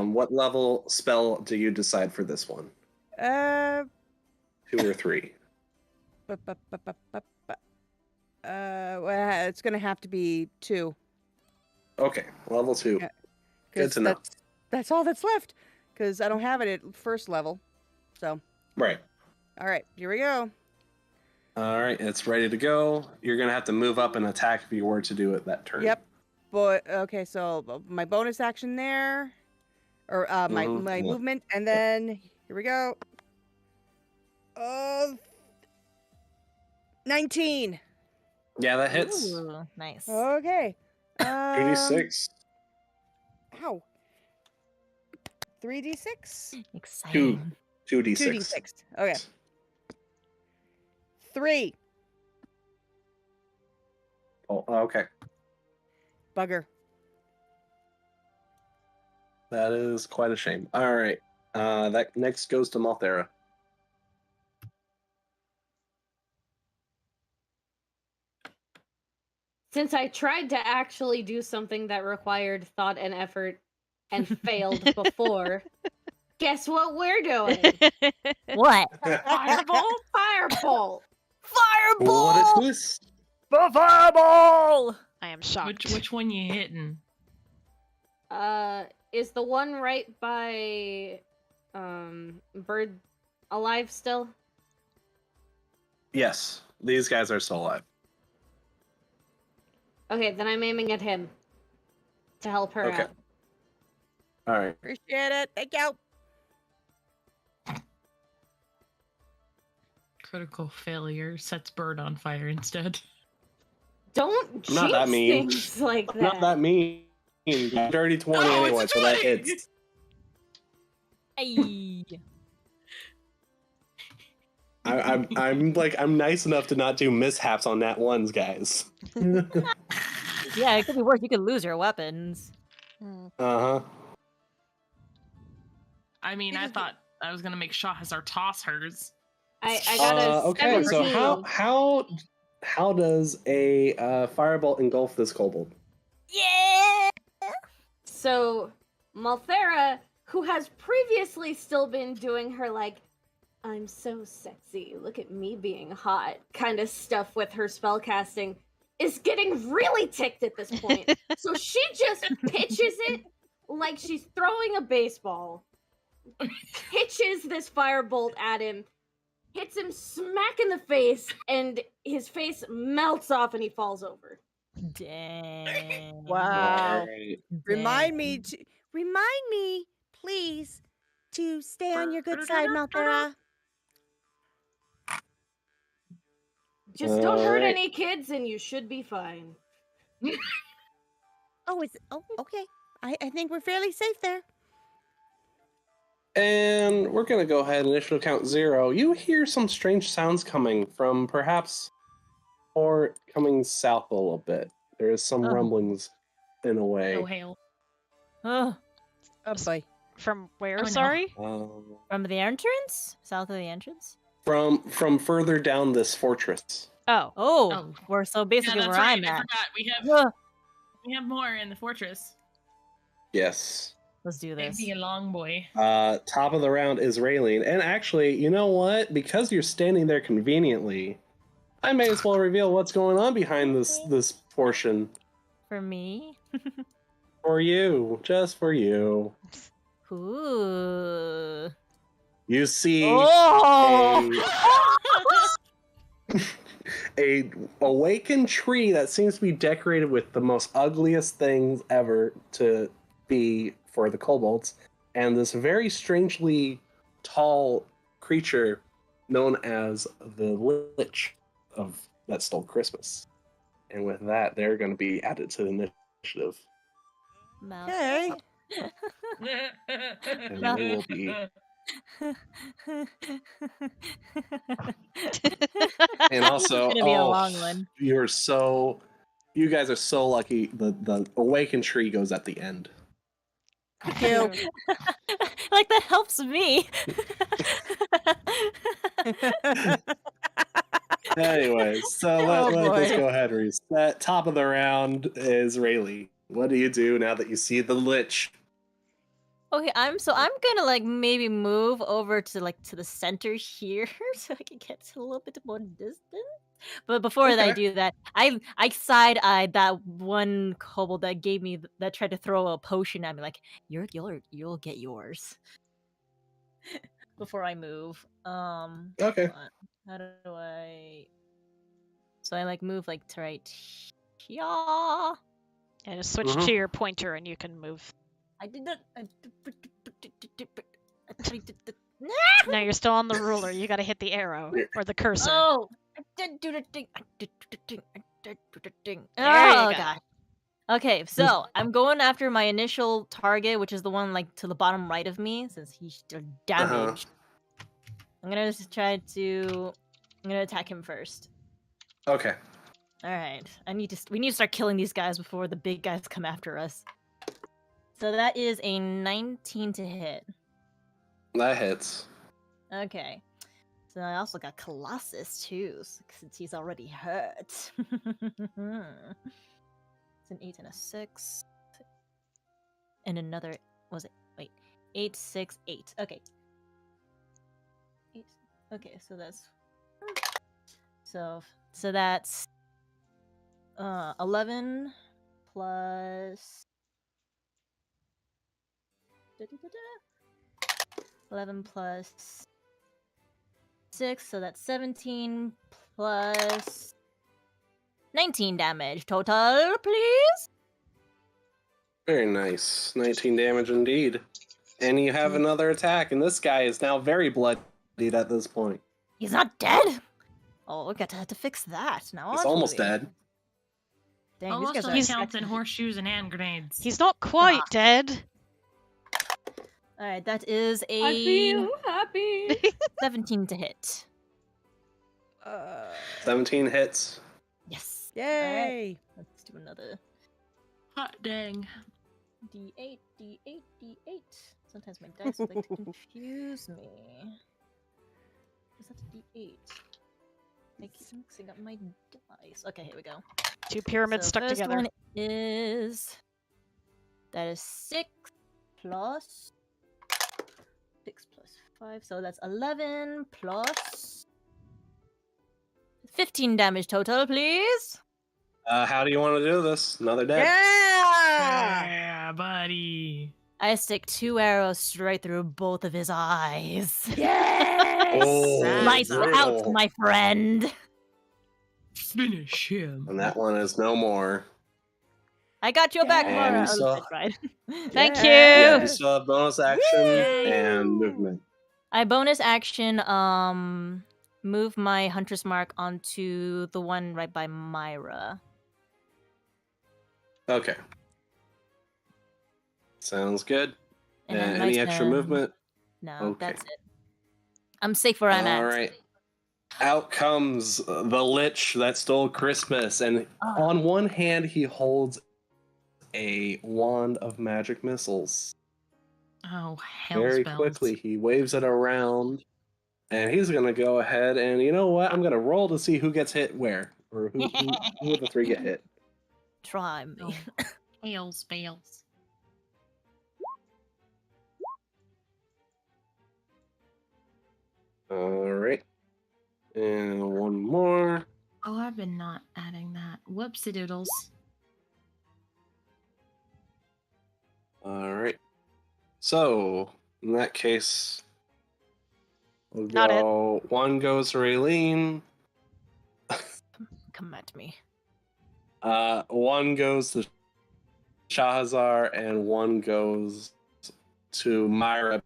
What level spell do you decide for this one? 2 or 3? Well, it's gonna have to be 2. Okay, level 2. Yeah. Good 'Cause to know. That's all that's left. Because I don't have it at first level. So, Right. all right, here we go. All right, it's ready to go. You're gonna have to move up and attack if you were to do it that turn. Yep. But okay, so my bonus action there, or my Yeah. movement, and then here we go. 19. Yeah, that hits. Ooh, nice. Okay. 86. Ow. 3d6. Exciting. 2d6. 2d6. Okay. 3. Oh, okay. Bugger. That is quite a shame. All right. That next goes to Malthera. Since I tried to actually do something that required thought and effort and failed before, guess what we're doing? What? Firebolt, firebolt. Fireball! What is this? The fireball! I am shocked. Which one you hitting? Is the one right by Bird alive still? Yes, these guys are still alive. Okay, then I'm aiming at him to help her Okay. out. All right. Appreciate it. Thank you. Critical failure sets Bird on fire instead. Don't Not jinx that mean. things like that. Not that mean. Dirty 20 Oh, anyway, it's a so that 20! hits. Ay. I'm nice enough to not do mishaps on nat ones, guys. Yeah, it could be worse. You could lose your weapons. Uh-huh. I mean, I thought I was gonna make Shahazar toss hers. I got a Okay, 17. so how does a firebolt engulf this kobold? Yeah! So Malthera, who has previously still been doing her like, I'm so sexy, look at me being hot kind of stuff with her spellcasting, is getting really ticked at this point. So she just pitches it like she's throwing a baseball. Pitches this firebolt at him, hits him smack in the face, and his face melts off and he falls over. Dang. Wow. All right. Remind me, please, to stay on your good side, Malthera. Just don't hurt Alright. any kids and you should be fine. Oh, okay. I think we're fairly safe there. And we're going to go ahead and initial count 0. You hear some strange sounds coming from perhaps or coming south a little bit. There is some Oh. rumblings in a way. No hail. Oh, Oh boy. From where, Oh, no. sorry? from the entrance? South of the entrance? From further down this fortress. Oh. Oh, Oh. we're so basically yeah, that's where right. I'm I at. forgot. We have more in the fortress. Yes. Let's do this. Maybe a long boy. Top of the round is Raylene. And actually, you know what? Because you're standing there conveniently, I may as well reveal what's going on behind this portion. For me? For you. Just for you. Ooh. You see Oh! a awakened tree that seems to be decorated with the most ugliest things ever to be for the kobolds, and this very strangely tall creature known as the Lich of that stole Christmas. And with that, they're going to be added to the initiative. Okay. And they will be. And also, it's gonna be a long one. you guys are so lucky. The awakened tree goes at the end. Thank you. Like that helps me. Anyways, so Oh, let's boy. go ahead and reset. Top of the round is Rayleigh. What do you do now that you see the Lich? Okay, I'm gonna like maybe move over to the center here so I can get a little bit more distance. But before I Okay. do that, I side-eyed that one kobold that gave me that tried to throw a potion at me. Like you'll get yours before I move. Okay. hold on. How do I? So I like move like to right here. And just switch Mhm. to your pointer and you can move. I did that. Now you're still on the ruler. You gotta hit the arrow or the cursor. Oh, I did do the thing. I did do the thing. I did do the thing. There you Oh go. god. Okay, so I'm going after my initial target, which is the one like to the bottom right of me, since he's still damaged. I'm gonna just try to. I'm gonna attack him first. Okay. All right. We need to start killing these guys before the big guys come after us. So that is a 19 to hit. That hits. Okay. So I also got Colossus too, since he's already hurt. It's an 8 and a 6. And another, was it? Wait. 8, 6, 8. Okay. 8. Okay, so that's... So that's 11 plus... 11 plus 6, so that's 17 plus 19 damage total, please. Very nice. 19 damage indeed. And you have another attack, and this guy is now very bloodied at this point. He's not dead. Oh, we got to have to fix that now. He's almost dead. Dang, Almost these guys doesn't are count in horseshoes and hand grenades. He's not quite dead. All right, that is I a feel happy. 17 to hit. 17 hits. Yes. Yay. Let's do another Hot dang. D8, D8, D8. Sometimes my dice like to confuse me. Is that a D8? I keep mixing up my dice. Okay, here we go. Two pyramids So stuck first together. one is 6 plus 6 plus 5, so that's 11 plus 15 damage total, please. How do you want to do this? Another dead. Yeah. Yeah, buddy. I stick 2 arrows straight through both of his eyes. Yes. Oh, Lights brutal. out, my friend. Finish him. And that one is no more. I got your back, Yeah. Mara. And Oh, so- that's right. Thank you. Yeah, Ew. you still have bonus action and movement. I bonus action move my hunter's mark onto the one right by Myra. Okay. Sounds good. And then my Any extra turn. movement? No, Okay. that's it. I'm safe where I'm at. All right. Out comes the Lich that stole Christmas, and on one hand he holds a wand of magic missiles. Oh, hell's Very bells. quickly he waves it around, and he's gonna go ahead and you know what? I'm gonna roll to see who gets hit where, or who of the three get hit. Try me. Hails bells. All right, and one more. Oh, I've been not adding that. Whoopsie doodles. All right. So in that case, we'll Not it. go. One goes to Raylene. come at me. One goes to Shahazar and one goes to Myra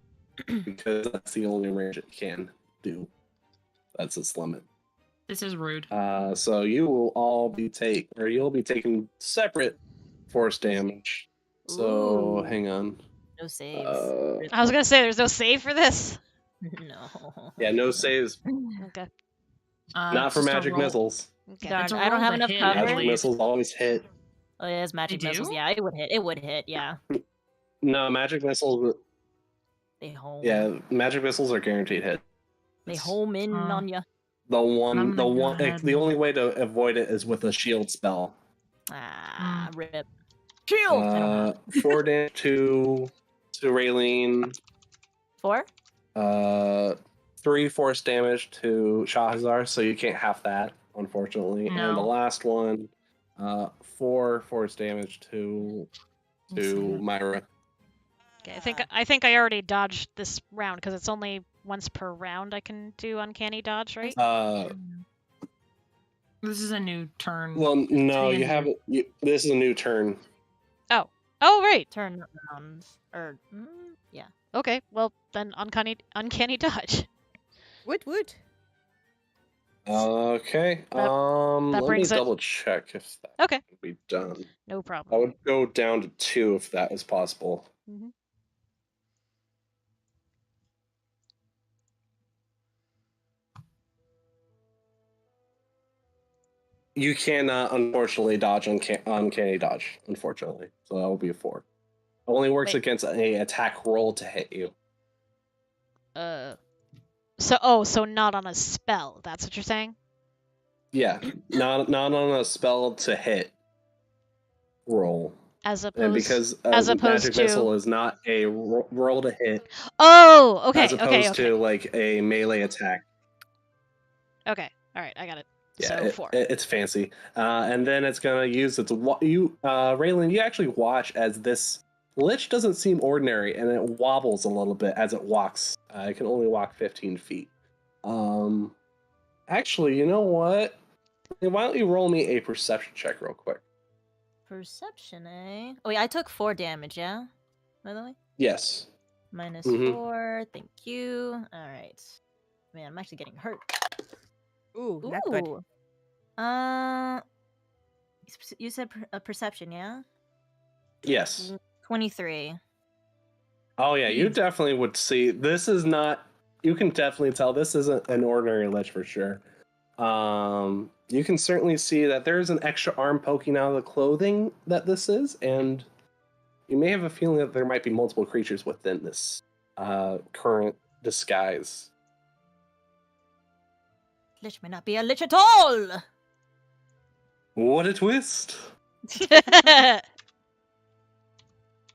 because that's the only range it can do. That's its limit. This is rude. So you will all be you'll be taking separate force damage. So Ooh. hang on. No saves. I was gonna say there's no save for this. No. Yeah, no saves. Okay. Not for just a magic roll. missiles. Okay. Darn, It's a I don't roll have to enough hit, coverage. I Magic believe. missiles always hit. Oh, yeah, it's magic They missiles. do? Yeah, it would hit. It would hit. Yeah. No, magic missiles. They home. Yeah, magic missiles are guaranteed hit. They home in Oh. on you. The I'm gonna go one, ahead the and- only way to avoid it is with a shield spell. Ah, rip. Shield. I don't have 4 damage to Raylene. 4. 3 force damage to Shahazar, so you can't have that, unfortunately. And the No. last one, 4 force damage to Myra. Okay. I think I already dodged this round because it's only once per round I can do uncanny dodge, right? This is a new turn. Well, no, the you end haven't. This is a new turn. Oh right. turn around. Or yeah. Okay. Well then uncanny dodge. Woot. that Okay. Let me brings it- double check if that Okay. can be done. No I problem. would go down to 2 if that is possible. Mhm. You cannot, unfortunately, dodge uncanny dodge. Unfortunately, so that will be a 4. Only works Wait. against a attack roll to hit you. So not on a spell. That's what you're saying? Yeah, not on a spell to hit roll. As And opposed because as opposed magic to- missile is not a roll to hit, Oh, okay. as opposed okay. to like a melee attack. Okay. All right, I got it. Yeah, So 4. it's fancy. And then it's gonna use its Raylan. You actually watch as this lich doesn't seem ordinary, and it wobbles a little bit as it walks. It can only walk 15 feet. Actually, you know what? Why don't you roll me a perception check real quick? Perception, eh? Oh yeah, I took 4 damage. Yeah. By the way. Yes. Minus Mhm. 4. Thank you. All right. Man, I'm actually getting hurt. Ooh, not good. Ooh. You said perception, yeah? Yes. 23. Oh yeah, you definitely would see. This is not. You can definitely tell this isn't an ordinary lich for sure. You can certainly see that there's an extra arm poking out of the clothing that this is, and you may have a feeling that there might be multiple creatures within this current disguise. Lich may not be a lich at all! What a twist!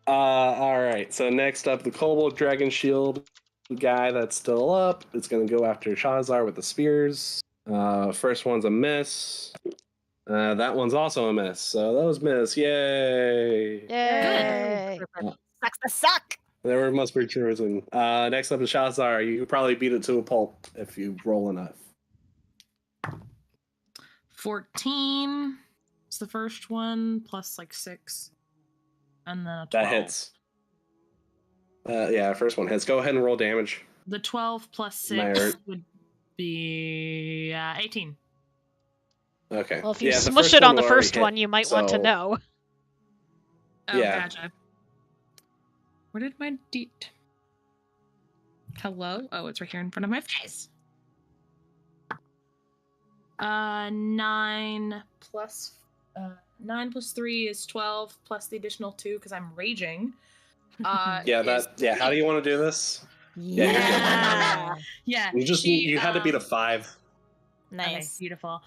All right. So next up, the Kobold Dragon Shield guy that's still up. It's going to go after Shahazar with the spears. First one's a miss. That one's also a miss. So those miss. Yay! Yay! Sucks to suck! There must be choosing. Next up is Shahazar. You probably beat it to a pulp if you roll enough. 14 is the first one, plus like 6. And then a 12. That hits. Yeah, first one hits. Go ahead and roll damage. The 12 plus Myra. 6 would be 18. Okay. Well, if you Yeah, the smush first it on one the will already first hit, one, you might want to so- know. Oh, Yeah. gotcha. Where did my Hello? Oh, it's right here in front of my face. 9 plus 3 is 12 plus the additional 2 because I'm raging. Yeah, is how do you want to do this? Yeah. Yeah. You had to beat a 5. Okay, Nice. beautiful.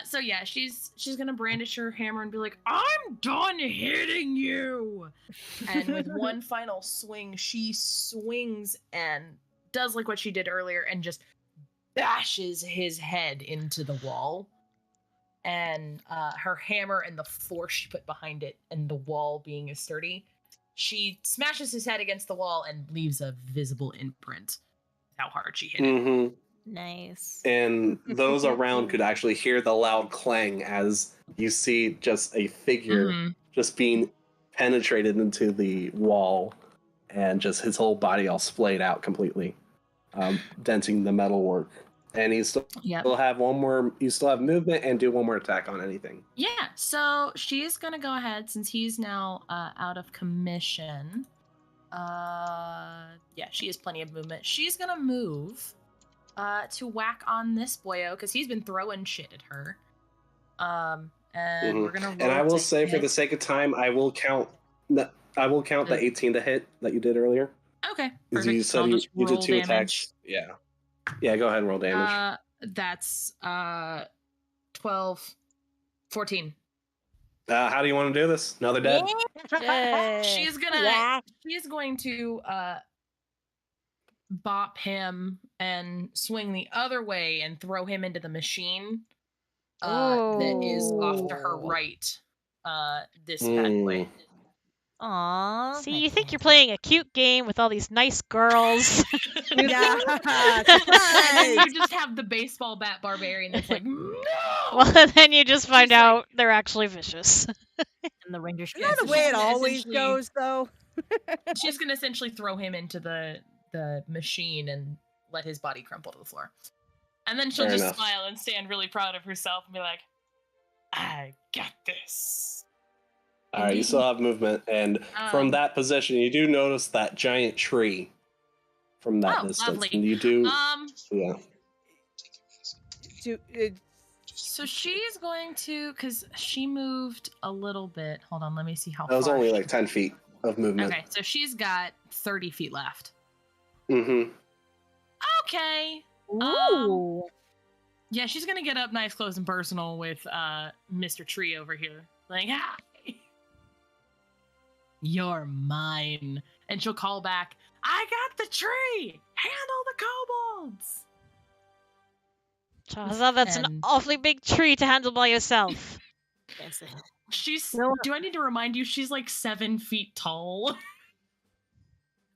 So yeah, she's gonna brandish her hammer and be like, "I'm done hitting you!" And with one final swing, she swings and does like what she did earlier and just bashes his head into the wall. And her hammer and the force she put behind it, and the wall being as sturdy, she smashes his head against the wall and leaves a visible imprint. How hard she hit it. Mm-hmm. Nice. And those around could actually hear the loud clang as you see just a figure Mhm. just being penetrated into the wall, and just his whole body all splayed out completely, denting the metalwork. And you still Yep. have one more. You still have movement and do one more attack on anything. Yeah, so she's gonna go ahead since he's now out of commission. Yeah, she has plenty of movement. She's gonna move to whack on this boyo because he's been throwing shit at her. And we're gonna roll. And I will to say, for hit. the sake of time, I will count. I will count the 18 to hit that you did earlier. Okay, Because perfect. you So I'll said just you did roll 2 damage. attacks. Yeah. Yeah, go ahead and roll damage. That's 12, 14. How do you want to do this? Now they're dead. She's going to bop him and swing the other way and throw him into the machine that is off to her right. This bad boy. Aww. See, you think you're playing a cute game with all these nice girls. Yeah. And Surprise! you just have the baseball bat barbarian that's like, no! Well, then you just find She's like- out they're actually vicious. And the ranger Isn't that the so way she's it gonna always essentially- goes, though? She's gonna essentially throw him into the machine and let his body crumple to the floor. And then she'll Fair just enough. smile and stand really proud of herself and be like, I got this. All right, you still have movement, and from that position, you do notice that giant tree from that distance, lovely. and you do, yeah. So she's going to, because she moved a little bit. Hold on, let me see how That was far. only like 10 feet of movement. Okay, so she's got 30 feet left. Mm-hmm. Okay. Ooh. Yeah, she's gonna get up nice, close, and personal with Mr. Tree over here. Like, hi, you're mine. And she'll call back, I got the tree! Handle the kobolds! Chaza, that's an And- awfully big tree to handle by yourself. Yes. She's, No. do I need to remind you, she's like 7 feet tall.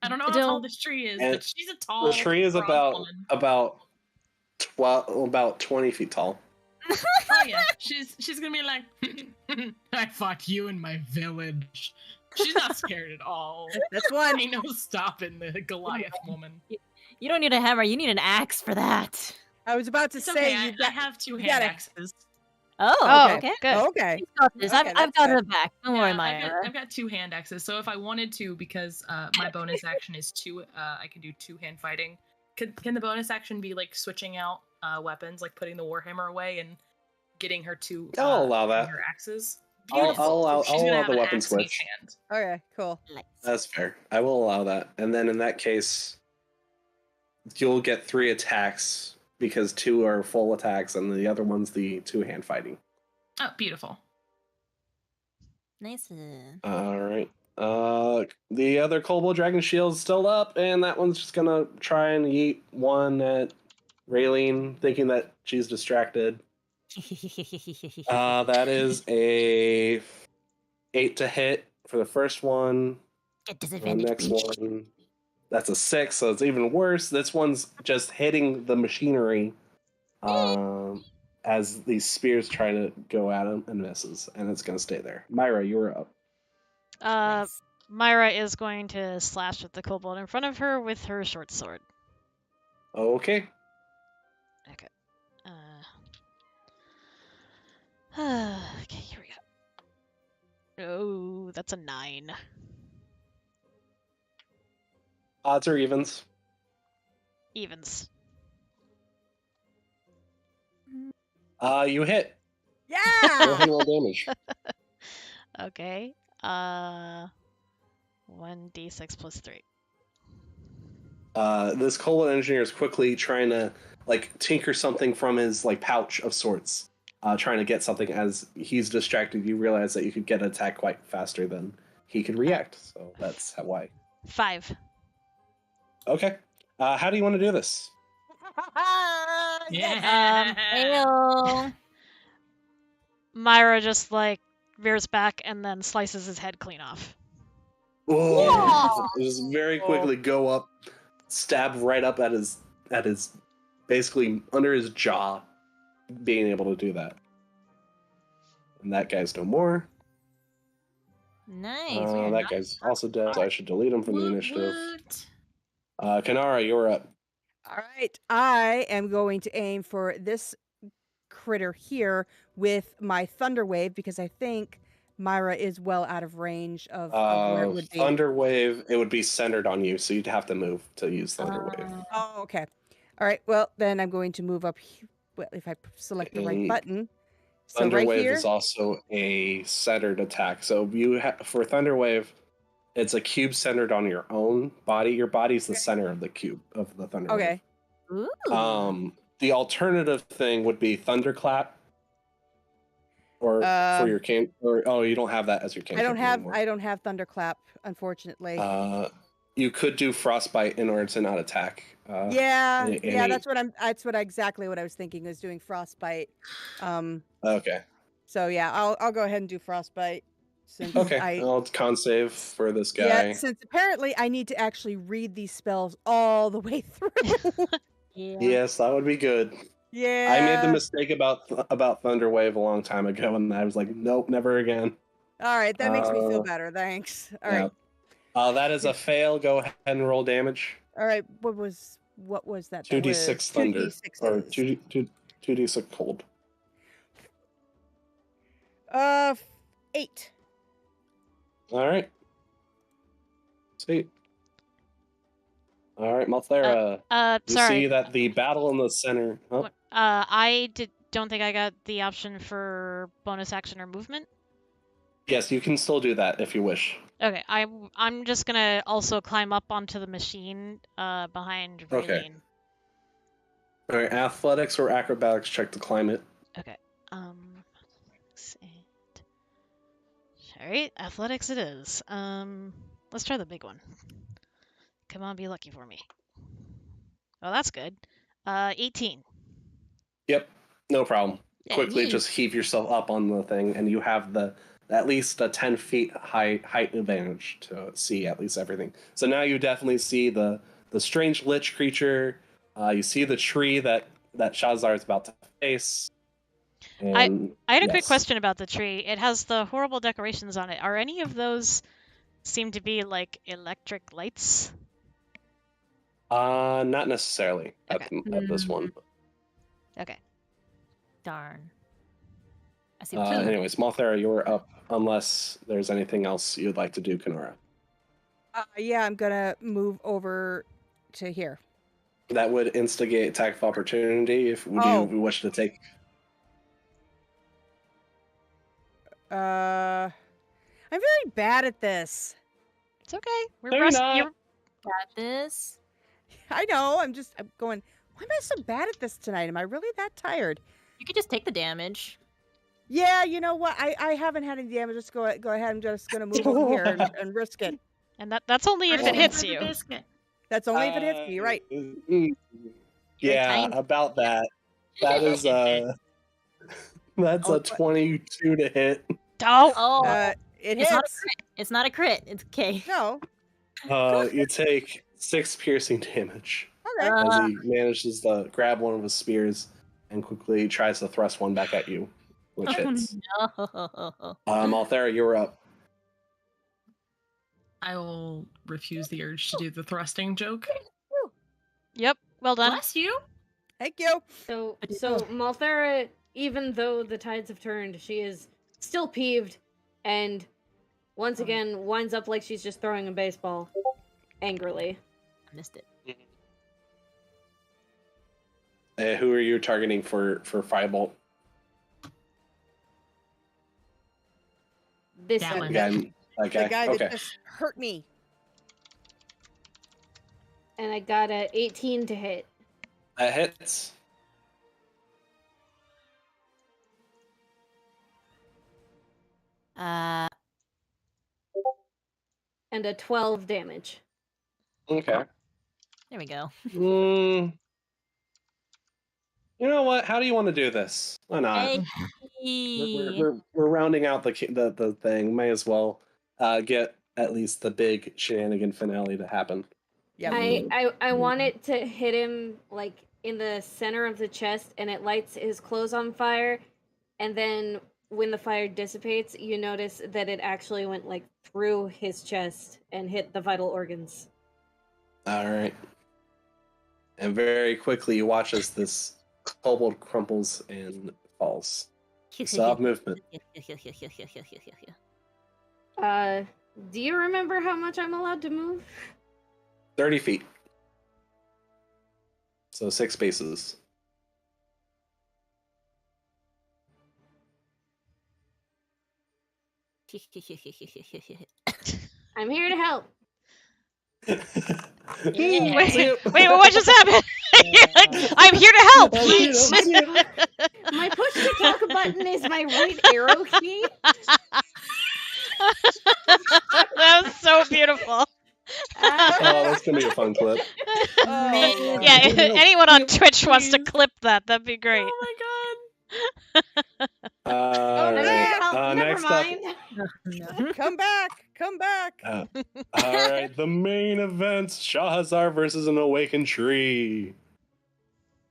I don't know how Don't- tall this tree is, And but she's a tall The tree is strong woman. about 20 feet tall. Oh yeah, she's gonna be like, I fought you in my village. She's not scared at all. That's one. Ain't no stopping the Goliath woman. You don't need a hammer. You need an axe for that. I was about to It's say okay. you I got. have 2 you hand gotta- axes. Oh, Okay, okay. good. Okay. You've got this. Okay, I've that's got good. it back. Don't worry, Yeah, Myra. I've got 2 hand axes. So if I wanted to, because my bonus action is 2, I can do 2 hand fighting. Can the bonus action be like switching out weapons, like putting the warhammer away and getting her to? I'll allow that. Her axes. I'll Beautiful. allow She's gonna have the an weapon axe in each switch. hand. Okay, cool. That's fair. I will allow that. And then in that case, you'll get 3 attacks because 2 are full attacks and the other one's the 2-hand fighting. Oh, beautiful. Nice. All right. The other Kobold Dragon Shield's still up, and that one's just gonna try and yeet one at Raylene, thinking that she's distracted. That is a 8 to hit for the first one. Get The disadvantage, next bitch. one, that's a 6, so it's even worse. This one's just hitting the machinery as these spears try to go at him and misses, and it's going to stay there. Myra, you're up. Nice. Myra is going to slash at the kobold in front of her with her short sword. Okay. Okay. Okay, here we go. Oh, that's a 9. Odds or evens? Evens. You hit. Go ahead Yeah. and roll damage. Okay. 1d6 plus 3. This Kobold engineer is quickly trying to tinker something from his pouch of sorts, trying to get something. As he's distracted, you realize that you could get an attack quite faster than he could react. So that's why. 5. Okay. How do you want to do this? Yeah. Heyo. Myra just veers back and then slices his head clean off. Whoa! Just very quickly go up, stab right up at his basically under his jaw, being able to do that. And that guy's no more. Nice. That guy's also dead, so I should delete him from the initiative. Kanara, you're up. All right. I am going to aim for this critter here with my Thunder Wave because I think Myra is well out of range of where it would be. Thunder Wave, it would be centered on you, so you'd have to move to use Thunder Wave. Oh, okay. All right. Well, then I'm going to move up. Well, if I select the right button. So Thunder right Wave here. is also a centered attack. So for Thunder Wave, it's a cube centered on your own body. Your body's the center of the cube of the Thunder Okay. Wave. Ooh. The alternative thing would be Thunderclap. Or for your you don't have that as your cantrip anymore. I don't have Thunderclap, unfortunately. You could do Frostbite in order to not attack. That's exactly what I was thinking, was doing Frostbite. Okay. So yeah, I'll go ahead and do Frostbite. Since I'll con save for this guy. Yeah, since apparently I need to actually read these spells all the way through. Yeah. Yes, that would be good. Yeah. I made the mistake about Thunder Wave a long time ago, and I was like, nope, never again. All right, that makes me feel better. Thanks. All right. That is a fail. Go ahead and roll damage. All right. What was that? 2d6 thunder. 2d6. Or 2d6 cold. 8. All right. Sweet. All right, Malthera. You sorry. see that the battle in the center. Oh. Don't think I got the option for bonus action or movement. Yes, you can still do that if you wish. Okay, I'm just gonna also climb up onto the machine behind Raylene. Okay. All right, athletics or acrobatics check to climb it. Okay. All right, athletics it is. Let's try the big one. Come on, be lucky for me. Oh, that's good. 18. Yep, no problem. Yeah, Quickly just heave yourself up on the thing, and you have at least a 10 feet height advantage to see at least everything. So now you definitely see the strange lich creature. You see the tree that Shazar is about to face. And, I had a quick question about the tree. It has the horrible decorations on it. Are any of those seem to be like electric lights? Not necessarily at this one. Okay. Darn. I see. Anyways, Malthera, you're up. Unless there's anything else you'd like to do, Kanara. Yeah, I'm gonna move over to here. That would instigate attack of opportunity if you wish to take. I'm very bad at this. It's okay. We're No, you're not. Got this. I know. I'm going. Why am I so bad at this tonight? Am I really that tired? You could just take the damage. Yeah, you know what? I haven't had any damage. Just go ahead. I'm just gonna move over here and risk it. And that's only if it hits you. That's only if it hits me. You're right. Yeah, about that. That is that's a 22 to hit. Oh. It It's hits. not a crit. It's not a crit. It's okay. No. You take 6 piercing damage Okay. as he manages to grab one of his spears and quickly tries to thrust one back at you, which hits. No. Malthera, you're up. I will refuse the urge to do the thrusting joke. Yep. Well done. Bless you. Thank you. So Malthera, even though the tides have turned, she is still peeved and once again winds up like she's just throwing a baseball angrily. I missed it. Who are you targeting for Firebolt? This That one. Again, The guy okay. that just hurt me. and I got a 18 to hit. That hits. Uh, And a 12 damage. Okay. there we go. You know what? How do you want to do this? Why not? Hey. We're rounding out the thing. May as well get at least the big shenanigan finale to happen. Yeah. I want it to hit him like in the center of the chest, and it lights his clothes on fire. And then when the fire dissipates, you notice that it actually went like through his chest and hit the vital organs. All right. And very quickly, you watch as this kobold crumples and falls. Stop movement. Do you remember how much I'm allowed to move? 30 feet. So 6 spaces. I'm here to help. Wait, what just happened? You're like, I'm here to help. My push to talk button is my right arrow key. That was so beautiful. Oh, that's gonna be a fun clip. Yeah, if anyone on Twitch wants to clip that, that'd be great. Oh my god. Never Next mind. Come back! Come back! All right, the main event: Shahazar versus an awakened tree.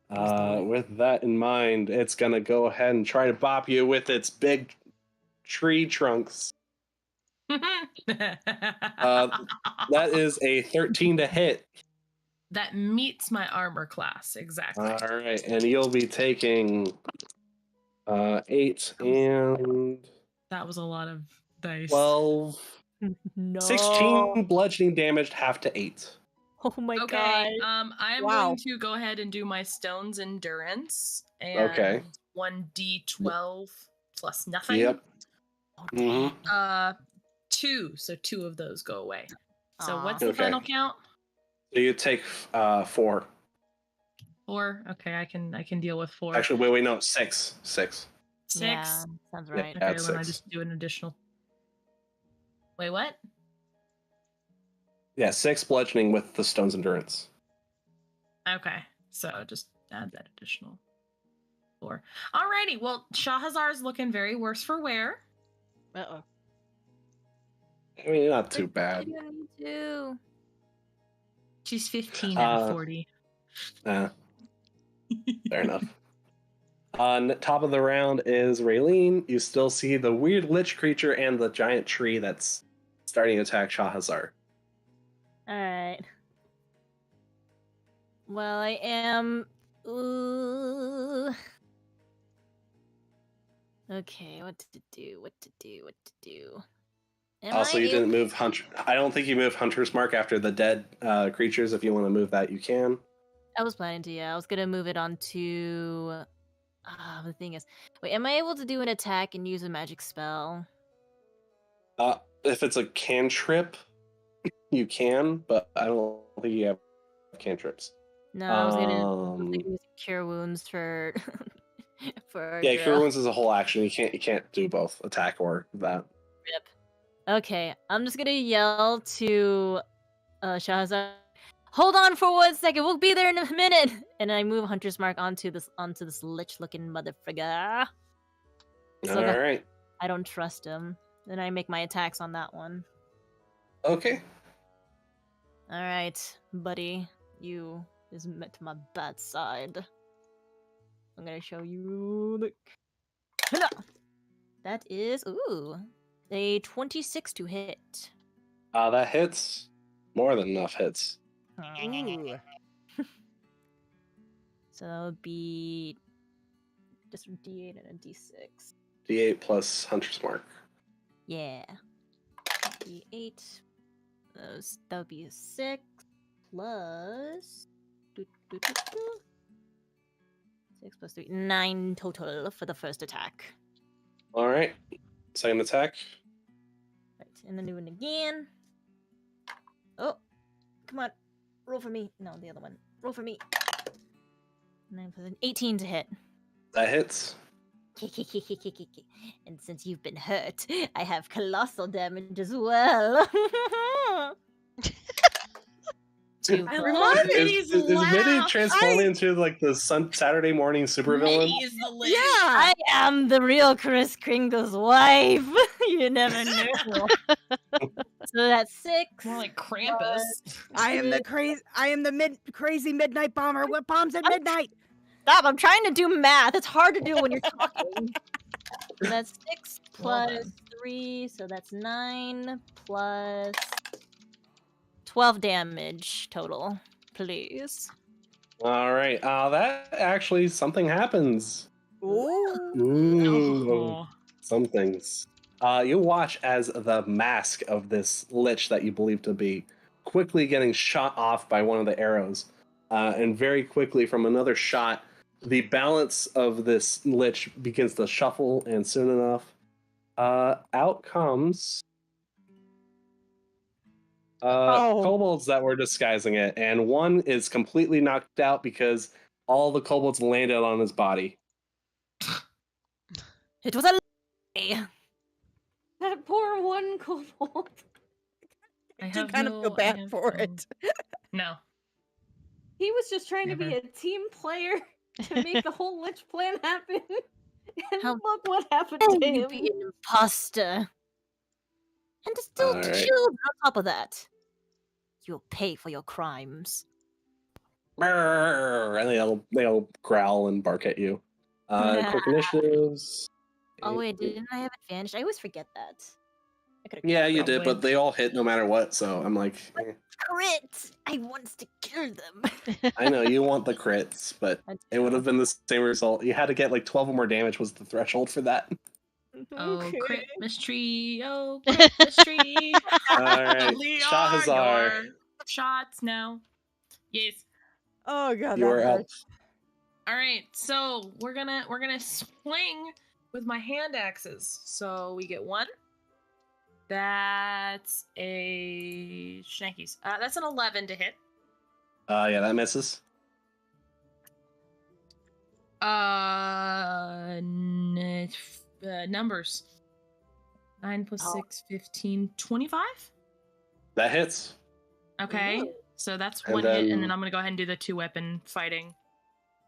With that in mind, it's gonna go ahead and try to bop you with its big tree trunks. That is a 13 to hit. That meets my armor class, exactly. All right, and you'll be taking 8 and That was a lot of dice. 12, No. 16 bludgeoning damage, half to 8. Oh my Okay, god. I'm Wow. going to go ahead and do my stone's endurance. And Okay. 1d12 plus nothing. Yep. Oh, Mhm. dang. 2, so 2 of those go away. So Aw. what's the Okay. final count? So you take 4. 4. Okay, I can deal with 4. Actually, wait, no, 6. 6. 6. Yeah, sounds Yeah. right. Okay, add then I 6. just do an additional. Wait, what? Yeah, 6 bludgeoning with the stone's endurance. Okay, so just add that additional 4. Alrighty, well, Shahazar is looking very worse for wear. Uh-oh. I mean, not too bad. Too. She's 15 out of Uh, 40. Fair enough. On top of the round is Raylene. You still see the weird lich creature and the giant tree that's starting to attack Shahazar. Alright. Well, I am. Ooh. Okay, what to do? Am Also, I you able- didn't move Hunter. I don't think you moved Hunter's Mark after the dead creatures. If you want to move that, you can. I was planning to, yeah. I was gonna move it onto. The thing is, wait, am I able to do an attack and use a magic spell? If it's a cantrip, you can, but I don't think you have cantrips. No, I was gonna Um, use cure wounds for for. Yeah, Drill. Cure Wounds is a whole action. You can't do both attack or that. Rip. Okay, I'm just gonna yell to Shahazar. Hold on for 1 second. We'll be there in a minute. And I move Hunter's Mark onto this lich-looking motherfrigger. So All that right. I don't trust him. Then I make my attacks on that one. Okay. All right, buddy, you is met to my bad side. I'm gonna show you the. That is a 26 to hit. That hits. More than enough hits. Ooh. So that would be just a D8 and a D6. D8 plus Hunter's Mark. Yeah. D8. That would be a 6 plus. 6 plus 3. 9 total for the first attack. All right. Second attack. Right, and then do it again. Oh, come on. Roll for me. No, the other one. Roll for me. 9 plus 18 to hit. That hits. And since you've been hurt, I have colossal damage as well. Two I plus- love Is Minnie's Minnie laugh. transforming into like the Saturday morning supervillain? Minnie is the lady. Yeah! I am the real Kris Kringle's wife. You never knew. So that's 6. More like Krampus. I am the crazy midnight bomber. What bombs at midnight? Stop! I'm trying to do math. It's hard to do when you're talking. So that's 6 Well plus then. 3, so that's 9 plus 12 damage total, please. All right. That actually something happens. Ooh. Oh. Some things. You watch as the mask of this lich that you believe to be quickly getting shot off by one of the arrows. And very quickly from another shot, the balance of this lich begins to shuffle, and soon enough, out comes kobolds that were disguising it, and one is completely knocked out because all the kobolds landed on his body. It was a lie. That poor one kobold. I I have kind of feel bad for it. No. He was just trying to be Never. a team player to make the whole lich plan happen. And How look what happened Can to you him. be an imposter? And still All right. children on top of that. You'll pay for your crimes. Brrr, and they'll growl and bark at you. Quick initiatives. Oh wait, didn't I have advantage? I always forget that. I could've Yeah, you did, Probably. but they all hit no matter what. So I'm like, crit! I wants to kill them. I know you want the crits, but it would have been the same result. You had to get like 12 or more damage was the threshold for that. Oh, Okay. crit mystery. Oh, crit mystery. All right, Leon, Shahazar, your shots now. Yes. Oh god, you that are up. hurts. All right. So we're gonna swing with my hand axes. So we get 1. That's a shankies. That's an 11 to hit. Yeah, that misses. Numbers. 9 plus 6, 15, 25? That hits. Okay. Ooh. So that's And 1 hit, and then- then I'm gonna go ahead and do the 2-weapon fighting.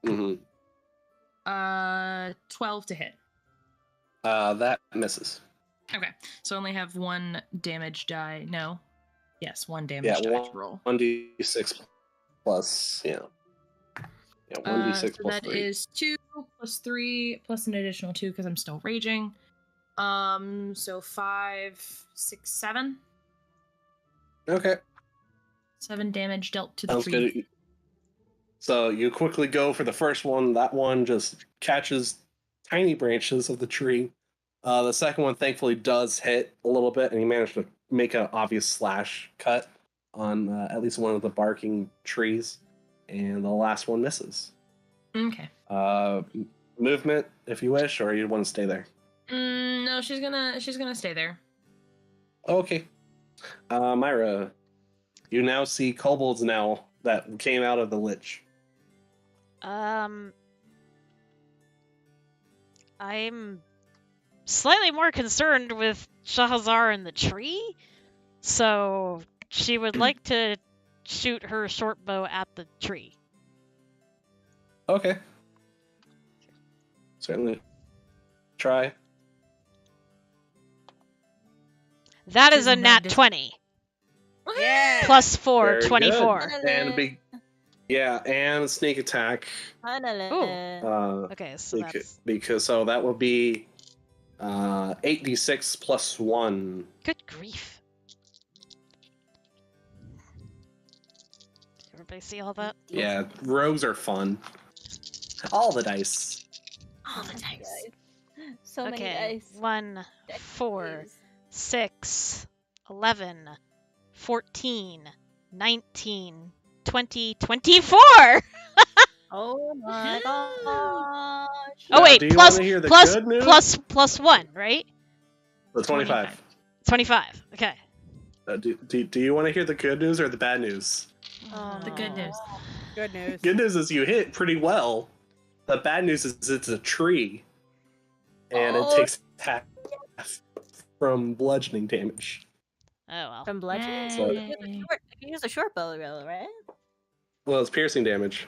hmm 12 to hit. That misses. Okay. So I only have 1 damage die. No. Yes, 1 damage Yeah, die to roll. 1d6 plus, yeah, 1d6 So plus that 3. is 2 plus 3 plus an additional 2 because I'm still raging. So 5, 6, 7. Okay, 7 damage dealt to the sounds tree. good. So you quickly go for the first one. That one just catches tiny branches of the tree. The second one thankfully does hit a little bit, and you manage to make an obvious slash cut on at least one of the barking trees. And the last one misses. Okay. Movement, if you wish, or you want to stay there. No, she's gonna stay there. Okay. Myra, you now see kobolds now that came out of the lich. I'm slightly more concerned with Shahazar and the tree, so she would like to shoot her short bow at the tree. Okay. Certainly. Try. That is a Isn't nat that 20. Yeah. Plus 4, Very good. 24. And big, yeah, and sneak attack. Finally. Okay, so that's Because so that would be 8d6 plus 1. good grief. Everybody see all that? Yeah, rogues are fun. All the dice. All the dice. So many Okay, dice. 1, 4, 6, 11, 14, 19, 20, 24! Oh my gosh. Oh Now, wait, do you plus wanna hear the plus good news? plus 1, right? The 25. 25. Okay. Do you want to hear the good news or the bad news? The good news. Good news. Good news is you hit pretty well. The bad news is it's a tree. And it Oh. takes half from bludgeoning damage. Oh well. From bludgeoning? So- You can use a short bow, right? Well, it's piercing damage.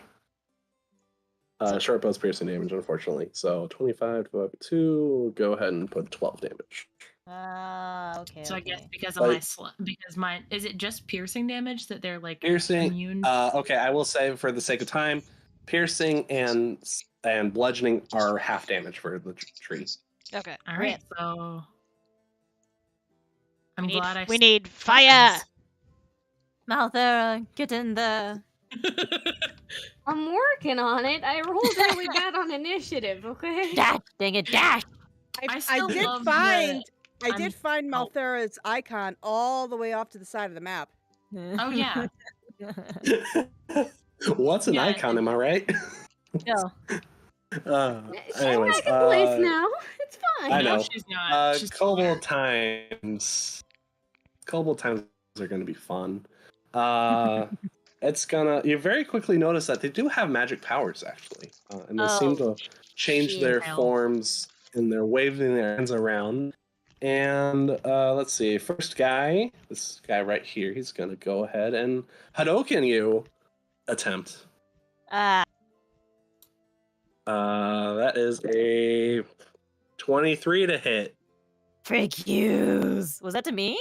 Short bow's piercing damage, unfortunately. So 25 divided by 2, go ahead and put 12 damage. Okay. So I guess okay. because of my is it just piercing damage that they're like Piercing. immune? Okay, I will say for the sake of time, piercing and bludgeoning are half damage for the tree. Okay. All right, so I'm We need, glad I. we need fire. Malthera, get in there. I'm working on it. I rolled really bad on initiative, okay? Dash, dang it, dash. I still did love find I I'm- did find oh. Malthera's icon all the way off to the side of the map. Oh yeah, What's an Yeah, icon? Am I right? Go. Anyways, She's back in place now. It's fine. I No, know. she's not. She's still there. Kobold times are going to be fun. You very quickly notice that they do have magic powers actually, and they seem to change their hell. forms and they're waving their hands around. And let's see, first guy, this guy right here, he's going to go ahead and Hadoken you attempt. That is a 23 to hit. Frick yous. Was that to me?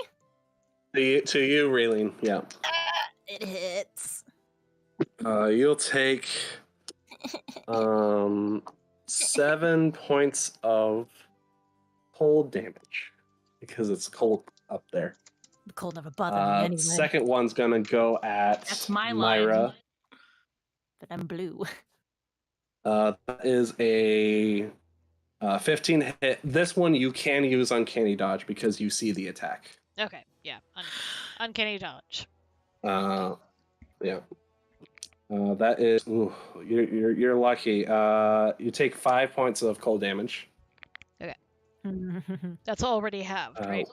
To you, Raylene. Yeah. It hits. You'll take 7 points of cold damage because it's cold up there. The cold never bothered me anyway. Second one's gonna go at That's my Myra. line. But I'm blue. That is a 15 hit. This one you can use Uncanny Dodge because you see the attack. Okay. Yeah. Uncanny dodge. Yeah. That is. Ooh, you're lucky. You take 5 points of cold damage. That's already halved, right?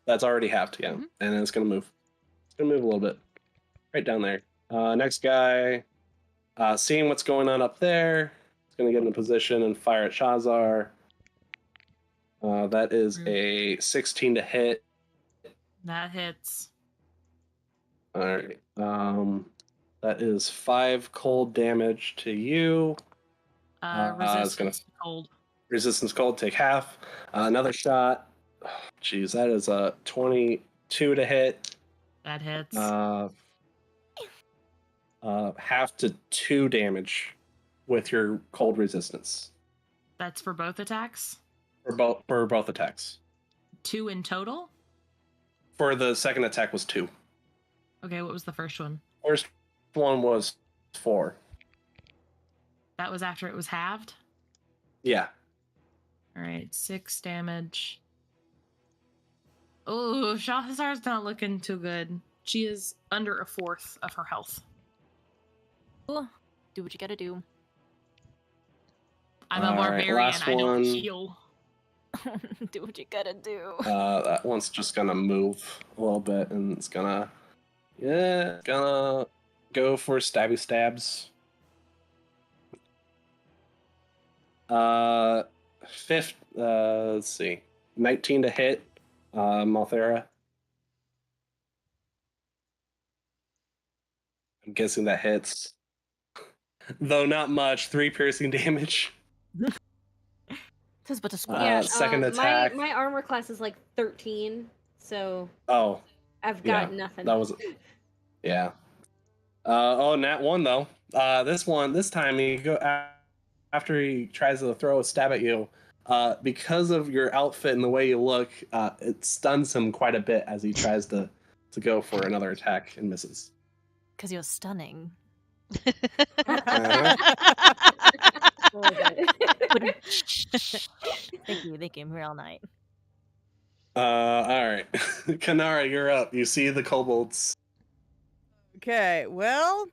That's already halved, yeah. Mhm. And then it's gonna move. It's gonna move a little bit. Right down there. Next guy, seeing what's going on up there, is gonna get in a position and fire at Shazar. That is a 16 to hit. That hits. All right. That is 5 cold damage to you. Resistance cold. Resistance cold, take half. Another shot. Jeez, that is a 22 to hit. That hits. Half to 2 damage with your cold resistance. That's for both attacks? For both attacks. 2 in total? For the second attack was 2. Okay, what was the first one? First one was 4. That was after it was halved? Yeah. Alright, 6 damage. Oh, Shahazar's not looking too good. She is under a fourth of her health. Ooh, do what you gotta do. I'm a All right, barbarian, last I don't one. heal. Do what you gotta do. That one's just gonna move a little bit and it's gonna go for stabby stabs. Let's see. 19 to hit, Malthera. I'm guessing that hits. Though not much, 3 piercing damage. This is but a squad. Yeah, second attack. My armor class is like 13, so Oh, I've got nothing. that was. Yeah. Nat 1 though. This time he after he tries to throw a stab at you. Because of your outfit and the way you look, it stuns him quite a bit as he tries to go for another attack and misses. Because you're stunning. Thank you. I'm here all night. All right. Kanara, you're up. You see the kobolds. Okay, well,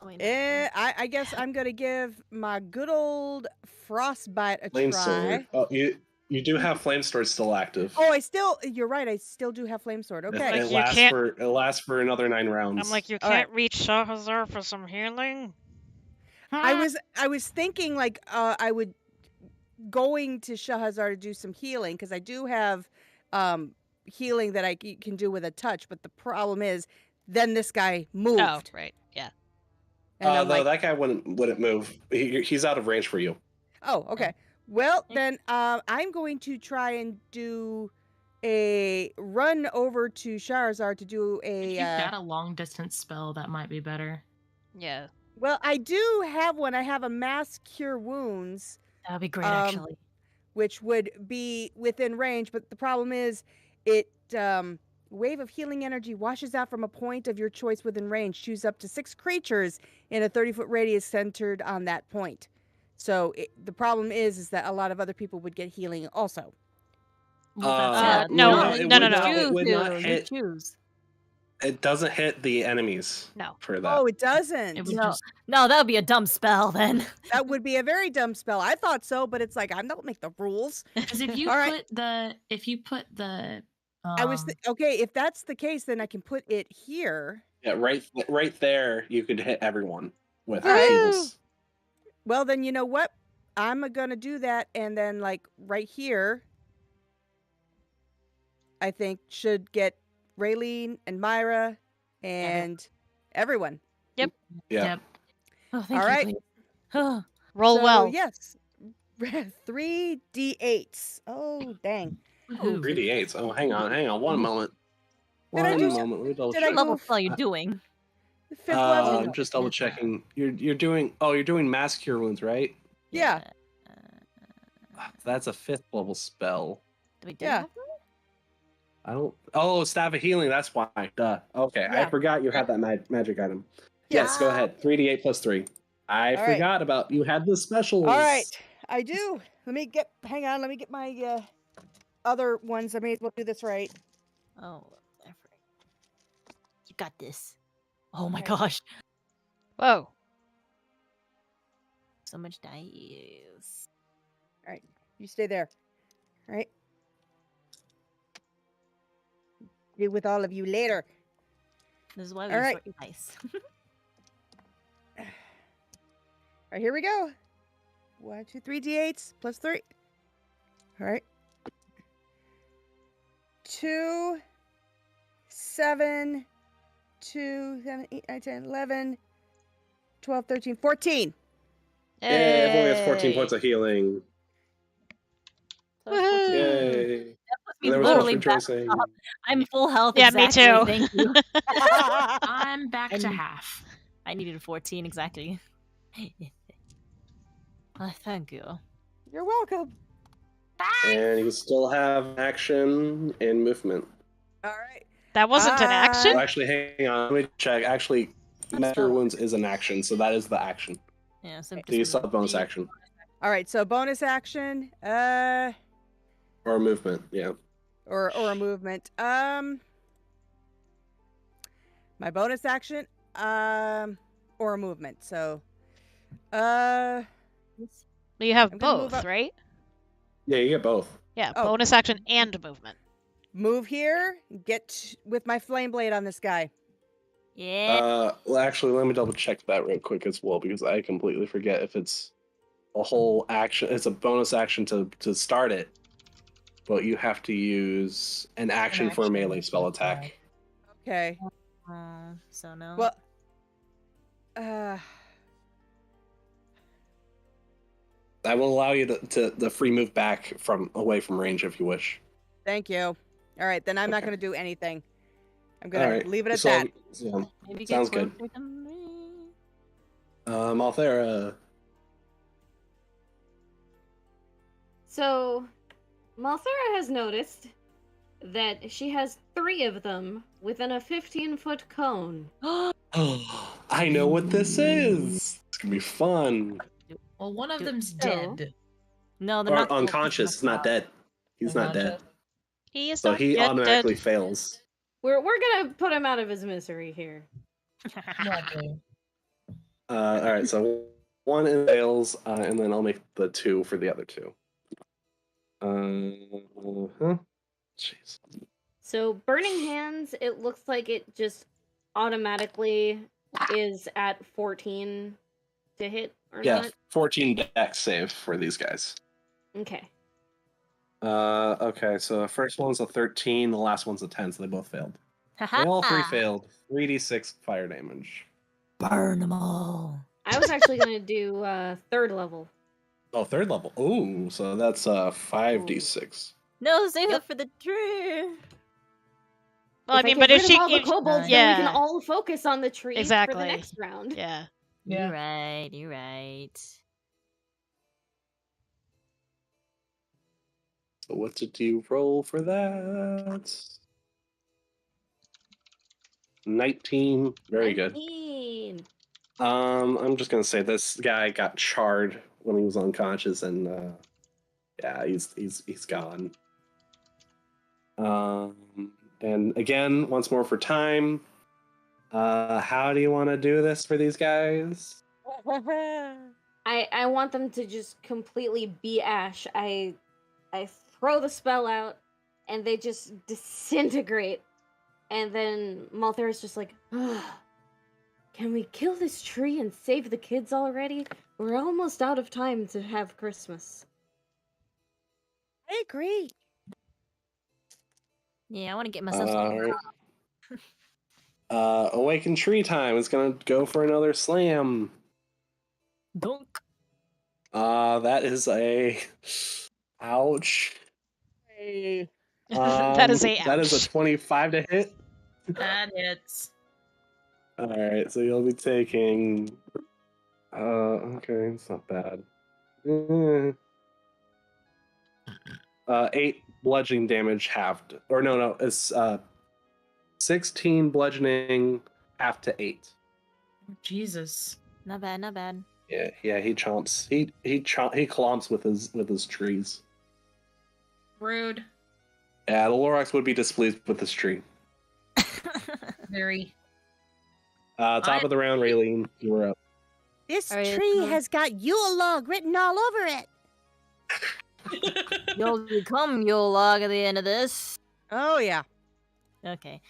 Oh, wait, no. I guess I'm gonna give my good old frostbite a Flame try. sword. Oh, you do have flame sword still active. Oh, you're right. I still do have flame sword. Okay. It Like lasts for another 9 rounds. I'm like, you All can't reach Shahazar for some healing? I was thinking like I would going to Shahazar to do some healing because I do have healing that I can do with a touch, but the problem is then this guy moved. Oh, right. Yeah. And I'm no, like, that guy wouldn't move. He's out of range for you. oh, okay. Well, then I'm going to try and do a run over to Charizard to do If you've a. got a long distance spell, that might be better. Yeah. Well, I do have one. I have a Mass Cure Wounds, That would be great, actually. which would be within range. But the problem is, it wave of healing energy washes out from a point of your choice within range. Choose up to 6 creatures in a 30-foot radius centered on that point. So the problem is that a lot of other people would get healing also. Well, that's it. no, it no, would no, not- no. It would not You hit. choose. It doesn't hit the enemies. No. For that. Oh, it doesn't. It would No, just no, that would be a dumb spell then. That would be a very dumb spell. I thought so, but it's like I don't make the rules. because if you All right. put the I was okay. If that's the case, then I can put it here. Yeah, right there, you could hit everyone with All right. heals. Well, then you know what? I'm gonna do that, and then like right here, I think should get Raylene and Myra and everyone. Yeah. Yep. Oh, thank All you, right. please. Oh, Roll So, well. Yes. 3 d8s. Oh dang. Woohoo. 3d8s. Oh, hang on. One moment. Did I One do moment. Let me double did check. I what level go spell are you doing? 5th level. I'm just double checking. You're doing Mass Cure Wounds, right? Yeah. That's a 5th level spell. Do we do Yeah. have that? I don't. Oh, Staff of Healing. That's why. Duh. Okay, I Yeah. forgot you had that magic item. Yes, Yeah. go ahead. 3d8 plus 3. I All right. forgot about you had the specials. All right, I do. Hang on. Let me get my other ones. I may as well do this right. Oh, you got this. Oh my Okay. gosh, Whoa. so much dice. You stay there. All right. Deal with all of you later. This is why we All right. sort your dice. All right, here we go. 1, 2, 3 d8s plus 3. All right. 2, 7, 2, 7, 8, 9, 10, 11, 12, 13, 14. Yeah, everyone gets 14 Hey. points of healing. So it's 14. Yay. That puts There me was much literally back rejoicing. up. I'm full health. Yeah, me exactly, too. Thank you. I'm back to I'm- half. I needed 14 exactly. Thank you. You're welcome. And you still have action and movement. All right. That wasn't an Oh, action? actually, hang on. Let me check. Actually, Master Wounds is an action, so that is the action. Yeah, so So you still have bonus leave. action. All right. So bonus action. Or movement, yeah. Or a movement. My bonus action. Or a movement. So. You have I'm gonna move both, up. right? Yeah, you get both. Yeah, Oh. bonus action and movement. Move here. Get with my flame blade on this guy. Yeah. Well, actually, let me double check that real quick as well, because I completely forget if it's a whole action. It's a bonus action to start it, but you have to use an action for a melee spell attack. Okay. So no. Well. I will allow you to the free move back from away from range if you wish. Thank you. All right, then I'm not Okay. going to do anything. I'm All going right. to leave it at so, that. So, Maybe sounds get good. closer to me. Althera. So, Malthera has noticed that she has 3 of them within a 15-foot cone. Oh, I know what this is. It's gonna be fun. Well, one of Do- them's So- dead. No, they're Or not unconscious, not dead. He's not dead. He is So not he yet automatically dead. fails. We're gonna put him out of his misery here. All right, so one fails, and then I'll make the 2 for the other 2. Jeez. So, Burning Hands, it looks like it just automatically is at 14 to hit or Yeah, not. 14 dex save for these guys. Okay. Okay, so the first one's a 13, the last one's a 10, so they both failed. They all 3 failed. 3d6 fire damage. Burn them all. I was actually gonna do 3rd level. Oh, third level. Ooh, so that's 5d6. No, save Yep. it for the tree. Well, I If mean, get but rid if of she, all the kobolds, yeah, then we can all focus on the tree for exactly. the next round. Yeah. Yeah. You're right. You're right. So what did you roll for that? 19. Very good. 19. I'm just gonna say this guy got charred when he was unconscious, and yeah, he's gone. And again, once more for time. How do you want to do this for these guys? I want them to just completely be ash. I throw the spell out, and they just disintegrate. And then Malthera's just like, "Ugh, can we kill this tree and save the kids already? We're almost out of time to have Christmas." I agree. Yeah, I want to get myself All some. right. Awaken Tree Time is gonna go for another slam. Dunk. That is a ouch. That is a That is a ouch. 25 to hit. That hits. All right, so you'll be taking. Okay, it's not bad. 8 bludgeoning damage halved, or no, it's 16 bludgeoning half to 8. Jesus. Not bad. Not bad. Yeah, he chomps. He clomps with his trees. Rude. Yeah, the Lorax would be displeased with this tree. Very. Top of the round, Raylene, you were up. This All right, tree so- has got Yule log written all over it. You'll become Yule log at the end of this. Oh yeah. Okay.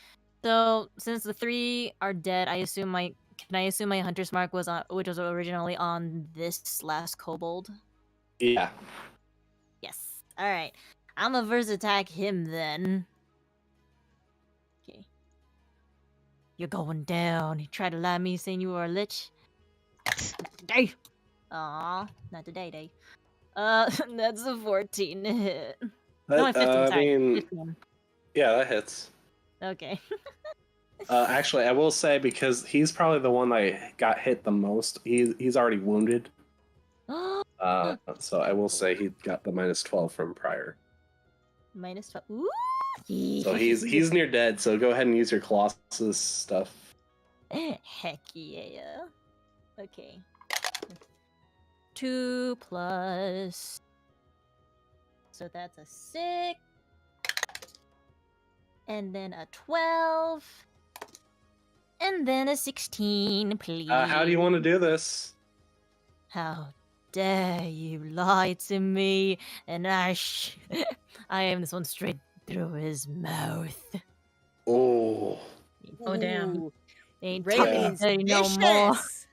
So since the 3 are dead, I assume my hunter's mark was on, which was originally on this last kobold. Yeah. Yes. All right. I'm gonna verse attack him then. Okay. You're going down. He tried to lie me saying you were a lich. Today. Aw, not today, day. That's a 14 to hit. No, 15. I Sorry. mean, 15. yeah, that hits. Okay. Actually, I will say, because he's probably the one that got hit the most. He's already wounded. So I will say he got the -12 from prior. -12. Ooh. So he's near dead. So go ahead and use your Colossus stuff. Heck yeah. Okay. 2 plus. So that's a 6. And then a 12. And then a 16, please. How do you want to do this? How dare you lie to me? And I aim this one straight through his mouth. Oh. Oh, damn. Ooh, Ain't Raylene's talking dirty no more. vicious.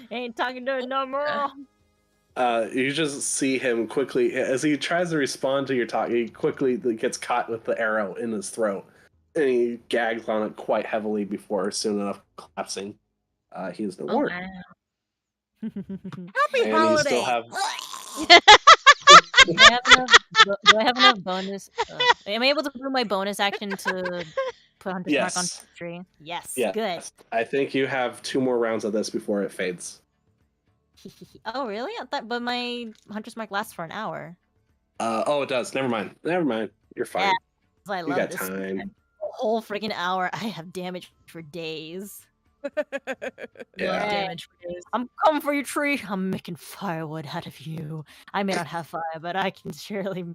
Ain't talking dirty no more. You just see him quickly as he tries to respond to your talk. He quickly gets caught with the arrow in his throat, and he gags on it quite heavily before soon enough collapsing. He is no more. wow. Happy And you holiday. still have. Do I have enough bonus? Am I able to do my bonus action to put Hunter's Mark on Yes. tree? Yes. Yeah, Good. I think you have 2 more rounds of this before it fades. Oh, really? I thought, but my Hunter's Mark lasts for an hour. Oh, it does. Never mind. You're fine. Yeah. I You love got this. time. A whole freaking hour. I have damage for days. Yeah. Love damage for days. I'm coming for your tree. I'm making firewood out of you. I may not have fire, but I can surely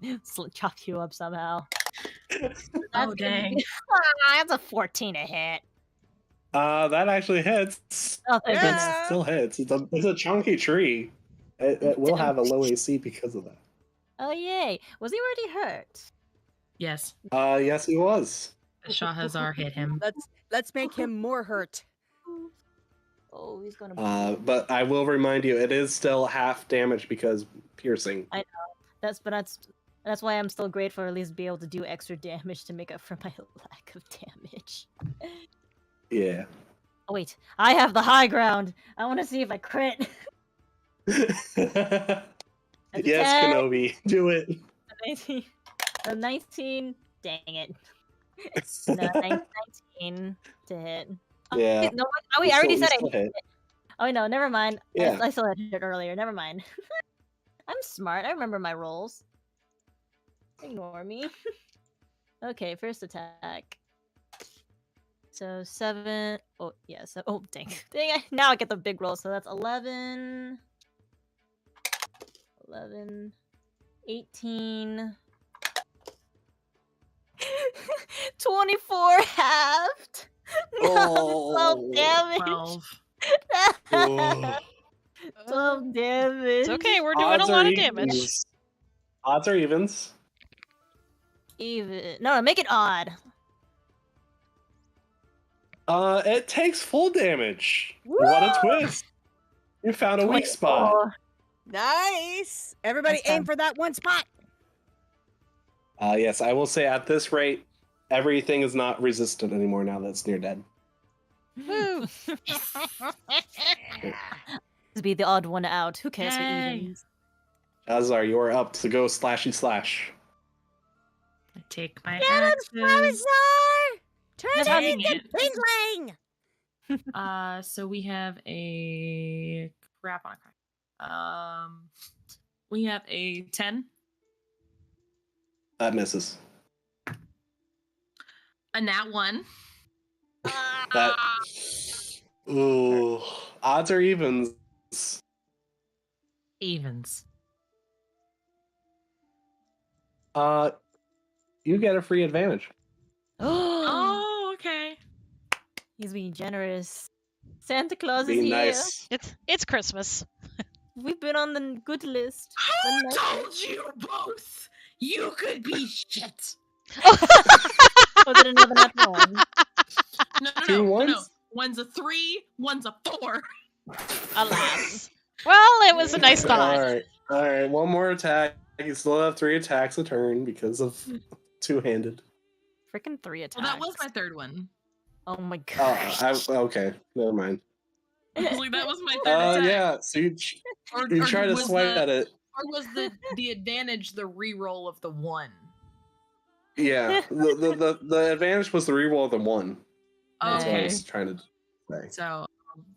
chop you up somehow. Oh, dang. That's a 14 to hit. That actually hits. Oh, thank Yeah. goodness. It still hits. It's a chunky tree. It will have a low AC because of that. Oh, yay. Was he already hurt? Yes. Yes, he was. Shahazar hit him. Let's make him more hurt. Oh, he's gonna. But I will remind you, it is still half damage because piercing. That's why I'm still grateful to at least be able to do extra damage to make up for my lack of damage. Yeah. Oh wait, I have the high ground. I want to see if I crit. That's a Yes, 10, Kenobi, do it. a 19, a 19. Dang it. No, 19 to hit. Yeah. Wait, no, oh wait, I already You said I still hit. hit. Oh no, never mind. Yeah. I still had hit earlier. Never mind. I'm smart. I remember my rolls. Ignore me. Okay, first attack. So 7. Oh yeah. So dang, dang. Now I get the big roll. So that's 11, 11, 18, 24 halved. Oh. 12 damage. 12. 12 damage. It's okay, we're doing a lot of damage. Odds or evens? Even. No, make it odd. It takes full damage. What a twist! You found a weak spot. 24. Nice. Everybody Nice aim time. for that one spot. Yes, I will say at this rate, everything is not resistant anymore now that it's near dead. Woo! To be the odd one out. Who cares for Yay. evens? Azar, you are up to go slashy slash. I take my Get him, axes. Salazar! Turn Just it having into it. Bingling! So we have a crap on a crack. We have a 10, That misses. a nat 1. That. Ooh. Odds or evens? Evens. You get a free advantage. Oh, okay. He's being generous. Santa Claus is Being here. nice. It's Christmas. We've been on the good list. The Who nice told you both you could be shit? Was it another nat one? No. Two ones? One's a 3, one's a 4. Alas. Well, it was a nice thought. Alright, one more attack. You still have 3 attacks a turn because of two-handed. Freaking 3 attacks. Well, that was my third one. Oh my Oh, gosh. okay, never mind. I was like, that was my third attack. Yeah, so you Or try to was swipe at it. Or was the advantage the reroll of the 1? Yeah, the advantage was the reroll of the 1. That's what I Okay. was trying to say. So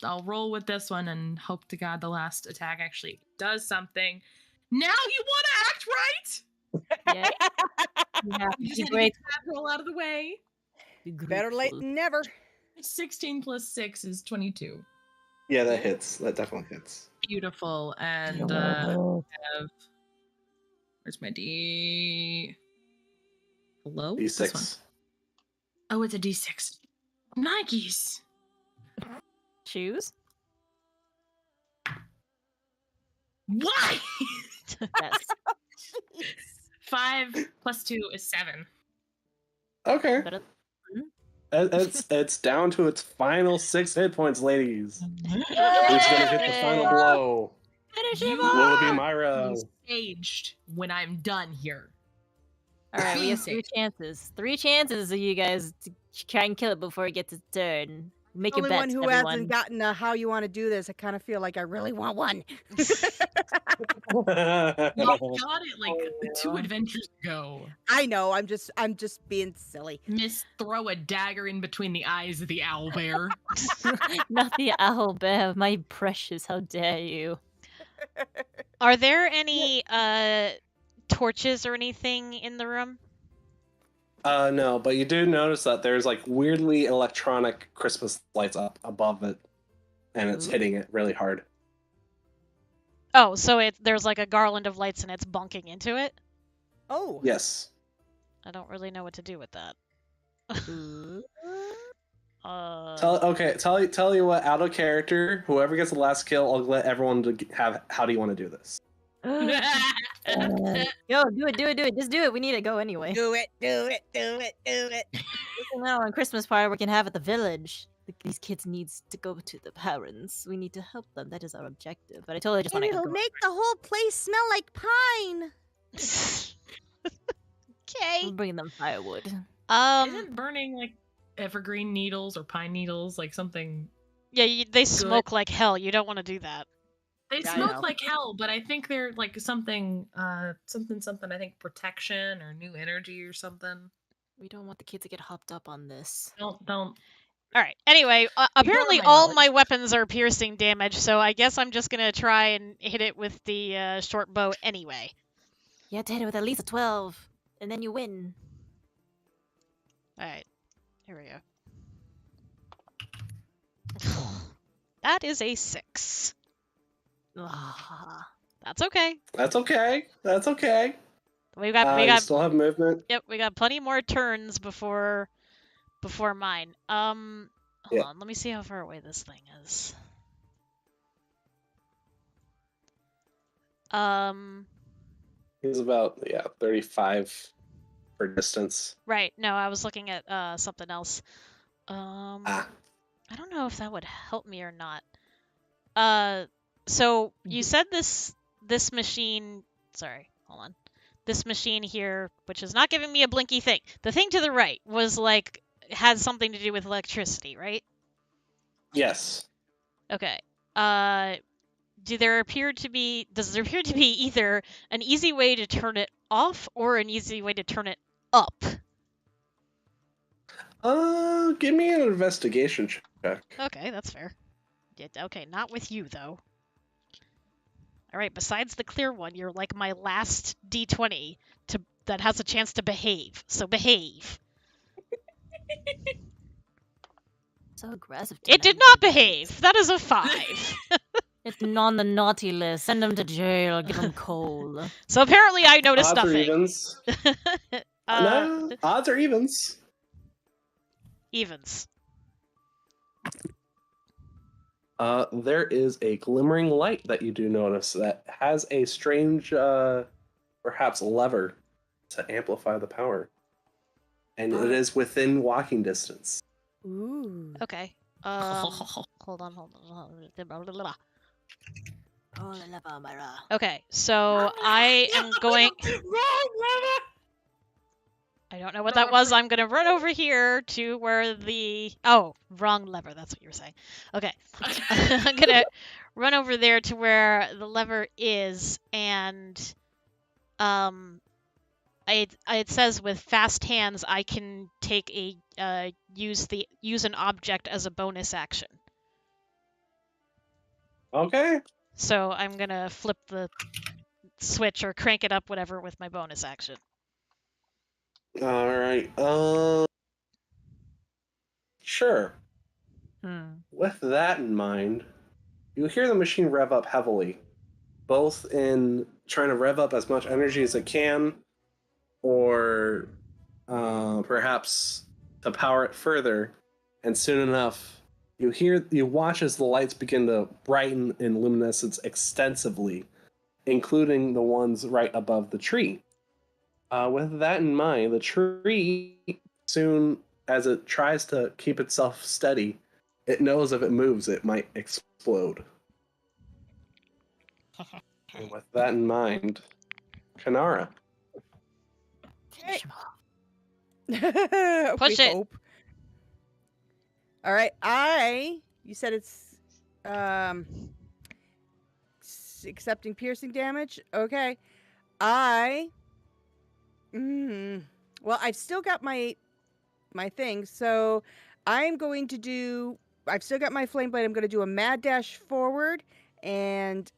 I'll roll with this one and hope to God the last attack actually does something. Now you want to act right? Yeah. You have You to just be had to get great. that roll out of the way. Be Better late grateful. than never. 16 plus 6 is 22. Yeah, that hits. That definitely hits. Beautiful. And where's my D? Hello? This one. D6. Oh, it's a D6. Nikes. Choose. Why? Yes. 5 plus 2 is 7. Okay. Better- It's down to its final 6 hit points, ladies. Who's gonna hit the final blow? Finish You him Will off! it be Myra? Staged when I'm done here. Alright, we have Being 3 chances. 3 chances of you guys to try and kill it before it gets its turn. Make your Only bets, one who everyone. hasn't gotten a how you want to do this. I kind of feel like I really want one. You got it like 2 adventures ago. I know. I'm just being silly. Miss throw a dagger in between the eyes of the owlbear. Not the owl bear, my precious, how dare you. Are there any torches or anything in the room? No, but you do notice that there's like weirdly electronic Christmas lights up above it, and it's Ooh. hitting it really hard. Oh, so there's like a garland of lights and it's bunking into it? Oh. Yes. I don't really know what to do with that. Tell you what, out of character, whoever gets the last kill, I'll let everyone have. How do you want to do this? Yo, do it. Just do it. We need to go anyway. Do it. Now on Christmas party we can have at the village. These kids needs to go to the parents. We need to help them. That is our objective. But I totally just And want to it'll go. make the whole place smell like pine. Okay. We're bringing them firewood. Isn't burning like evergreen needles or pine needles like something? Yeah, they smoke like hell. You don't want to do that. They Yeah, I smoke know. like hell, but I think they're like something, something. I think protection or new energy or something. We don't want the kids to get hopped up on this. Don't. All right. Anyway, apparently my all knowledge. my weapons are piercing damage, so I guess I'm just gonna try and hit it with the short bow anyway. You have to hit it with at least a 12, and then you win. All right. Here we go. That is a 6. Ah. That's okay. That's okay. That's okay. We You got still have movement. Yep, we got plenty more turns before mine. Hold Yeah. on, let me see how far away this thing is. He's about 35 for distance. Right. No, I was looking at something else. Ah. I don't know if that would help me or not. So you said this machine. Sorry, hold on. This machine here, which is not giving me a blinky thing. The thing to the right was like had something to do with electricity, right? Yes. Okay. Does there appear to be either an easy way to turn it off or an easy way to turn it up? Give me an investigation check. Okay, that's fair. Okay, not with you though. All right, besides the clear one, you're like my last D20 that has a chance to behave. So behave. So aggressive. It did tonight. not behave. That is a 5. It's on the naughty list. Send them to jail. Give them coal. So apparently I noticed Odds or nothing. evens? Uh, No, odds or evens. Evens. There is a glimmering light that you do notice that has a strange, perhaps lever to amplify the power. And it is within walking distance. Ooh. Okay. Hold on. Oh, la lava, Myra. Okay, so I am going. I don't know what that was. I'm gonna run over here to where the wrong lever. That's what you were saying. Okay, I'm gonna run over there to where the lever is, and it says with fast hands I can take a use an object as a bonus action. Okay. So I'm gonna flip the switch or crank it up, whatever, with my bonus action. All right. Sure. With that in mind, you hear the machine rev up heavily, both in trying to rev up as much energy as it can, or perhaps to power it further. And soon enough, you watch as the lights begin to brighten in luminescence extensively, including the ones right above the tree. With that in mind, the tree, soon as it tries to keep itself steady, it knows if it moves, it might explode. And with that in mind, Kanara. Push We it. hope. All right, you said it's accepting piercing damage. Okay, well, I've still got my thing, so I'm going to do. I've still got my flame blade. I'm going to do a mad dash forward and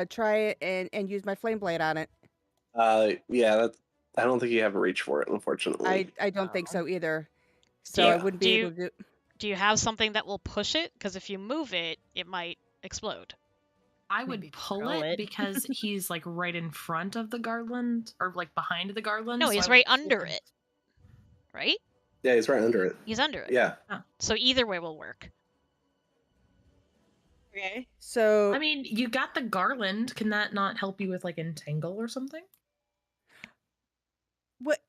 try it and use my flame blade on it. Yeah, I don't think you have a reach for it, unfortunately. I don't think so either. So Do you- I wouldn't be able to do. Do you have something that will push it? Because if you move it, it might explode. I would Maybe pull throw it it. because he's like right in front of the garland or like behind the garland. No, so he's I right would under pull it. Right? Yeah, he's right under it. He's under it. Yeah. So either way will work. Okay. So I mean, you got the garland. Can that not help you with like entangle or something? what?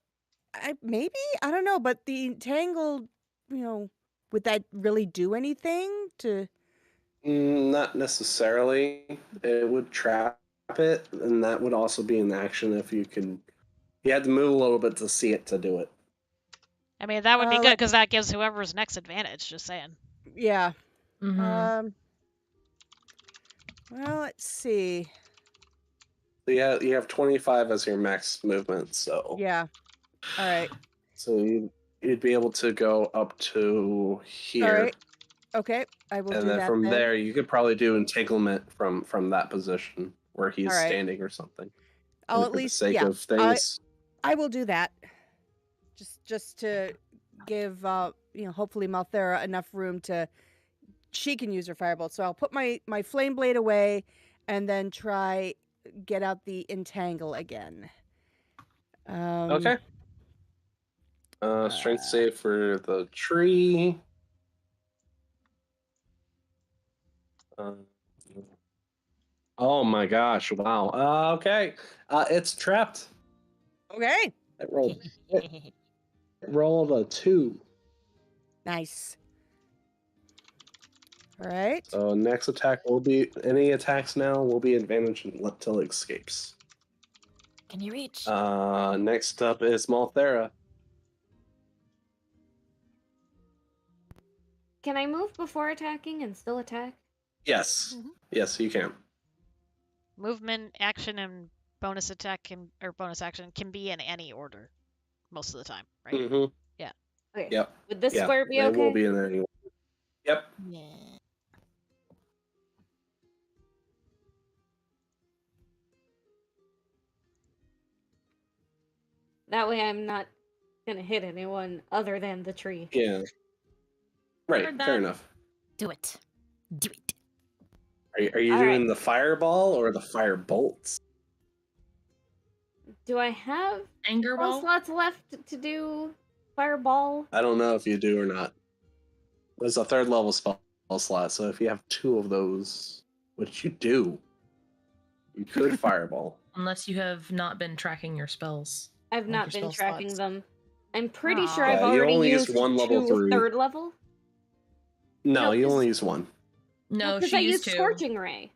Maybe I don't know, but the entangled, would that really do anything to? Not necessarily. It would trap it, and that would also be an action if you can. You had to move a little bit to see it to do it. I mean, that would be good Like- because that gives whoever's next advantage. Just saying. Yeah. Mm-hmm. Well, let's see. So you have 25 as your max movement, so Yeah. All right. so you'd be able to go up to here. All right. Okay. I will And do then that from then. there, you could probably do entanglement from that position where he is All right. standing or something. I'll And at for the least sake yeah. of things, I will do that. Just to give hopefully Malthera enough room to she can use her firebolt. So I'll put my flame blade away and then try get out the entangle again. okay. Strength save for the tree. Oh my gosh! Wow. Okay. It's trapped. Okay. It rolled a 2. Nice. All right. So next attack will be any attacks now will be advantage until it escapes. Can you reach? Next up is Malthera. Can I move before attacking and still attack? Yes. Mhm. Yes, you can. Movement, action, and bonus attack or bonus action can be in any order most of the time, right? Mm-hmm. Okay. Yep. Would this Yep. square be They okay? will be in there anyway. Yep. Yeah. That way I'm not gonna hit anyone other than the tree. Yeah. Right. Heard Fair that. enough. Do it. Do it. Are you All doing right. the fireball or the fire bolts? Do I have Anger spell ball. slots left to do fireball? I don't know if you do or not. There's a 3rd level spell slot, so if you have 2 of those, which you do, you could fireball. Unless you have not been tracking your spells. I've Like not your been spell tracking slots. them. I'm pretty sure Aw. I've Yeah, you already only used used 1 level 2 3. third level. No, No, you 'cause- only used 1. No, because she I used used 2 Scorching Ray.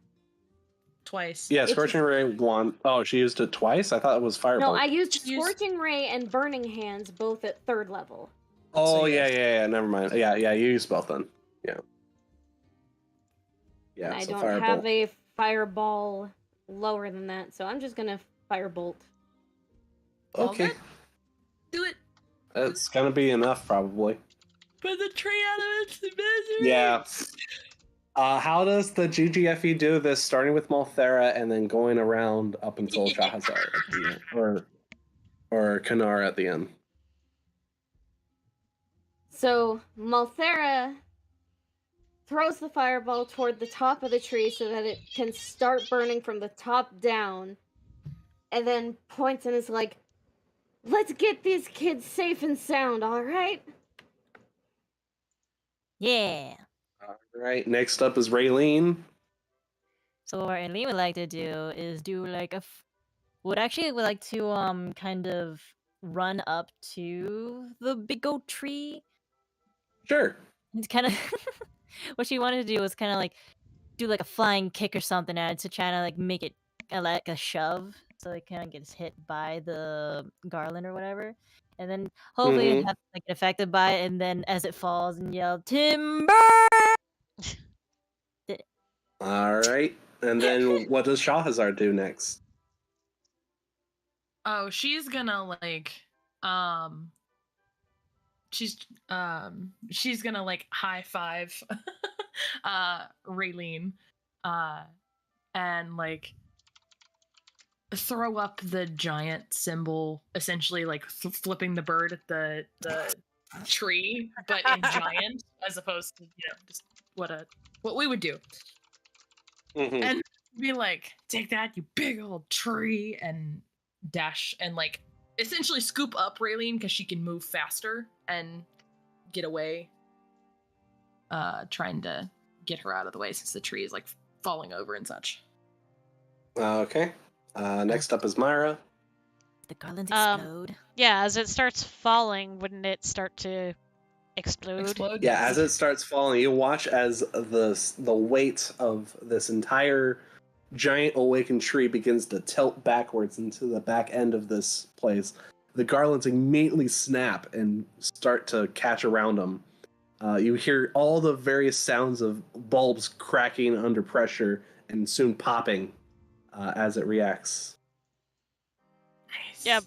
twice. Yeah, It's- Scorching Ray 1. Oh, she used it twice? I thought it was Firebolt. No, I used She used- Scorching Ray and Burning Hands both at 3rd level. Oh, So, yeah, yes. yeah, never mind. Yeah, you used both then. Yeah. Yeah, And I so don't Firebolt. have a fireball lower than that, so I'm just gonna Firebolt. Okay. Okay. Do it. It's gonna be enough, probably. Put the tree out of its misery. Yeah. How does the GGFE do this, starting with Malthera and then going around up until Shahazar at the end? Or Kanar at the end? So Malthera throws the fireball toward the top of the tree so that it can start burning from the top down, and then points and is like, "Let's get these kids safe and sound, all right?" Yeah. Alright, next up is Raylene. So what Eileen would like to do is do like would like to kind of run up to the big old tree. Sure. It's kind of what she wanted to do was kind of like do like a flying kick or something at it to try to like make it like a shove, so it kind of gets hit by the garland or whatever, and then hopefully it has like get affected by it, and then as it falls and yell timber. Alright. And then what does Shahazar do next? Oh, she's gonna like she's gonna like high five Raylene and like throw up the giant symbol, essentially like flipping the bird at the tree, but in giant as opposed to just what we would do. Mm-hmm. And be like, take that, you big old tree, and dash and like essentially scoop up Raylene because she can move faster and get away. Trying to get her out of the way since the tree is like falling over and such. Okay. Next up is Myra. The garlands Um, explode. Yeah, as it starts falling, wouldn't it start to explode? Yeah, as it starts falling, you watch as the weight of this entire giant awakened tree begins to tilt backwards into the back end of this place. The garlands immediately snap and start to catch around them. You hear all the various sounds of bulbs cracking under pressure and soon popping as it reacts. Nice. Yeah,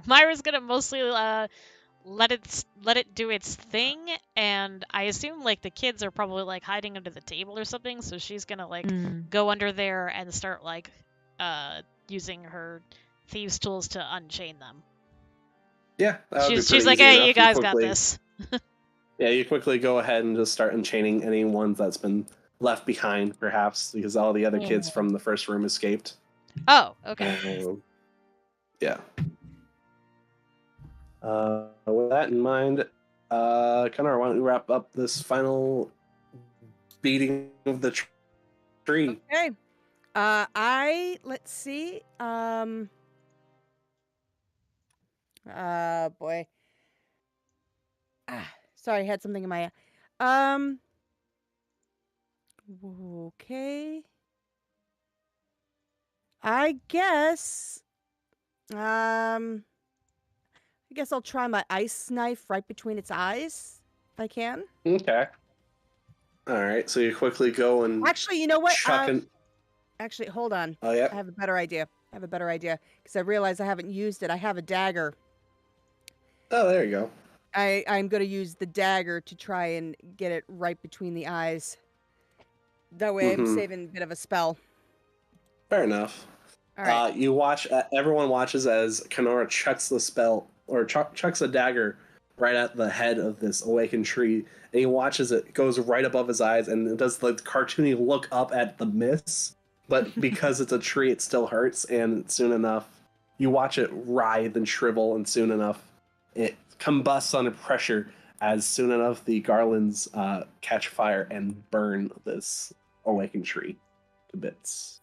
Myra's gonna mostly let it do its thing, and I assume like the kids are probably like hiding under the table or something, so she's gonna like go under there and start like using her thieves' tools to unchain them. Yeah, that would be She's pretty like, easy hey, enough. you guys got quickly, this. Yeah, you quickly go ahead and just start enchaining any ones that's been left behind, perhaps, because all the other kids from the first room escaped. Oh, okay. Yeah. With that in mind, Connor, why don't you wrap up this final beating of the tree? Okay. Let's see. Boy. Sorry, I had something in my. Okay. I guess. I guess I'll try my ice knife right between its eyes, if I can. Okay. All right, so you quickly go and Actually, you know what? chuck an. Actually, hold on. Oh yeah. I have a better idea. Because I realize I haven't used it. I have a dagger. Oh, there you go. I'm going to use the dagger to try and get it right between the eyes. That way I'm saving a bit of a spell. Fair enough. All right. You watch. Everyone watches as Kenora chucks the spell or chucks a dagger right at the head of this awakened tree, and he watches it goes right above his eyes, and it does the cartoony look up at the miss. But because it's a tree, it still hurts, and soon enough, you watch it writhe and shrivel, and soon enough, it combusts under pressure. As soon enough, the garlands catch fire and burn this awakened tree to bits.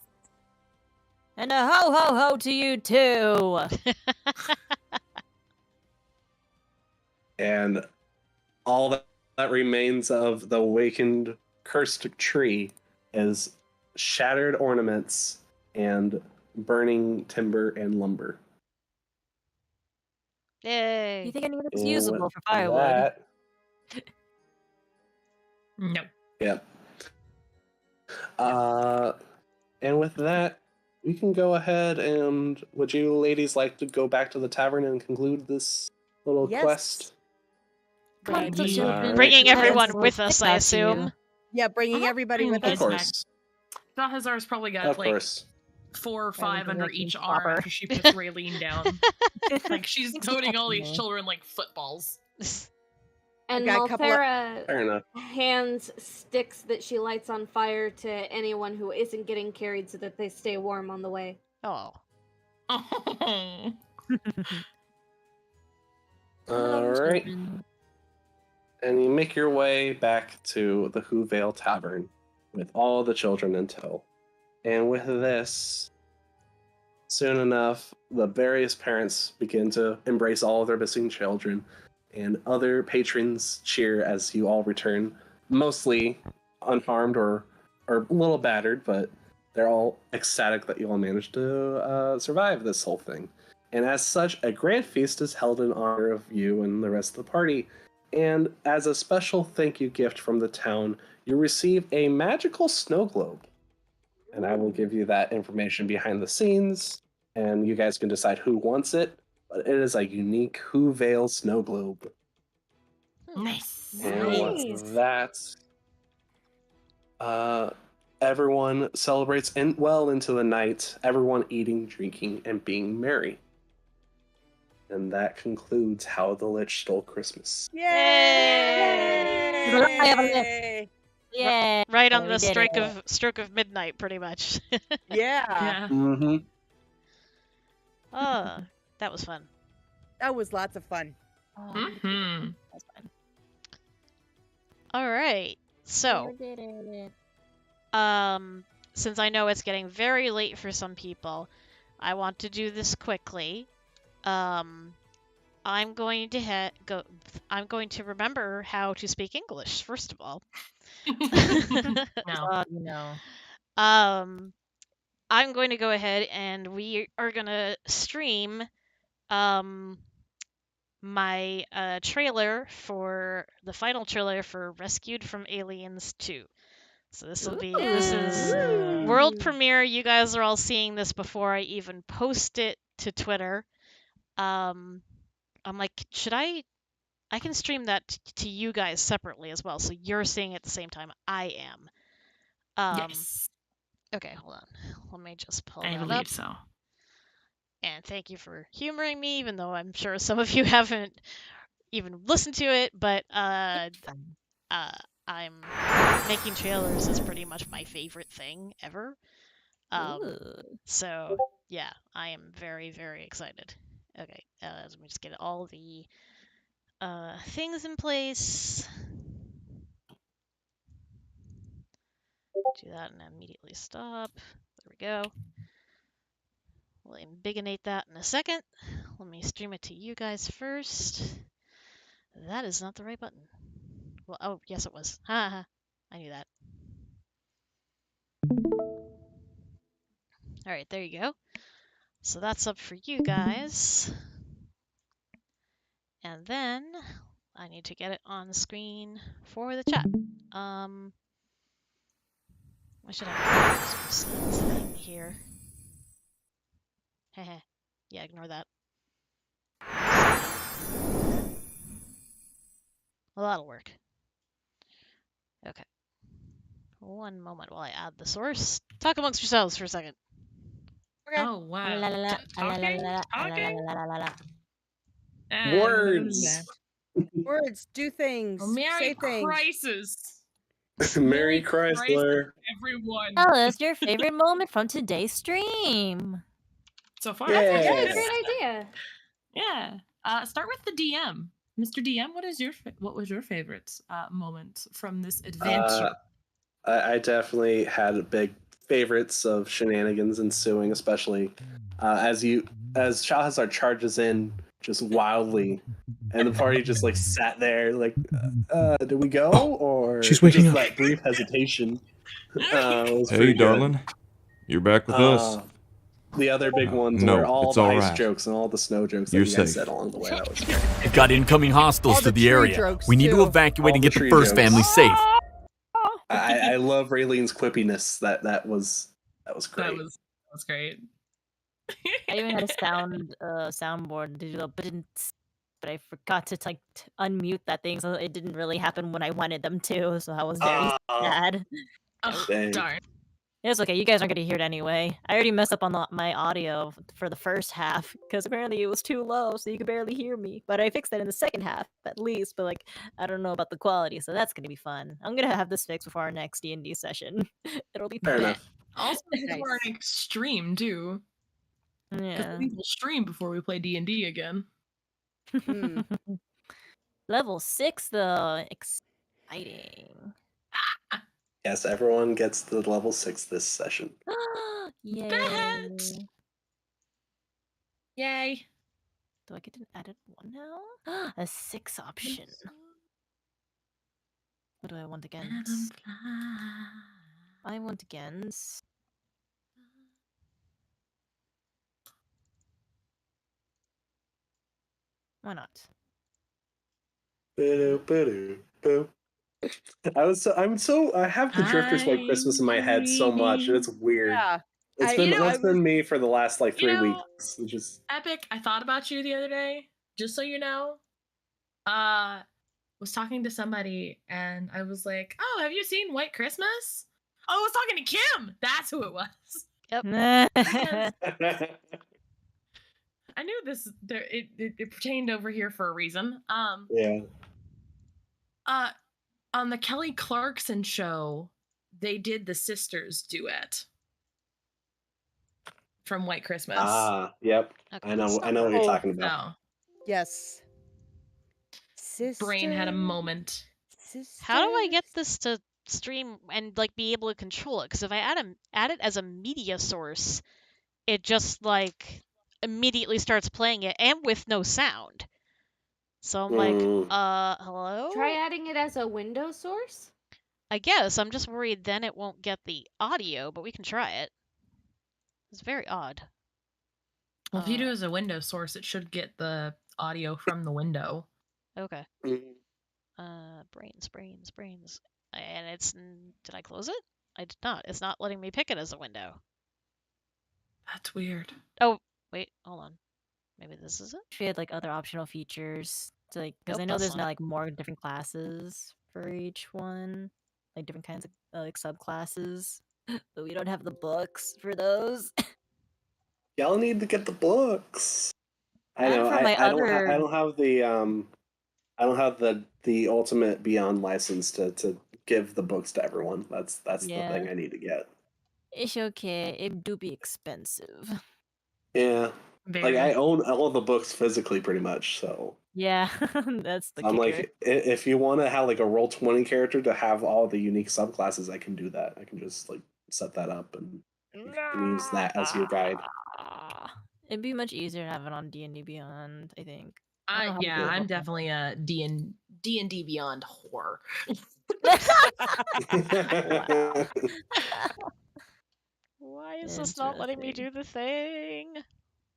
And a ho ho ho to you too. And all that remains of the awakened cursed tree is shattered ornaments and burning timber and lumber. Yay. You think any of it's And usable with for firewood? No. Yep. And with that, we can go ahead and would you ladies like to go back to the tavern and conclude this little Yes. quest? Come on, Maybe. children. Bringing Let everyone us with us, I talk to you. assume. Yeah, bringing everybody with Bring Of us. the course. Balthazar's probably got Of like course. 4 or 5 under Everything each looking arm proper. after she puts Raylene down. Like she's Thanks toting for all these catching me. children like footballs. And got a couple of- Malthera Fair enough. hands sticks that she lights on fire to anyone who isn't getting carried so that they stay warm on the way. Oh. Oh. All right. And you make your way back to the Whovale Tavern with all the children in tow. And with this, soon enough, the various parents begin to embrace all of their missing children, and other patrons cheer as you all return, mostly unharmed or a little battered, but they're all ecstatic that you all managed to survive this whole thing. And as such, a grand feast is held in honor of you and the rest of the party. And as a special thank you gift from the town, you receive a magical snow globe. And I will give you that information behind the scenes, and you guys can decide who wants it. But it is a unique Whovale snow globe. Nice. And Nice. with that, everyone celebrates well into the night, everyone eating, drinking, and being merry. And that concludes How the Lich Stole Christmas. Yay! Yeah. Right on we the did it. stroke of midnight, pretty much. Yeah. Yeah. Mm-hmm. Oh, that was fun. That was lots of fun. Mm-hmm. That's fine. All right. So, We did it. since I know it's getting very late for some people, I want to do this quickly. I'm going to I'm going to remember how to speak English first of all. No. No. I'm going to go ahead and we are gonna stream my trailer for the final trailer for Rescued from Aliens 2. So this is world premiere. You guys are all seeing this before I even post it to Twitter. I'm like, should I can stream that to you guys separately as well, so you're seeing it at the same time I am. Yes, Okay, hold on. Let me just pull I that believe up. so. And thank you for humoring me, even though I'm sure some of you haven't even listened to it, but I'm making trailers is pretty much my favorite thing ever. So yeah, I am very, very excited. Okay, let me just get all the things in place. Do that and immediately stop. There we go. We'll ambigonate that in a second. Let me stream it to you guys first. That is not the right button. Well, oh, yes it was. Ha I knew that. Alright, there you go. So that's up for you guys. And then I need to get it on the screen for the chat. I should have some thing here. Heh. Yeah, ignore that. Well, that'll work. Okay. One moment while I add the source. Talk amongst yourselves for a second. Okay. Oh wow! Talking. Words. Words, do things, Oh, Merry say things. Crisis. Merry Chrysler. Everyone. Tell us your favorite moment from today's stream. So far, Yeah. That's Yeah. actually a great idea. Yeah. Start with the DM. Mr. DM, what was your favorite moment from this adventure? I definitely had big favorites of shenanigans ensuing, especially as Shahazar charges in just wildly, and the party just like sat there like, do we go or She's waking just up. that brief hesitation? Was Hey, pretty good. darling. You're back with us. The other big ones No, were all it's the all ice right. jokes and all the snow jokes that You're you guys safe. said along the way. That was great. We've got incoming hostiles All to the the tree area. jokes, We need to too. evacuate All and the get the tree first jokes. family safe. I love Raylene's quippiness. That was great. That was great. I even had a soundboard digital, but I forgot to unmute that thing, so it didn't really happen when I wanted them to. So I was very sad. Oh, Dang. darn. It's okay. You guys aren't gonna hear it anyway. I already messed up on my audio for the first half because apparently it was too low, so you could barely hear me. But I fixed that in the second half at least. But I don't know about the quality, so that's gonna be fun. I'm gonna have this fixed before our next D&D session. It'll be Fair fun. enough. Also, before our Nice. next stream too, because Yeah. we will stream before we play D&D again. Hmm. Level 6 though, exciting. Yes, everyone gets to level 6 this session. Yay! Bet! Yay! Do I get an added one now? A 6 option. What do I want against? I want against. Why not? I have the Drifters White Christmas in my head so much, and it's weird. Yeah. It's been me for the last 3 weeks. It's just Epic, I thought about you the other day, just so you know. Was talking to somebody and I was like, "Oh, have you seen White Christmas?" Oh, I was talking to Kim. That's who it was. I knew it pertained over here for a reason. yeah. On the Kelly Clarkson show, they did the sisters duet from White Christmas. Yep. Okay. I know what you're talking about. So, Yes. brain had a moment. How do I get this to stream and be able to control it? Because if I add it as a media source, it just immediately starts playing it and with no sound. So I'm like, hello? Try adding it as a window source. I guess I'm just worried then it won't get the audio, but we can try it. It's very odd. Well, if you do it as a window source, it should get the audio from the window. Okay. Mhm. Brains. And it's... Did I close it? I did not. It's not letting me pick it as a window. That's weird. Oh, wait, hold on. Maybe this is it? If you had like other optional features, because Nope, I know that's there's not now it. like more different classes for each one, like different kinds of like subclasses, but we don't have the books for those. Y'all need to get the books. I And know. for my I don't. I other, don't have the. I don't have the ultimate Beyond license to give the books to everyone. That's the Yeah. thing I need to get. it's okay. It do be expensive. Yeah. Very. Like I own all the books physically, pretty much. So Yeah, that's the I'm kicker. like, if you want to have like a Roll20 character to have all the unique subclasses, I can do that. I can just like set that up and use that as your guide. It'd be much easier to have it on D&D Beyond, I think. I don't know how to Yeah, do it I'm before. definitely a D&D Beyond whore. Wow. Why is this not letting me do the thing?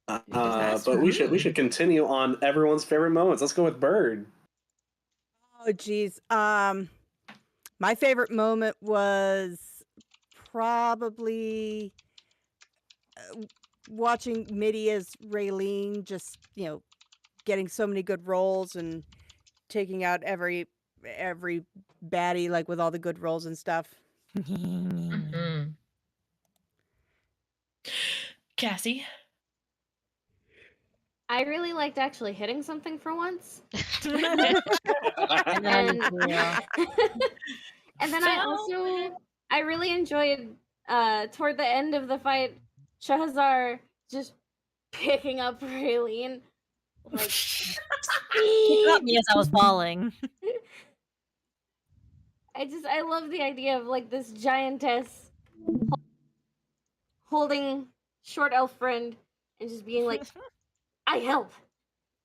Because that's But we rude. should continue on everyone's favorite moments. Let's go with Bird. Oh, geez. My favorite moment was probably watching Mitty as Raylene, just getting so many good rolls and taking out every baddie like with all the good rolls and stuff. Mhm. Cassie. I really liked actually hitting something for once. And then, And yeah. and then I really enjoyed toward the end of the fight, Shahazar just picking up Raylene. Like He caught me as I was falling. I love the idea of like this giantess holding short elf friend and just being like, I help.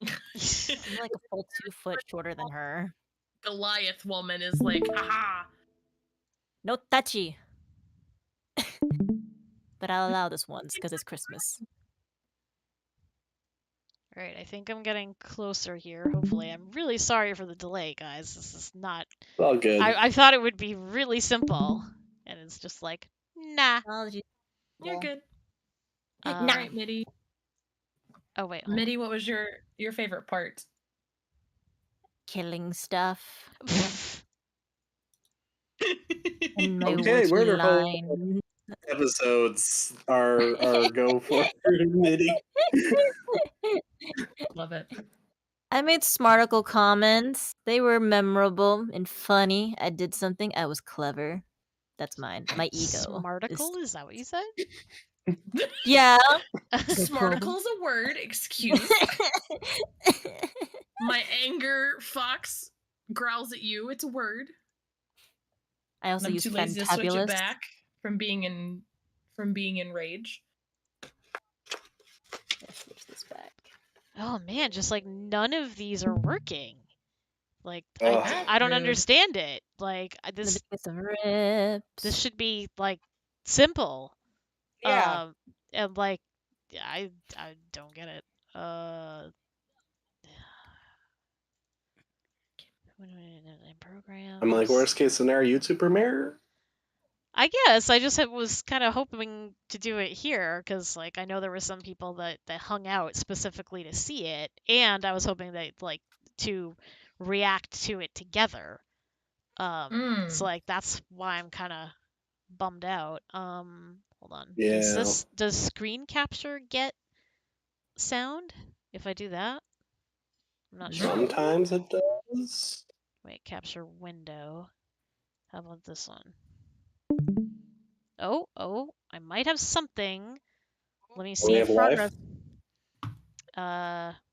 I'm like a full 2 foot shorter than her. Goliath woman is like, aha. No touchy. But I'll allow this once because it's Christmas. Alright, I think I'm getting closer here, hopefully. I'm really sorry for the delay, guys. This is not... All good. I thought it would be really simple, and it's just like, nah. Apologies. You're good. Um, All right, Mitty. Oh, wait, hold Mitty, what was your favorite part? Killing stuff. on. And my Okay, witty we're the whole line. episodes are go for Mitty. Love it. I made smarticle comments. They were memorable and funny. I did something. I was clever. That's mine. My ego. Smarticle? Is that what you said? Yeah. Smarticle's a word. Excuse. My anger fox growls at you. It's a word. I also I'm use too lazy to switch it fantabulous. back from being in rage. Let's switch this back. Oh man, just like none of these are working. Like Ugh. I don't Rude. understand it. Like This this rips. should be like simple. Yeah. And like I don't get it. Programs. I'm like, worst case scenario, YouTube premiere. I guess I just was kind of hoping to do it here because like I know there were some people that hung out specifically to see it, and I was hoping that like to react to it together. So like that's why I'm kind of bummed out. Hold on. Yeah. Does screen capture get sound if I do that? I'm not sure. Sometimes it does. Wait, capture window. How about this one? Oh, I might have something. Let me see. We have live.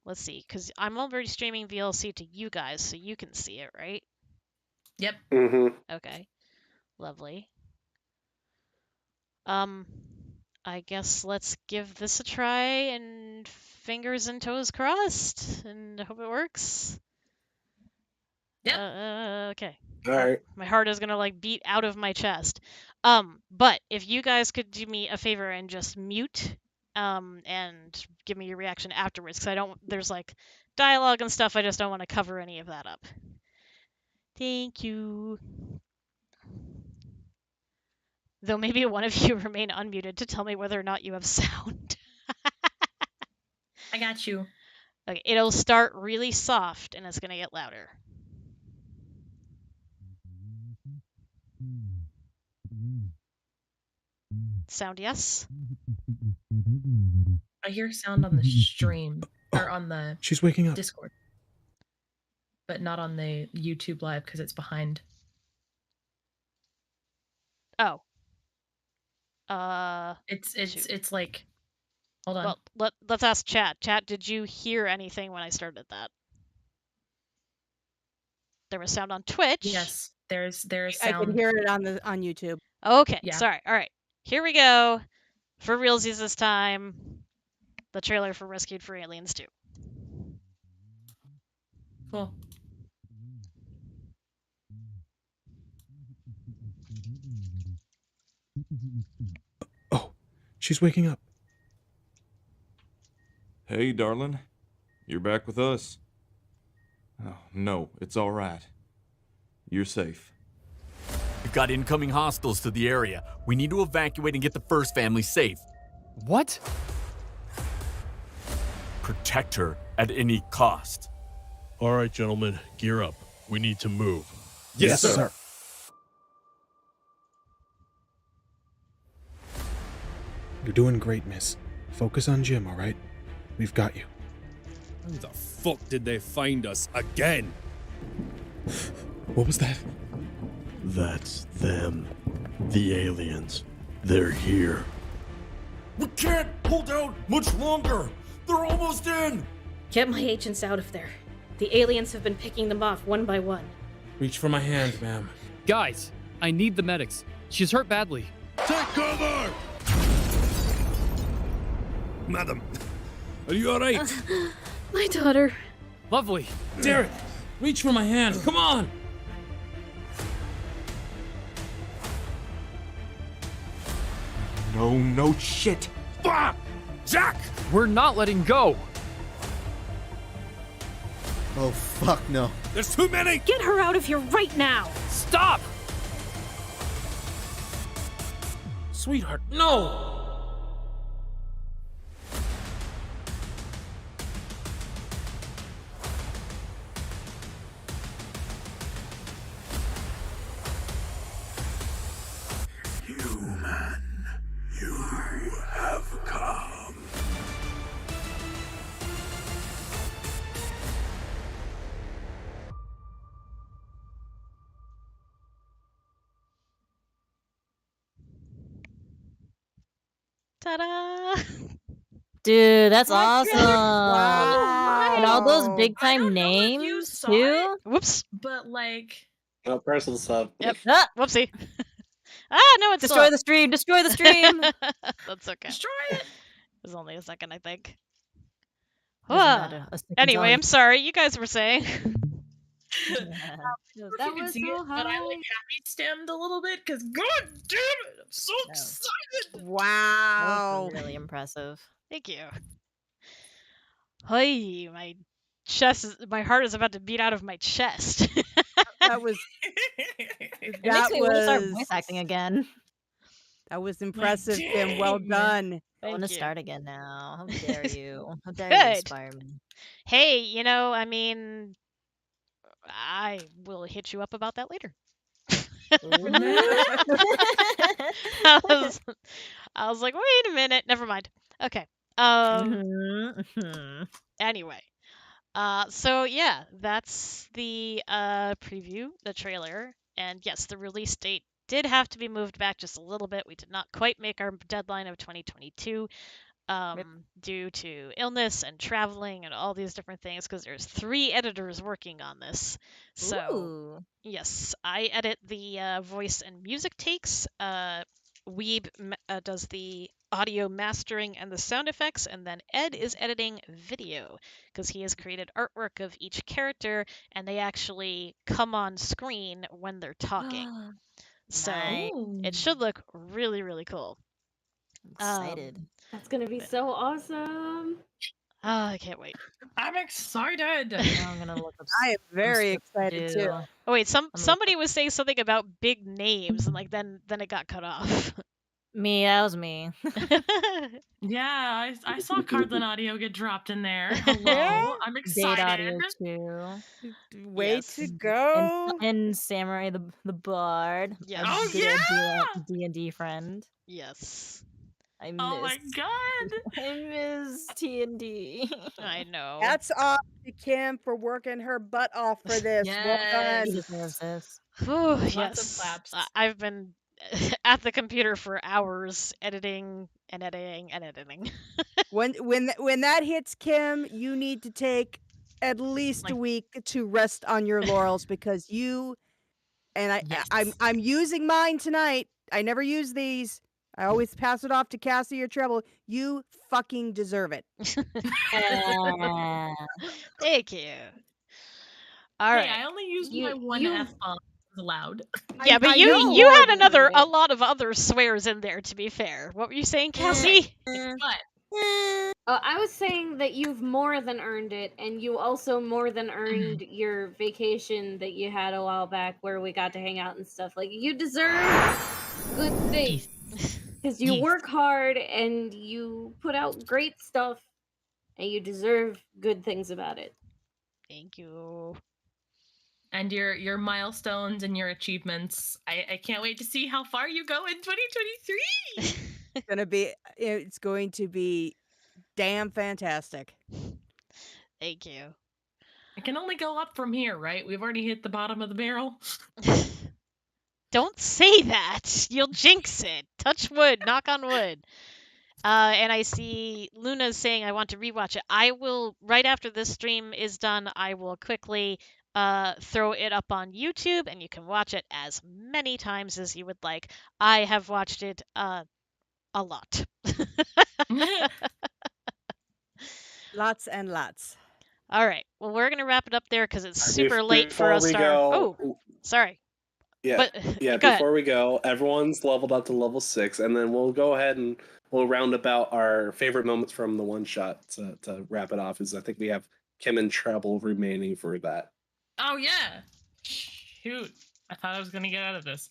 Let's see, because I'm already streaming VLC to you guys, so you can see it, right? Yep. Mm-hmm. Okay. Lovely. I guess let's give this a try and fingers and toes crossed and hope it works. Yep. Okay. All right. My heart is gonna like beat out of my chest. But if you guys could do me a favor and just mute, and give me your reaction afterwards, because there's like dialogue and stuff. I just don't want to cover any of that up. Thank you. Though maybe one of you remain unmuted to tell me whether or not you have sound. I got you. Okay, it'll start really soft and it's gonna get louder. Sound yes? I hear sound on the stream or on the She's waking up. Discord, but not on the YouTube live because it's behind. Oh. It's like, hold on. Well, let's ask chat. Chat, did you hear anything when I started that? There was sound on Twitch. Yes, there's I sound. could hear it on YouTube. Okay, Yeah. sorry. All right, here we go. For realsies this time, the trailer for Rescued for Aliens 2. Cool. Oh, she's waking up. Hey, darling. You're back with us. Oh, no, it's all right. You're safe. We've got incoming hostiles to the area. We need to evacuate and get the first family safe. What? Protect her at any cost. All right, gentlemen, gear up. We need to move. Yes, sir. You're doing great, miss. Focus on Jim, all right? We've got you. How the fuck did they find us again? What was that? That's them. The aliens. They're here. We can't hold out much longer. They're almost in. Get my agents out of there. The aliens have been picking them off one by one. Reach for my hand, ma'am. Guys, I need the medics. She's hurt badly. Take cover! Madam, are you alright? My daughter. Lovely. Derek, reach for my hand. Come on. No shit. Fuck! Jack! We're not letting go. Oh, fuck no. There's too many! Get her out of here right now. Stop. Sweetheart, no. Human, you have come. Ta-da! Dude, that's What? awesome. Wow. And all those big I time don't know if you names saw too. Whoops. But like, No personal stuff. Yep. Ah, Whoopsie. No, it's destroy the stream. Destroy the stream. That's okay. destroy it. It was only a second, I think. Doesn't Ah. matter, a second's Anyway, on. I'm sorry. You guys were saying. Yeah. That You can was see so it, but I high. like happy stemmed a little bit because god damn it, I'm so No. excited. That Wow. was really impressive. Thank you. Hey, my heart is about to beat out of my chest. That was It that makes me want to start was voice acting again. that was impressive, Jim. Well dang. done. I want Thank to you. start again now. How dare you? How dare you Good. inspire me? Hey, I mean, I will hit you up about that later. I was like, wait a minute. Never mind. Okay. Anyway. So yeah, that's the preview, the trailer. And yes, the release date did have to be moved back just a little bit. We did not quite make our deadline of 2022 due to illness and traveling and all these different things because there's 3 editors working on this. So Ooh. yes, I edit the voice and music takes. Weeb does the audio mastering and the sound effects, and then Ed is editing video because he has created artwork of each character and they actually come on screen when they're talking. So Nice. it should look really, really cool. I'm excited. That's gonna be so awesome. I can't wait. I'm excited. Now I'm gonna look up. I am very stuff to excited do. too. Oh wait, look somebody was saying something about big names, and like then it got cut off. Me, that was me. Yeah, I saw Cardland Audio get dropped in there. Hello, I'm Date excited. audio too. Way Yes. to go. And Samurai the Bard. Yes. A Oh, good yeah! D&D friend. Yes. I miss. Oh my god! I miss T&D. I know. Hats off to Kim for working her butt off for this. Well Yes. He done. deserves this. Whew, Lots yes. of claps. I've been at the computer for hours editing and editing and editing. When that hits, Kim, you need to take at least a week to rest on your laurels because you and Yes. I'm using mine tonight. I never use these. I always pass it off to Cassie or Treble. You fucking deserve it. Thank you. All Hey, right. I only used You- my one you- F-bomb allowed. Yeah, but I you know. you had More than a it. lot of other swears in there. To be fair, what were you saying, Cassie? But I was saying that you've more than earned it, and you also more than earned your vacation that you had a while back where we got to hang out and stuff. Like, you deserve good things. Because you Yes. work hard and you put out great stuff, and you deserve good things about it. Thank you. and your milestones and your achievements. I can't wait to see how far you go in 2023. It's going to be damn fantastic. Thank you. It can only go up from here, right? We've already hit the bottom of the barrel. Don't say that. You'll jinx it. Touch wood. Knock on wood. And I see Luna's saying I want to rewatch it. I will, right after this stream is done, I will quickly throw it up on YouTube, and you can watch it as many times as you would like. I have watched it a lot. Lots and lots. All right. Well, we're gonna wrap it up there because it's All right, super late for before us. we To go- Oh, sorry. Yeah, But yeah. go ahead. Before we go, everyone's leveled up to level 6, and then we'll go ahead and we'll round about our favorite moments from the one shot to wrap it off. Is I think we have Kim and Treble remaining for that. Oh yeah. Shoot. I thought I was gonna get out of this.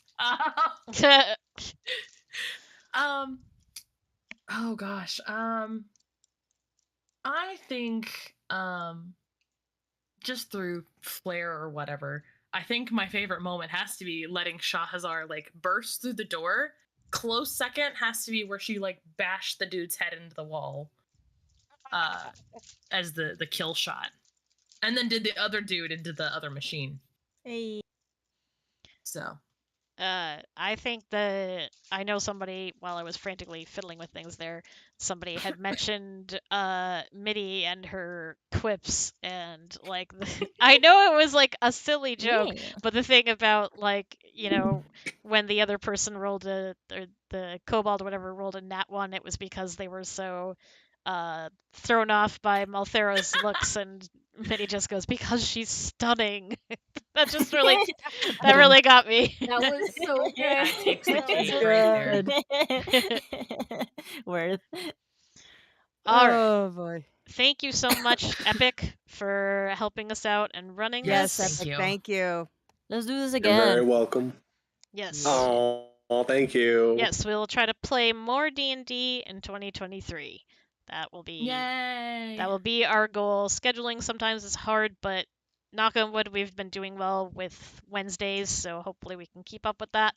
Oh gosh. I think just through flair or whatever, I think my favorite moment has to be letting Shahrazar like burst through the door. Close second has to be where she like bashed the dude's head into the wall. As the kill shot. And then did the other dude into the other machine. Hey. So I think I know somebody, while I was frantically fiddling with things there, somebody had mentioned Mitty and her quips, and like I know it was like a silly joke, but the thing about like, you know, when the other person rolled or the kobold or whatever rolled a nat 1, it was because they were so thrown off by Malthero's looks, and Mitty just goes, because she's stunning. That just really that really got me. That was so good. that takes the That was cake really right there. Worth. All right. Oh boy. Thank you so much, Epic, for helping us out and running Yes, this. Epic, thank you. Let's do this You're again. very welcome. Yes. Oh, thank you. Yes, we'll try to play more D&D in 2023. That will be Yay! That will be our goal. Scheduling sometimes is hard, but knock on wood, we've been doing well with Wednesdays, so hopefully we can keep up with that.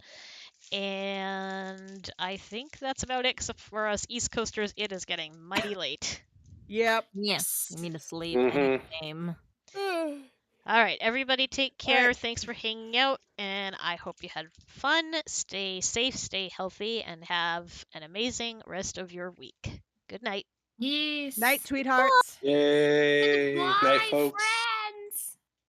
And I think that's about it, except for us East Coasters, it is getting mighty late. Yep. Yes. You need to sleep Mhm. game. All right, everybody take care. Thanks for hanging out, and I hope you had fun. Stay safe, stay healthy, and have an amazing rest of your week. Good night. Yes. Night, sweethearts. Yay! Night, folks.